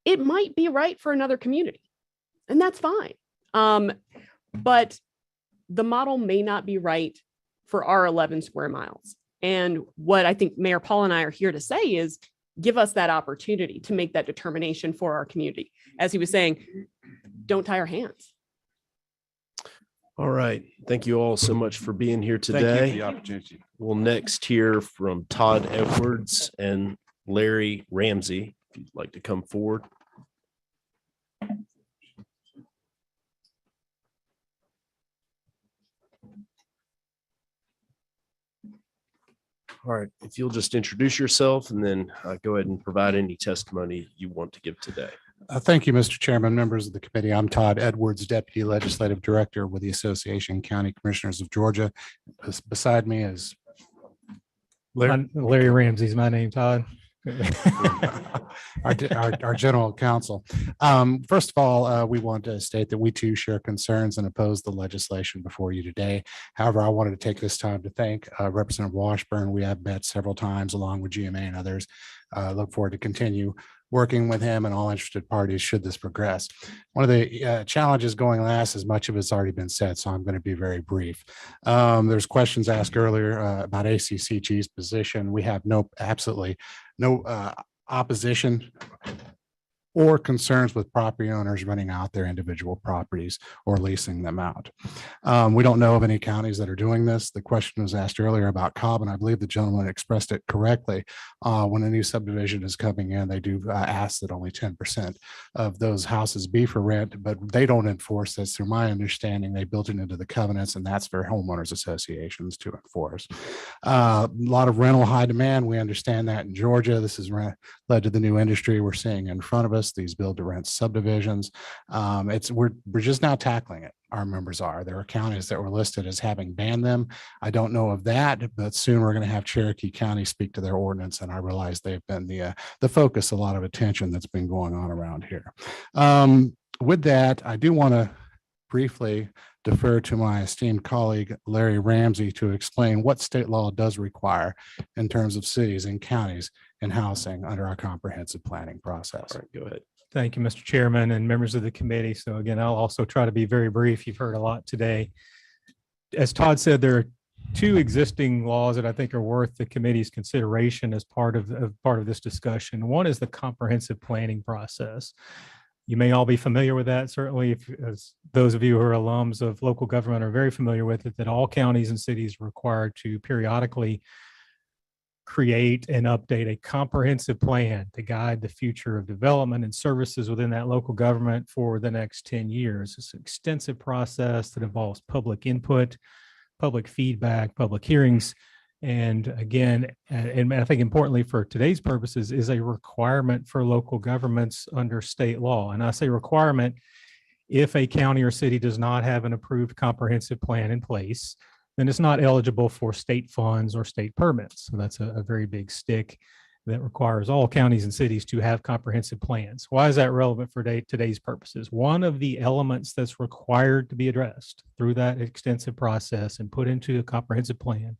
it might be right for another community, and that's fine. But the model may not be right for our 11 square miles. And what I think Mayor Paul and I are here to say is give us that opportunity to make that determination for our community. As he was saying, don't tie our hands. All right. Thank you all so much for being here Thank you for today. the opportunity. We'll next hear from Todd Edwards and Larry Ramsey, if you'd like to come forward. All right, if you'll just introduce yourself and then go ahead and provide any testimony you want to give today. Thank you, Mr. Chairman, members of the committee. I'm Todd Edwards, Deputy Legislative Director with the Association of County Commissioners of Georgia. Beside me is Larry Ramsey's my name, Todd. our general counsel. First of all, we want to state that we too share concerns and oppose the legislation before you today. However, I wanted to take this time to thank Representative Washburn. We have met several times along with GMA and others. Look forward to continue working with him and all interested parties should this progress. One of the challenges going last, as much of it's already been said, so I'm going to be very brief. There's questions asked earlier about ACCG's position. We have absolutely no opposition or concerns with property owners renting out their individual properties or leasing them out. We don't know of any counties that are doing this. The question was asked earlier about Cobb, and I believe the gentleman expressed it correctly. When a new subdivision is coming in, they do ask that only 10% of those houses be for rent, but they don't enforce this. Through my understanding, they built it into the covenants, and that's for homeowners associations to enforce. A lot of rental high demand. We understand that in Georgia. This has led to the new industry we're seeing in front of us, these build to rent subdivisions. We're just now tackling it. Our members are. There are counties that were listed as having banned them. I don't know of that, but soon we're going to have Cherokee County speak to their ordinance, and I realize they've been the focus, a lot of attention that's been going on around here. With that, I do want to briefly defer to my esteemed colleague, Larry Ramsey, to explain what state law does require in terms of cities and counties and housing under our comprehensive planning process. All right, go ahead. Thank you, Mr. Chairman and members of the committee. So again, I'll also try to be very brief. You've heard a lot today. As Todd said, there are two existing laws that I think are worth the committee's consideration as part of this discussion. One is the comprehensive planning process. You may all be familiar with that. Certainly, as those of you who are alums of local government are very familiar with it, that all counties and cities are required to periodically create and update a comprehensive plan to guide the future of development and services within that local government for the next 10 years. It's an extensive process that involves public input, public feedback, public hearings. And again, and I think importantly for today's purposes, is a requirement for local governments under state law. And I say requirement, if a county or city does not have an approved comprehensive plan in place, then it's not eligible for state funds or state permits. So that's a very big stick that requires all counties and cities to have comprehensive plans. Why is that relevant for today's purposes? One of the elements that's required to be addressed through that extensive process and put into a comprehensive plan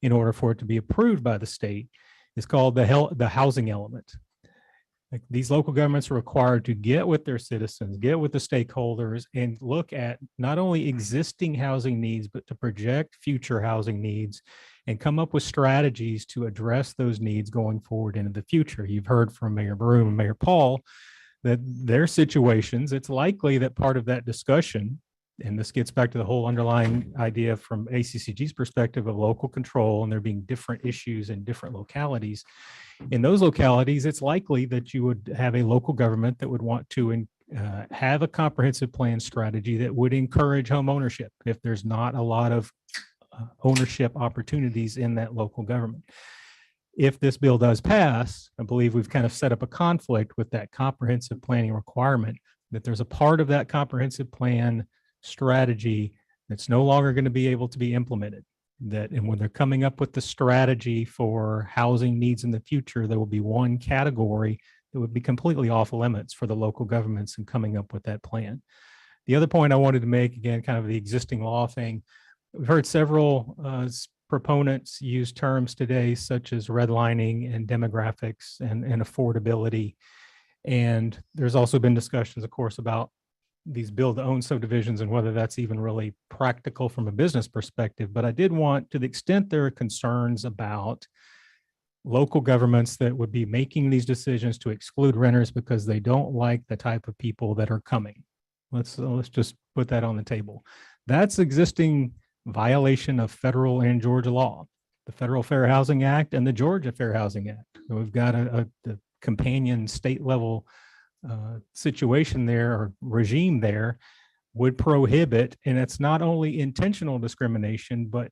in order for it to be approved by the state is called the housing element. Like, these local governments are required to get with their citizens, get with the stakeholders, and look at not only existing housing needs, but to project future housing needs and come up with strategies to address those needs going forward into the future. You've heard from Mayor Broom and Mayor Paul that their situations, it's likely that part of that discussion, and this gets back to the whole underlying idea from ACCG's perspective of local control and there being different issues in different localities. In those localities, it's likely that you would have a local government that would want to have a comprehensive plan strategy that would encourage home ownership if there's not a lot of ownership opportunities in that local government. If this bill does pass, I believe we've kind of set up a conflict with that comprehensive planning requirement, that there's a part of that comprehensive plan strategy that's no longer going to be able to be implemented. That, and when they're coming up with the strategy for housing needs in the future, there will be one category that would be completely off limits for the local governments in coming up with that plan. The other point I wanted to make, again, kind of the existing law thing, we've heard several proponents use terms today such as redlining and demographics and affordability. And there's also been discussions, of course, about these build-to-own subdivisions and whether that's even really practical from a business perspective. But I did want, to the extent there are concerns about local governments that would be making these decisions to exclude renters because they don't like the type of people that are coming. Let's just put that on the table. That's existing violation of federal and Georgia law, the Federal Fair Housing Act and the Georgia Fair Housing Act. So we've got a companion state level situation there, or regime there, would prohibit, and it's not only intentional discrimination, but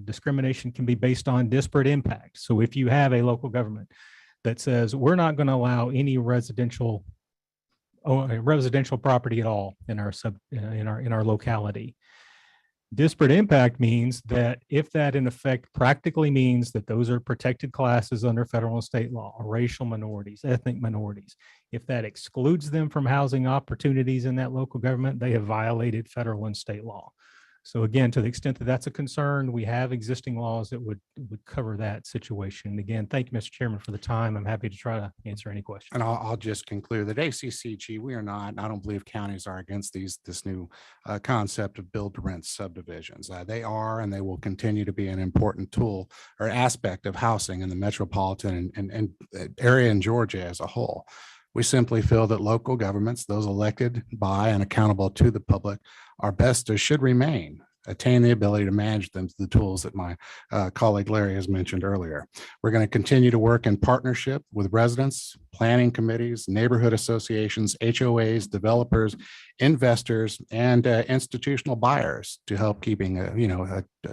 discrimination can be based on disparate impact. So if you have a local government that says, we're not going to allow any residential property at all in our locality, disparate impact means that if that in effect practically means that those are protected classes under federal and state law, racial minorities, ethnic minorities, if that excludes them from housing opportunities in that local government, they have violated federal and state law. So again, to the extent that that's a concern, we have existing laws that would cover that situation. And again, thank you, Mr. Chairman, for the time. I'm happy to try to answer any questions. And I'll just conclude that ACCG, we are not, I don't believe counties are against this new concept of build to rent subdivisions. They are, and they will continue to be an important tool or aspect of housing in the metropolitan and area in Georgia as a whole. We simply feel that local governments, those elected by and accountable to the public, are best or should remain, attain the ability to manage them to the tools that my colleague Larry has mentioned earlier. We're going to continue to work in partnership with residents, planning committees, neighborhood associations, HOAs, developers, investors, and institutional buyers to help keeping,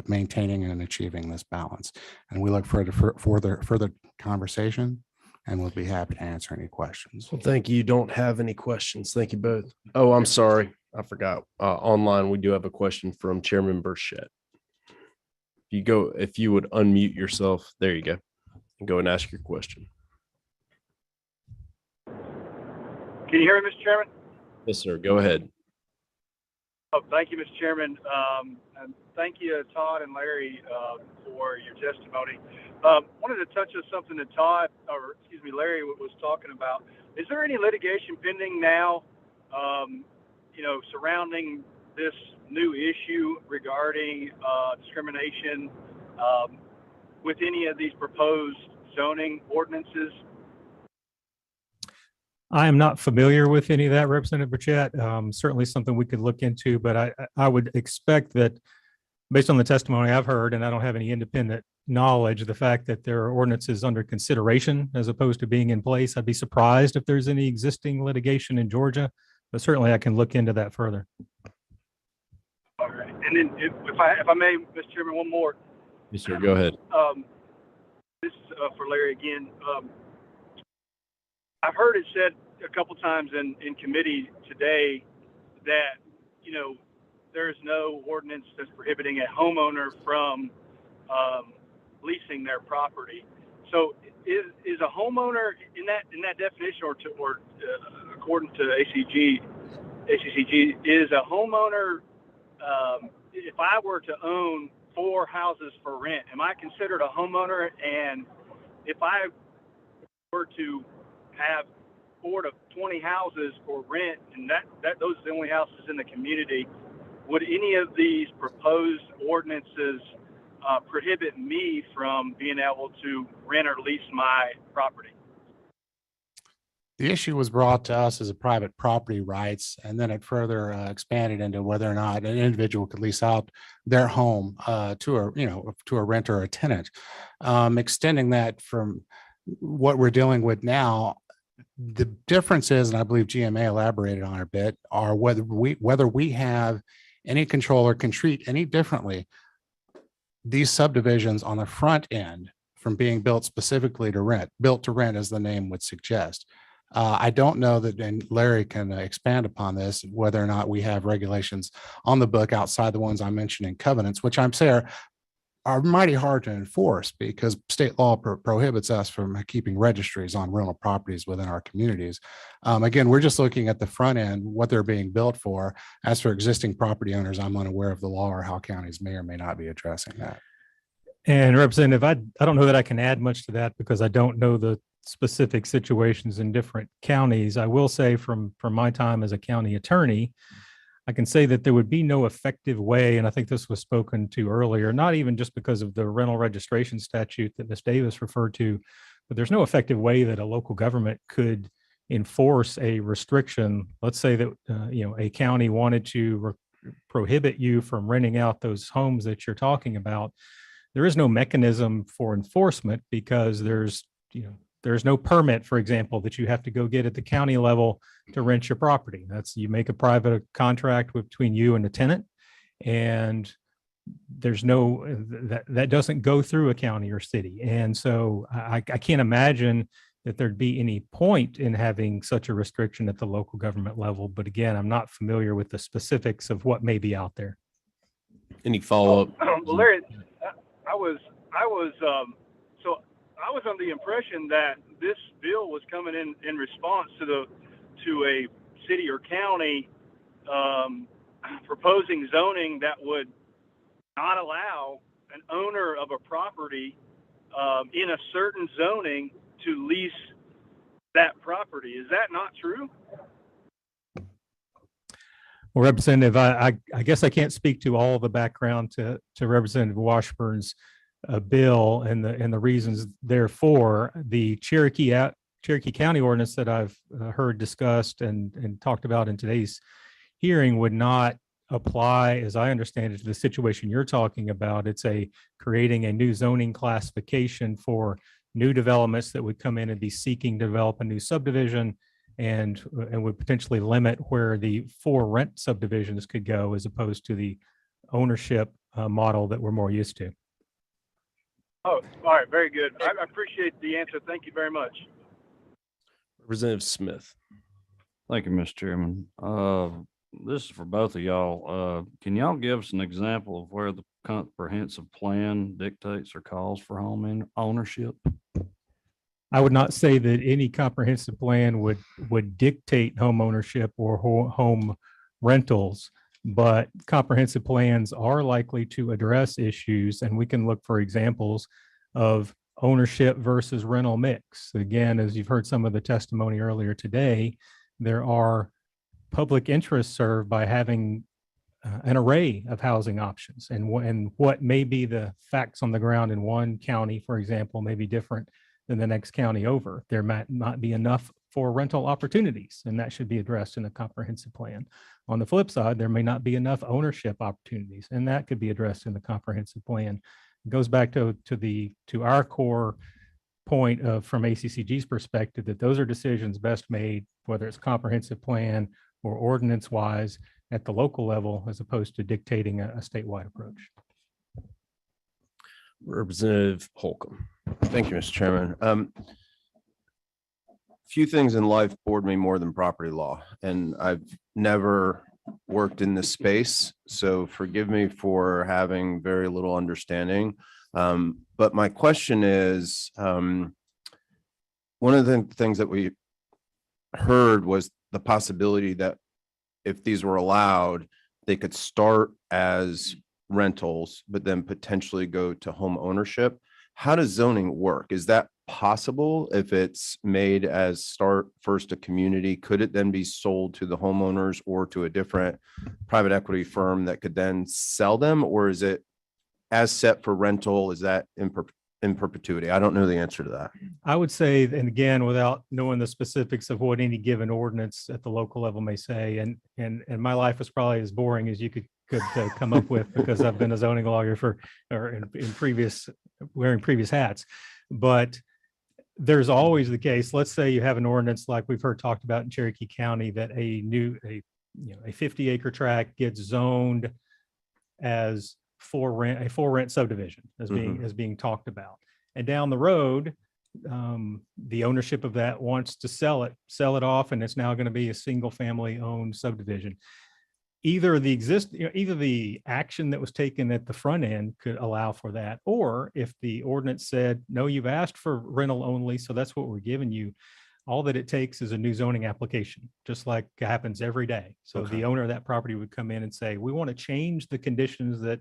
maintaining and achieving this balance. And we look forward to further conversation, and we'll be happy to answer any questions. Well, thank you. You don't have any questions. Thank you both. Oh, I'm sorry. I forgot. Online, we do have a question from Chairman Burchett. If you would unmute yourself, there you go, and go and ask your question. Can you hear me, Mr. Chairman? Yes, sir. Go ahead. Oh, thank you, Mr. Chairman. And thank you, Todd and Larry, for your testimony. Wanted to touch on something that Larry was talking about. Is there any litigation pending now, surrounding this new issue regarding discrimination with any of these proposed zoning ordinances? I am not familiar with any of that, Representative Burchett. Certainly something we could look into, but I would expect that based on the testimony I've heard, and I don't have any independent knowledge, the fact that there are ordinances under consideration as opposed to being in place, I'd be surprised if there's any existing litigation in Georgia, but certainly I can look into that further. All right. And then if I may, Mr. Chairman, one more. Yes, sir. Go ahead. This is for Larry again. I've heard it said a couple times in committee today that, there is no ordinance that's prohibiting a homeowner from leasing their property. So is a homeowner in that definition, or according to ACCG, is a homeowner, if I were to own 4 houses for rent, am I considered a homeowner? And if I were to have report of 20 houses for rent, and those are the only houses in the community, would any of these proposed ordinances prohibit me from being able to rent or lease my property? The issue was brought to us as a private property rights, and then it further expanded into whether or not an individual could lease out their home to a renter or a tenant. Extending that from what we're dealing with now, the difference is, and I believe GMA elaborated on it a bit, are whether we have any control or can treat any differently these subdivisions on the front end from being built specifically to rent, built to rent as the name would suggest. I don't know that, and Larry can expand upon this, whether or not we have regulations on the book outside the ones I mentioned in covenants, which I'm saying are mighty hard to enforce because state law prohibits us from keeping registries on rental properties within our communities. Again, we're just looking at the front end, what they're being built for. As for existing property owners, I'm unaware of the law or how counties may or may not be addressing that. And Representative, I don't know that I can add much to that because I don't know the specific situations in different counties. I will say from my time as a county attorney, I can say that there would be no effective way, and I think this was spoken to earlier, not even just because of the rental registration statute that Ms. Davis referred to, but there's no effective way that a local government could enforce a restriction. Let's say that a county wanted to prohibit you from renting out those homes that you're talking about. There is no mechanism for enforcement because there's no permit, for example, that you have to go get at the county level to rent your property. You make a private contract between you and the tenant, and there's that doesn't go through a county or city. And so I can't imagine that there'd be any point in having such a restriction at the local government level. But again, I'm not familiar with the specifics of what may be out there. Any follow-up? Well, Larry, I was under the impression that this bill was coming in response to a city or county proposing zoning that would not allow an owner of a property in a certain zoning to lease that property. Is that not true? Well, Representative, I guess I can't speak to all the background to Representative Washburn's bill and the reasons therefore. The Cherokee County ordinance that I've heard discussed and talked about in today's hearing would not apply, as I understand it, to the situation you're talking about. It's creating a new zoning classification for new developments that would come in and be seeking to develop a new subdivision and would potentially limit where the for rent subdivisions could go as opposed to the ownership model that we're more used to. Oh, all right. Very good. I appreciate the answer. Thank you very much. Representative Smith. Thank you, Mr. Chairman. This is for both of y'all. Can y'all give us an example of where the comprehensive plan dictates or calls for home ownership? I would not say that any comprehensive plan would dictate home ownership or home rentals, but comprehensive plans are likely to address issues, and we can look for examples of ownership versus rental mix. Again, as you've heard some of the testimony earlier today, there are public interests served by having an array of housing options, and what may be the facts on the ground in one county, for example, may be different than the next county over. There might not be enough for rental opportunities, and that should be addressed in a comprehensive plan. On the flip side, there may not be enough ownership opportunities, and that could be addressed in the comprehensive plan. It goes back to our core point from ACCG's perspective that those are decisions best made, whether it's comprehensive plan or ordinance wise at the local level, as opposed to dictating a statewide approach. Representative Holcomb. Thank you, Mr. Chairman. Few things in life bored me more than property law, and I've never worked in this space, so forgive me for having very little understanding. But my question is, one of the things that we heard was the possibility that if these were allowed, they could start as rentals, but then potentially go to home ownership. How does zoning work? Is that possible if it's made as start first a community? Could it then be sold to the homeowners or to a different private equity firm that could then sell them? Or is it as set for rental? Is that in perpetuity? I don't know the answer to that. I would say, and again, without knowing the specifics of what any given ordinance at the local level may say, and my life is probably as boring as you could come up with, because I've been a zoning lawyer in previous, wearing previous hats. But there's always the case. Let's say you have an ordinance like we've heard talked about in Cherokee County, that a 50-acre tract gets zoned as a for rent subdivision as being talked about. And down the road, the ownership of that wants to sell it off, and it's now going to be a single family owned subdivision. Either the action that was taken at the front end could allow for that, or if the ordinance said, no, you've asked for rental only, so that's what we're giving you, all that it takes is a new zoning application, just like happens every day. So the owner of that property would come in and say, we want to change the conditions that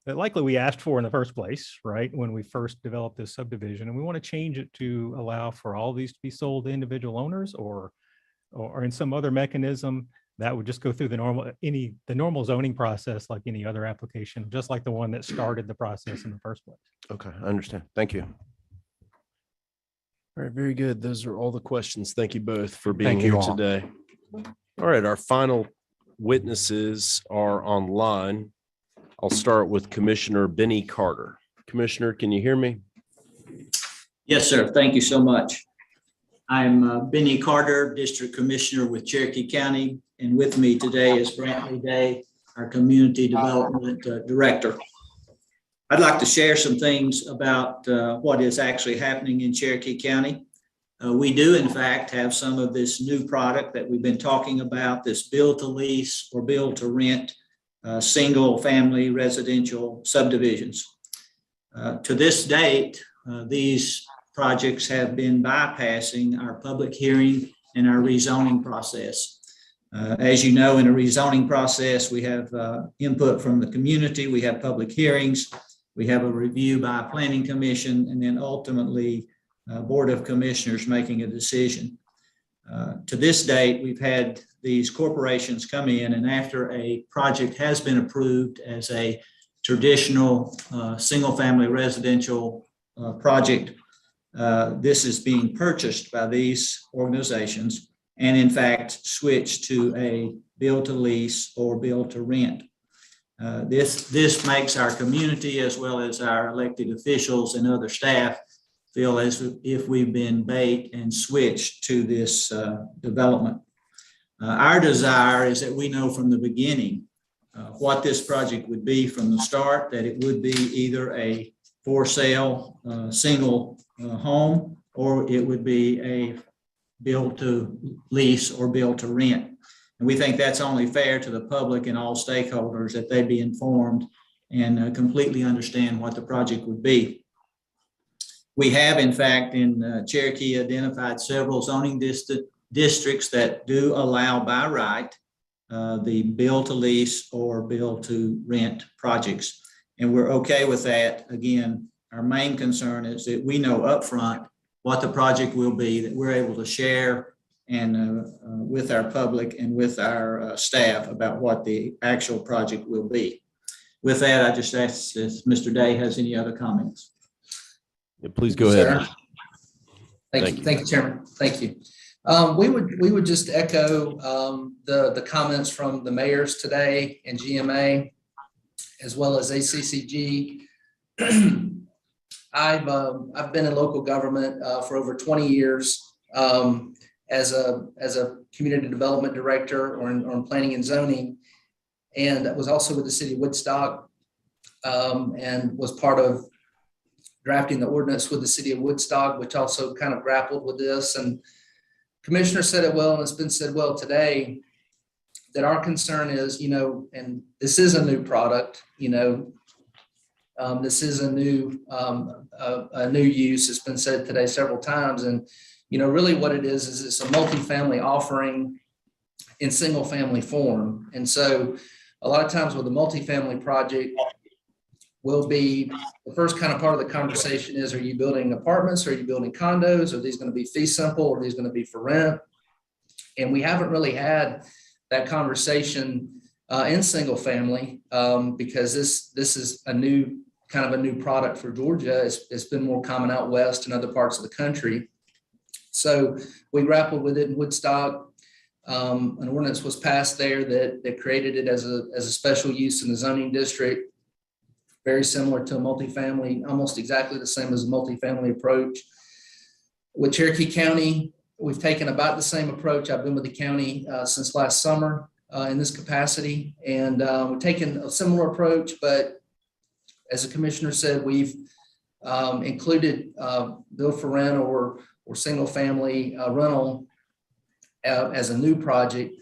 likely we asked for in the first place, right, when we first developed this subdivision, and we want to change it to allow for all these to be sold to individual owners, or in some other mechanism that would just go through the normal zoning process like any other application, just like the one that started the process in the first place. Okay, I understand. Thank you. All right, very good. Those are all the questions. Thank you both for being Thank you here all. today. All right, our final witnesses are online. I'll start with Commissioner Benny Carter. Commissioner, can you hear me? Yes, sir. Thank you so much. I'm Benny Carter, District Commissioner with Cherokee County, and with me today is Brantley Day, our Community Development Director. I'd like to share some things about what is actually happening in Cherokee County. We do, in fact, have some of this new product that we've been talking about, this build to lease or build to rent single family residential subdivisions. To this date, these projects have been bypassing our public hearing and our rezoning process. As you know, in a rezoning process, we have input from the community, we have public hearings, we have a review by a planning commission, and then ultimately Board of Commissioners making a decision. To this date, we've had these corporations come in, and after a project has been approved as a traditional single-family residential project, this is being purchased by these organizations and in fact switched to a build to lease or build to rent. This makes our community as well as our elected officials and other staff feel as if we've been bait and switched to this development. Our desire is that we know from the beginning what this project would be from the start, that it would be either a for sale single home, or it would be a build to lease or build to rent. And we think that's only fair to the public and all stakeholders, that they be informed and completely understand what the project would be. We have, in fact, in Cherokee identified several zoning districts that do allow by right the build to lease or build to rent projects. And we're okay with that. Again, our main concern is that we know upfront what the project will be, that we're able to share and with our public and with our staff about what the actual project will be. With that, I just ask if Mr. Day has any other comments. Yeah, please go ahead. Thank you, Chairman. Thank you. We would just echo the comments from the mayors today and GMA, as well as ACCG. I've been in local government for over 20 years as a community development director on planning and zoning, and was also with the city of Woodstock and was part of drafting the ordinance with the city of Woodstock, which also kind of grappled with this. And Commissioner said it well, and it's been said well today, that our concern is, and this is a new product, this is a new use. It's been said today several times. And, really what it is it's a multifamily offering in single family form. And so a lot of times with a multifamily project, will be, the first kind of part of the conversation is, are you building apartments? Are you building condos? Are these going to be fee simple? Or are these going to be for rent? And we haven't really had that conversation in single family because this is a new product for Georgia. It's been more common out west and other parts of the country. So we grappled with it in Woodstock. An ordinance was passed there that created it as a special use in the zoning district, very similar to a multifamily, almost exactly the same as a multifamily approach. With Cherokee County, we've taken about the same approach. I've been with the county since last summer in this capacity, and we've taken a similar approach, but as the commissioner said, we've included build for rent or single family rental as a new project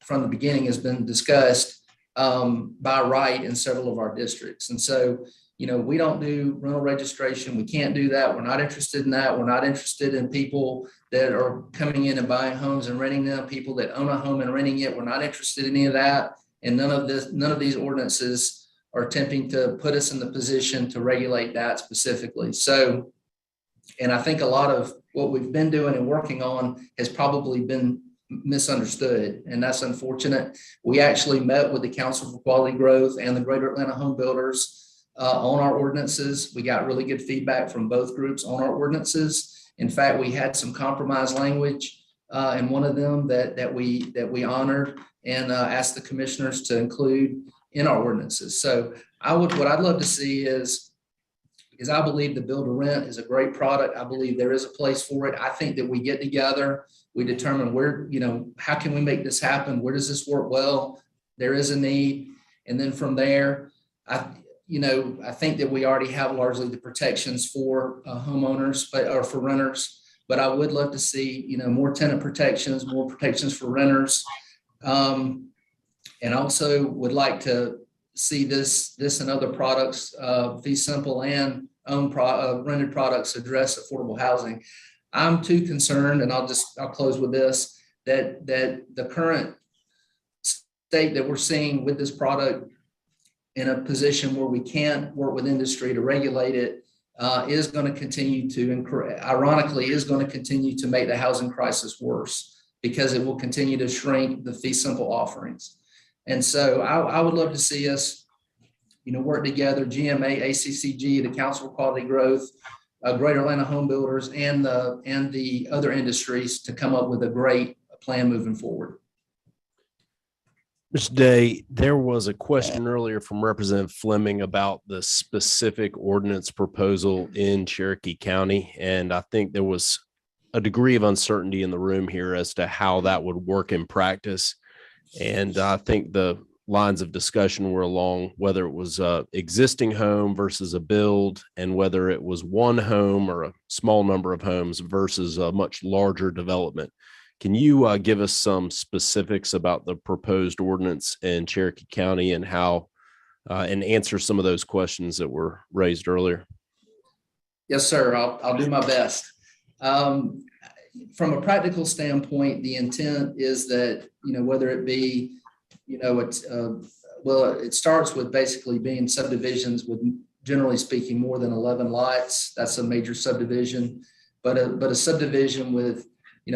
from the beginning has been discussed by right in several of our districts. And so, we don't do rental registration. We can't do that. We're not interested in that. We're not interested in people that are coming in and buying homes and renting them, people that own a home and renting it. We're not interested in any of that. And none of these ordinances are attempting to put us in the position to regulate that specifically. So, and I think a lot of what we've been doing and working on has probably been misunderstood, and that's unfortunate. We actually met with the Council for Quality Growth and the Greater Atlanta Home Builders on our ordinances. We got really good feedback from both groups on our ordinances. In fact, we had some compromise language in one of them that we honored and asked the commissioners to include in our ordinances. So what I'd love to see is I believe the build to rent is a great product. I believe there is a place for it. I think that we get together, we determine where, how can we make this happen? Where does this work well? There is a need. And then from there, I think that we already have largely the protections for homeowners, or for renters, but I would love to see, more tenant protections, more protections for renters. And also would like to see this and other products, fee simple and rented products address affordable housing. I'm too concerned, and I'll close with this, that the current state that we're seeing with this product in a position where we can't work with industry to regulate it is going to continue to, ironically, is going to continue to make the housing crisis worse because it will continue to shrink the fee simple offerings. And so I would love to see us, work together, GMA, ACCG, the Council for Quality Growth, Greater Atlanta Home Builders, and the other industries to come up with a great plan moving forward. Mr. Day, there was a question earlier from Representative Fleming about the specific ordinance proposal in Cherokee County, and I think there was a degree of uncertainty in the room here as to how that would work in practice. And I think the lines of discussion were along whether it was a existing home versus a build, and whether it was one home or a small number of homes versus a much larger development. Can you give us some specifics about the proposed ordinance in Cherokee County and how and answer some of those questions that were raised earlier? Yes, sir. I'll do my best. From a practical standpoint, the intent is that, whether it be, it starts with basically being subdivisions with, generally speaking, more than 11 lots. That's a major subdivision, but a subdivision with,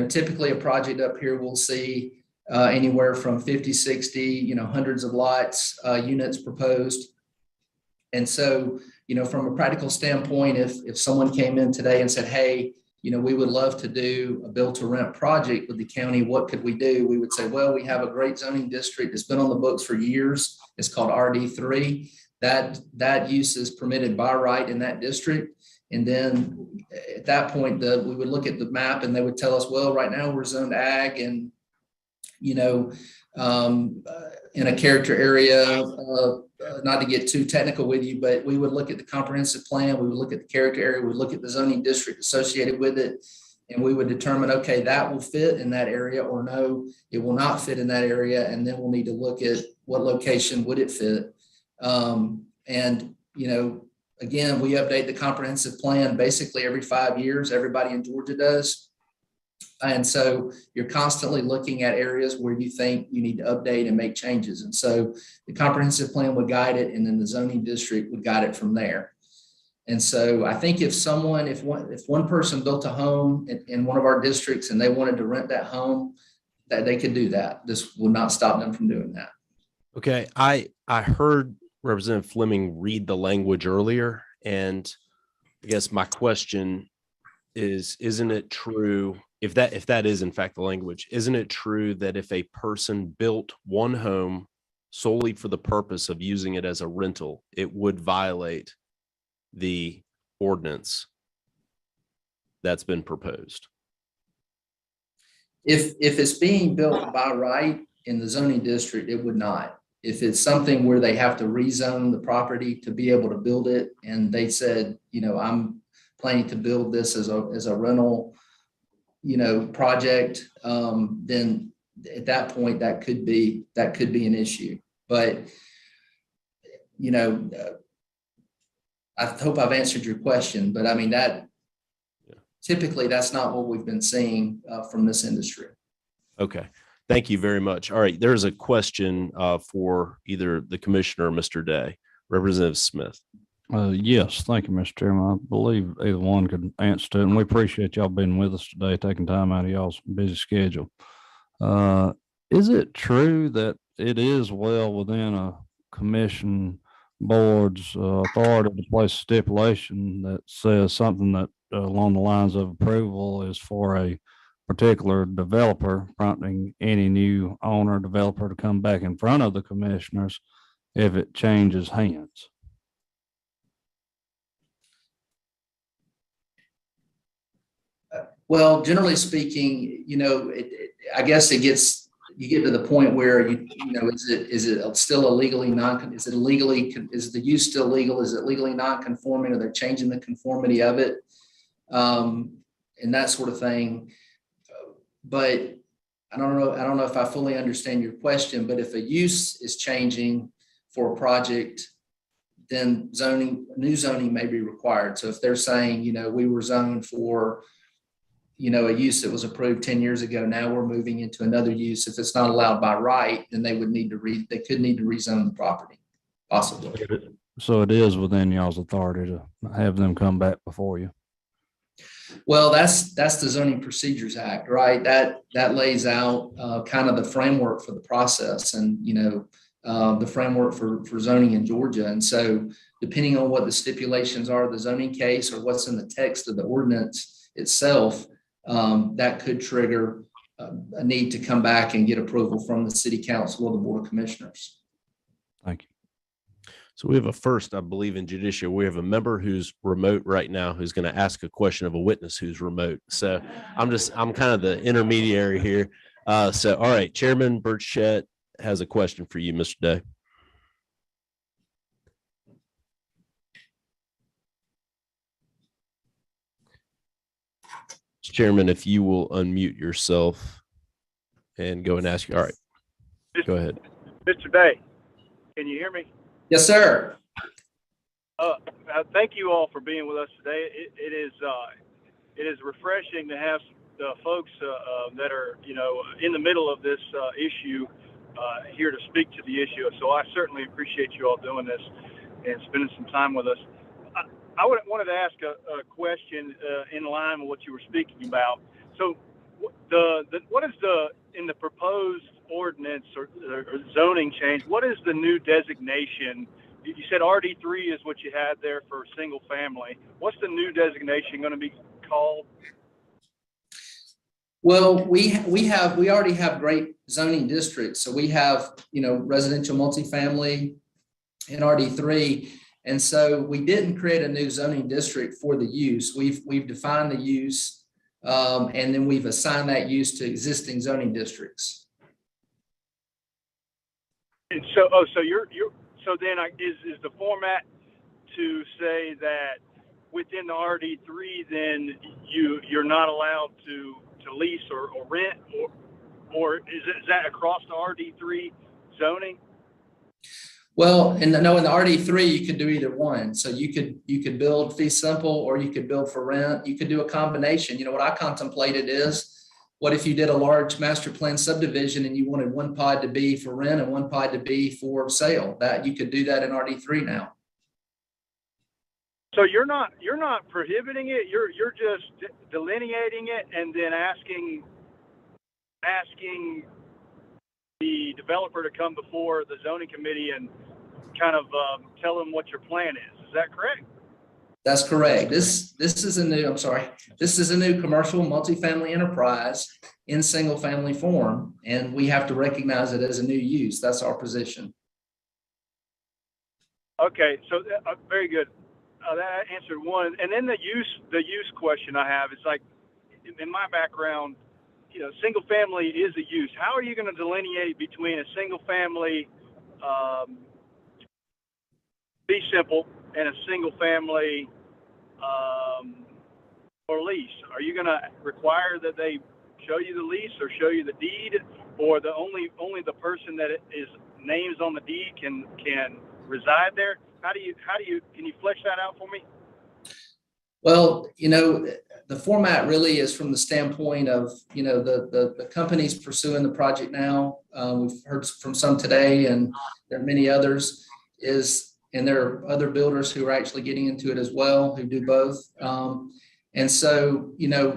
typically a project up here we'll see anywhere from 50, 60, hundreds of lots, units proposed. And so, from a practical standpoint, if someone came in today and said, hey, we would love to do a build to rent project with the county, what could we do? We would say, well, we have a great zoning district that's been on the books for years. It's called RD3. That use is permitted by right in that district. And then at that point, we would look at the map and they would tell us, well, right now we're zoned ag and, in a character area, not to get too technical with you, but we would look at the comprehensive plan. We would look at the character area. We would look at the zoning district associated with it. And we would determine, okay, that will fit in that area, or no, it will not fit in that area. And then we'll need to look at what location would it fit. Again, we update the comprehensive plan basically every 5 years. Everybody in Georgia does. And so you're constantly looking at areas where you think you need to update and make changes. And so the comprehensive plan would guide it, and then the zoning district would guide it from there. And so I think if one person built a home in one of our districts and they wanted to rent that home, that they could do that. This would not stop them from doing that. Okay, I heard Representative Fleming read the language earlier, and I guess my question is, isn't it true, if that is in fact the language, isn't it true that if a person built one home solely for the purpose of using it as a rental, it would violate the ordinance that's been proposed? If it's being built by right in the zoning district, it would not. If it's something where they have to rezone the property to be able to build it, and they said, I'm planning to build this as a rental, project, then at that point that could be an issue. But, I hope I've answered your question, but I mean, typically that's not what we've been seeing from this industry. Okay, thank you very much. All right, there's a question for either the commissioner or Mr. Day. Representative Smith. Yes, thank you, Mr. Chairman. I believe either one could answer to it, and we appreciate y'all being with us today, taking time out of y'all's busy schedule. Is it true that it is well within a commission board's authority to place a stipulation that says something that along the lines of approval is for a particular developer, prompting any new owner developer to come back in front of the commissioners if it changes hands? Well, generally speaking, I guess you get to the point where is it still illegally is the use still legal? Is it legally non-conforming? Are they changing the conformity of it? And that sort of thing. But I don't know if I fully understand your question, but if a use is changing for a project, then new zoning may be required. So if they're saying, we were zoned for a use that was approved 10 years ago, now we're moving into another use. If it's not allowed by right, then they could need to rezone the property, possibly. So it is within y'all's authority to have them come back before you. Well, that's the Zoning Procedures Act, right? That lays out kind of the framework for the process, and the framework for zoning in Georgia. And so depending on what the stipulations are of the zoning case or what's in the text of the ordinance itself, that could trigger a need to come back and get approval from the city council or the board of commissioners. Thank you. So we have a first, I believe, in judiciary. We have a member who's remote right now who's going to ask a question of a witness who's remote. So I'm kind of the intermediary here. All right, Chairman Burchett has a question for you, Mr. Day. Chairman, if you will unmute yourself and go and ask you. All right, go ahead. Mr. Day, can you hear me? Yes, sir. Thank you all for being with us today. It is refreshing to have folks that are in the middle of this issue here to speak to the issue. So I certainly appreciate you all doing this and spending some time with us. I wanted to ask a question in line with what you were speaking about. So what is in the proposed ordinance or zoning change, what is the new designation? You said RD3 is what you had there for single family. What's the new designation going to be called? Well, we already have great zoning districts. So we have, residential multifamily in RD3. And so we didn't create a new zoning district for the use. We've defined the use, and then we've assigned that use to existing zoning districts. And so, so then is the format to say that within the RD3, then you're not allowed to lease or rent, or is that across the RD3 zoning? Well, in the RD3, you could do either one. So you could build fee simple, or you could build for rent. You could do a combination. What I contemplated is What if you did a large master plan subdivision and you wanted one pod to be for rent and one pod to be for sale? That you could do that in RD3 now. So you're not prohibiting it. You're just delineating it and then asking the developer to come before the zoning committee and kind of tell them what your plan is. Is that correct? That's correct. This is a new, I'm sorry, this is a new commercial multifamily enterprise in single family form, and we have to recognize it as a new use. That's our position. Okay, so very good. That answered one. And then the use question I have is like, in my background, single family is a use. How are you going to delineate between a single family fee simple and a single family or lease? Are you going to require that they show you the lease or show you the deed, or the only the person that is names on the deed can reside there? Can you flesh that out for me? Well, the format really is from the standpoint of, the companies pursuing the project now. We've heard from some today, and there are many others, and there are other builders who are actually getting into it as well, who do both. And so,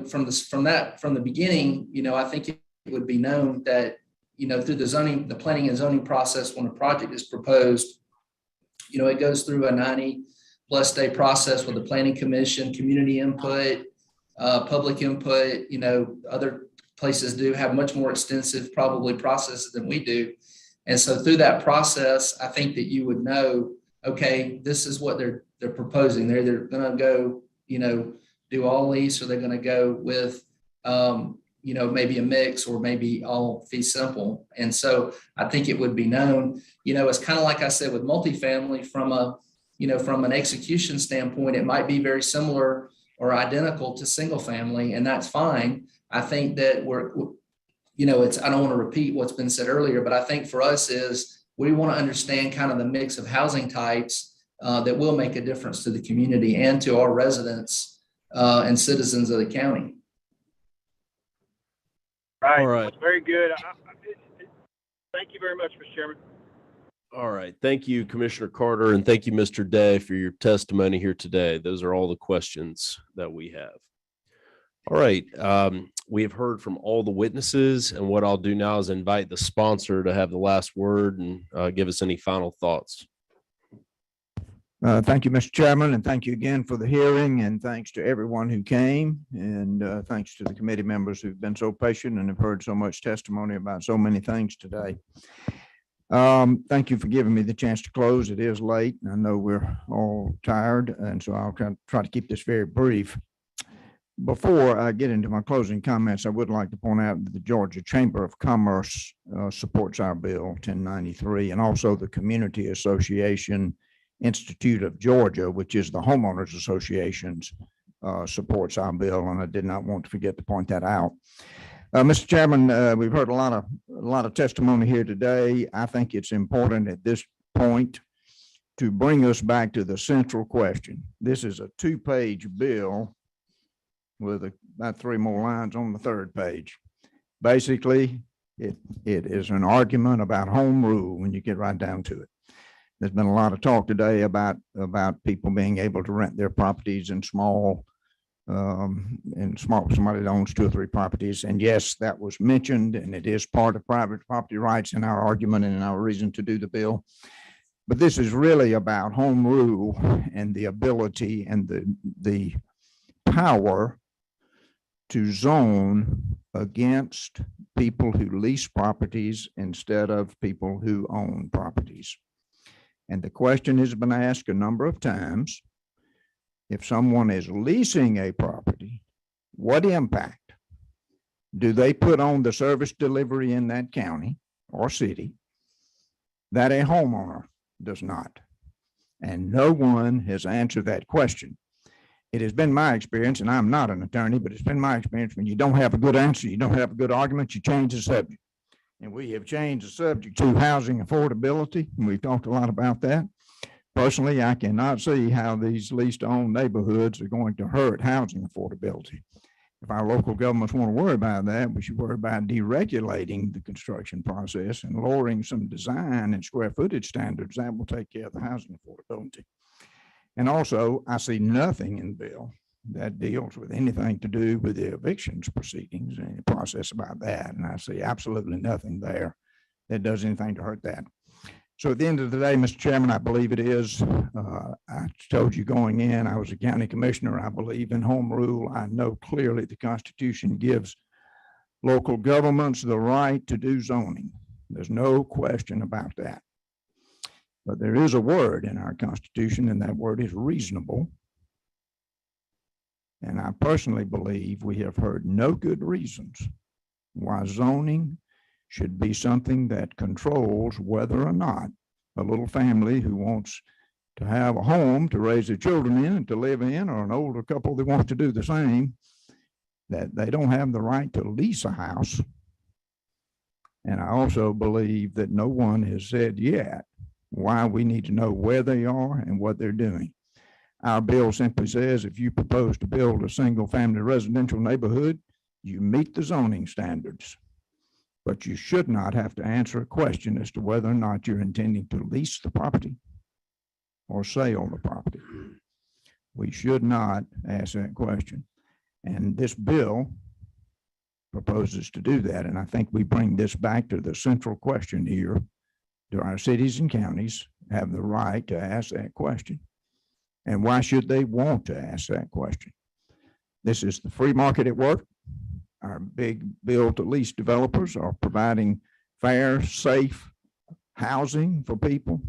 from the beginning, I think it would be known that, through the planning and zoning process, when a project is proposed, it goes through a 90+ day process with the planning commission, community input, public input. Other places do have much more extensive probably processes than we do. And so through that process, I think that you would know, okay, this is what they're proposing. They're either going to go, do all lease, or they're going to go with, maybe a mix, or maybe all fee simple. And so I think it would be known, it's kind of like I said with multifamily, from an execution standpoint, it might be very similar or identical to single family, and that's fine. I think that I don't want to repeat what's been said earlier, but I think for us is we want to understand kind of the mix of housing types that will make a difference to the community and to our residents and citizens of the county. All right. Very good. Thank you very much, Mr. Chairman. All right. Thank you, Commissioner Carter, and thank you, Mr. Day, for your testimony here today. Those are all the questions that we have. All right. We have heard from all the witnesses, and what I'll do now is invite the sponsor to have the last word and give us any final thoughts. Thank you, Mr. Chairman, and thank you again for the hearing, and thanks to everyone who came, and thanks to the committee members who've been so patient and have heard so much testimony about so many things today. Thank you for giving me the chance to close. It is late, and I know we're all tired, and so I'll try to keep this very brief. Before I get into my closing comments, I would like to point out that the Georgia Chamber of Commerce supports our bill 1093, and also the Community Association Institute of Georgia, which is the homeowners associations, supports our bill, and I did not want to forget to point that out. Mr. Chairman, we've heard a lot of testimony here today. I think it's important at this point to bring us back to the central question. This is a 2-page bill with about 3 more lines on the 3rd page. Basically, it is an argument about home rule when you get right down to it. There's been a lot of talk today about people being able to rent their properties in somebody that owns 2 or 3 properties. And yes, that was mentioned, and it is part of private property rights in our argument and in our reason to do the bill. But this is really about home rule and the ability and the power to zone against people who lease properties instead of people who own properties. And the question has been asked a number of times: if someone is leasing a property, what impact do they put on the service delivery in that county or city that a homeowner does not? And no one has answered that question. It has been my experience, and I'm not an attorney, but it's been my experience, when you don't have a good answer, you don't have a good argument, you change the subject. And we have changed the subject to housing affordability, and we've talked a lot about that. Personally, I cannot see how these lease-to-own neighborhoods are going to hurt housing affordability. if our local governments want to worry about that, we should worry about deregulating the construction process and lowering some design and square footage standards. That will take care of the housing affordability. And also, I see nothing in the bill that deals with anything to do with the evictions proceedings and the process about that. And I see absolutely nothing there that does anything to hurt that. So at the end of the day, Mr. Chairman, I believe it is. I told you going in, I was a county commissioner. I believe in home rule. I know clearly the Constitution gives local governments the right to do zoning. There's no question about that. But there is a word in our Constitution, and that word is reasonable. And I personally believe we have heard no good reasons why zoning should be something that controls whether or not a little family who wants to have a home to raise their children in and to live in, or an older couple that wants to do the same, that they don't have the right to lease a house. And I also believe that no one has said yet why we need to know where they are and what they're doing. Our bill simply says if you propose to build a single family residential neighborhood, you meet the zoning standards. But you should not have to answer a question as to whether or not you're intending to lease the property or sell the property. We should not ask that question. And this bill proposes to do that. And I think we bring this back to the central question here. Do our cities and counties have the right to ask that question? And why should they want to ask that question? This is the free market at work. Our big build to lease developers are providing fair, safe housing for people.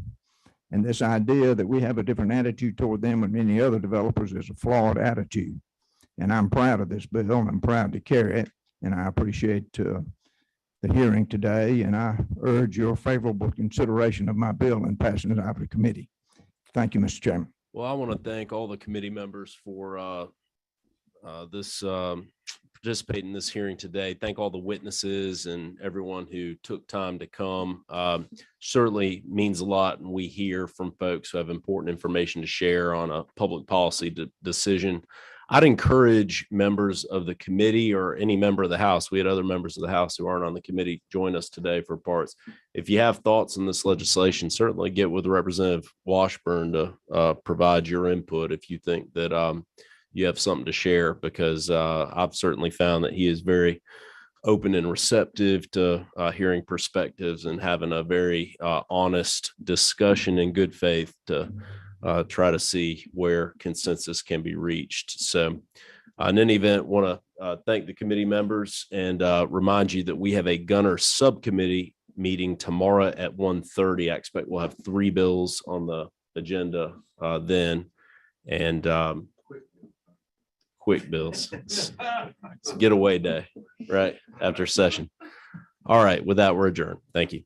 And this idea that we have a different attitude toward them and many other developers is a flawed attitude. And I'm proud of this bill and I'm proud to carry it. And I appreciate the hearing today. And I urge your favorable consideration of my bill and passing it out of the committee. Thank you, Mr. Chairman. Well, I want to thank all the committee members for participating in this hearing today. Thank all the witnesses and everyone who took time to come. Certainly means a lot, and we hear from folks who have important information to share on a public policy decision. I'd encourage members of the committee or any member of the House. We had other members of the House who aren't on the committee join us today for parts. If you have thoughts on this legislation, certainly get with Representative Washburn to provide your input if you think that you have something to share, because I've certainly found that he is very open and receptive to hearing perspectives and having a very honest discussion in good faith to try to see where consensus can be reached. So in any event, want to thank the committee members and remind you that we have a gunner subcommittee meeting tomorrow at 1:30. I expect we'll have 3 bills on the agenda then, and quick bills. It's a getaway day, right after session. All right, with that, we're adjourned. Thank you.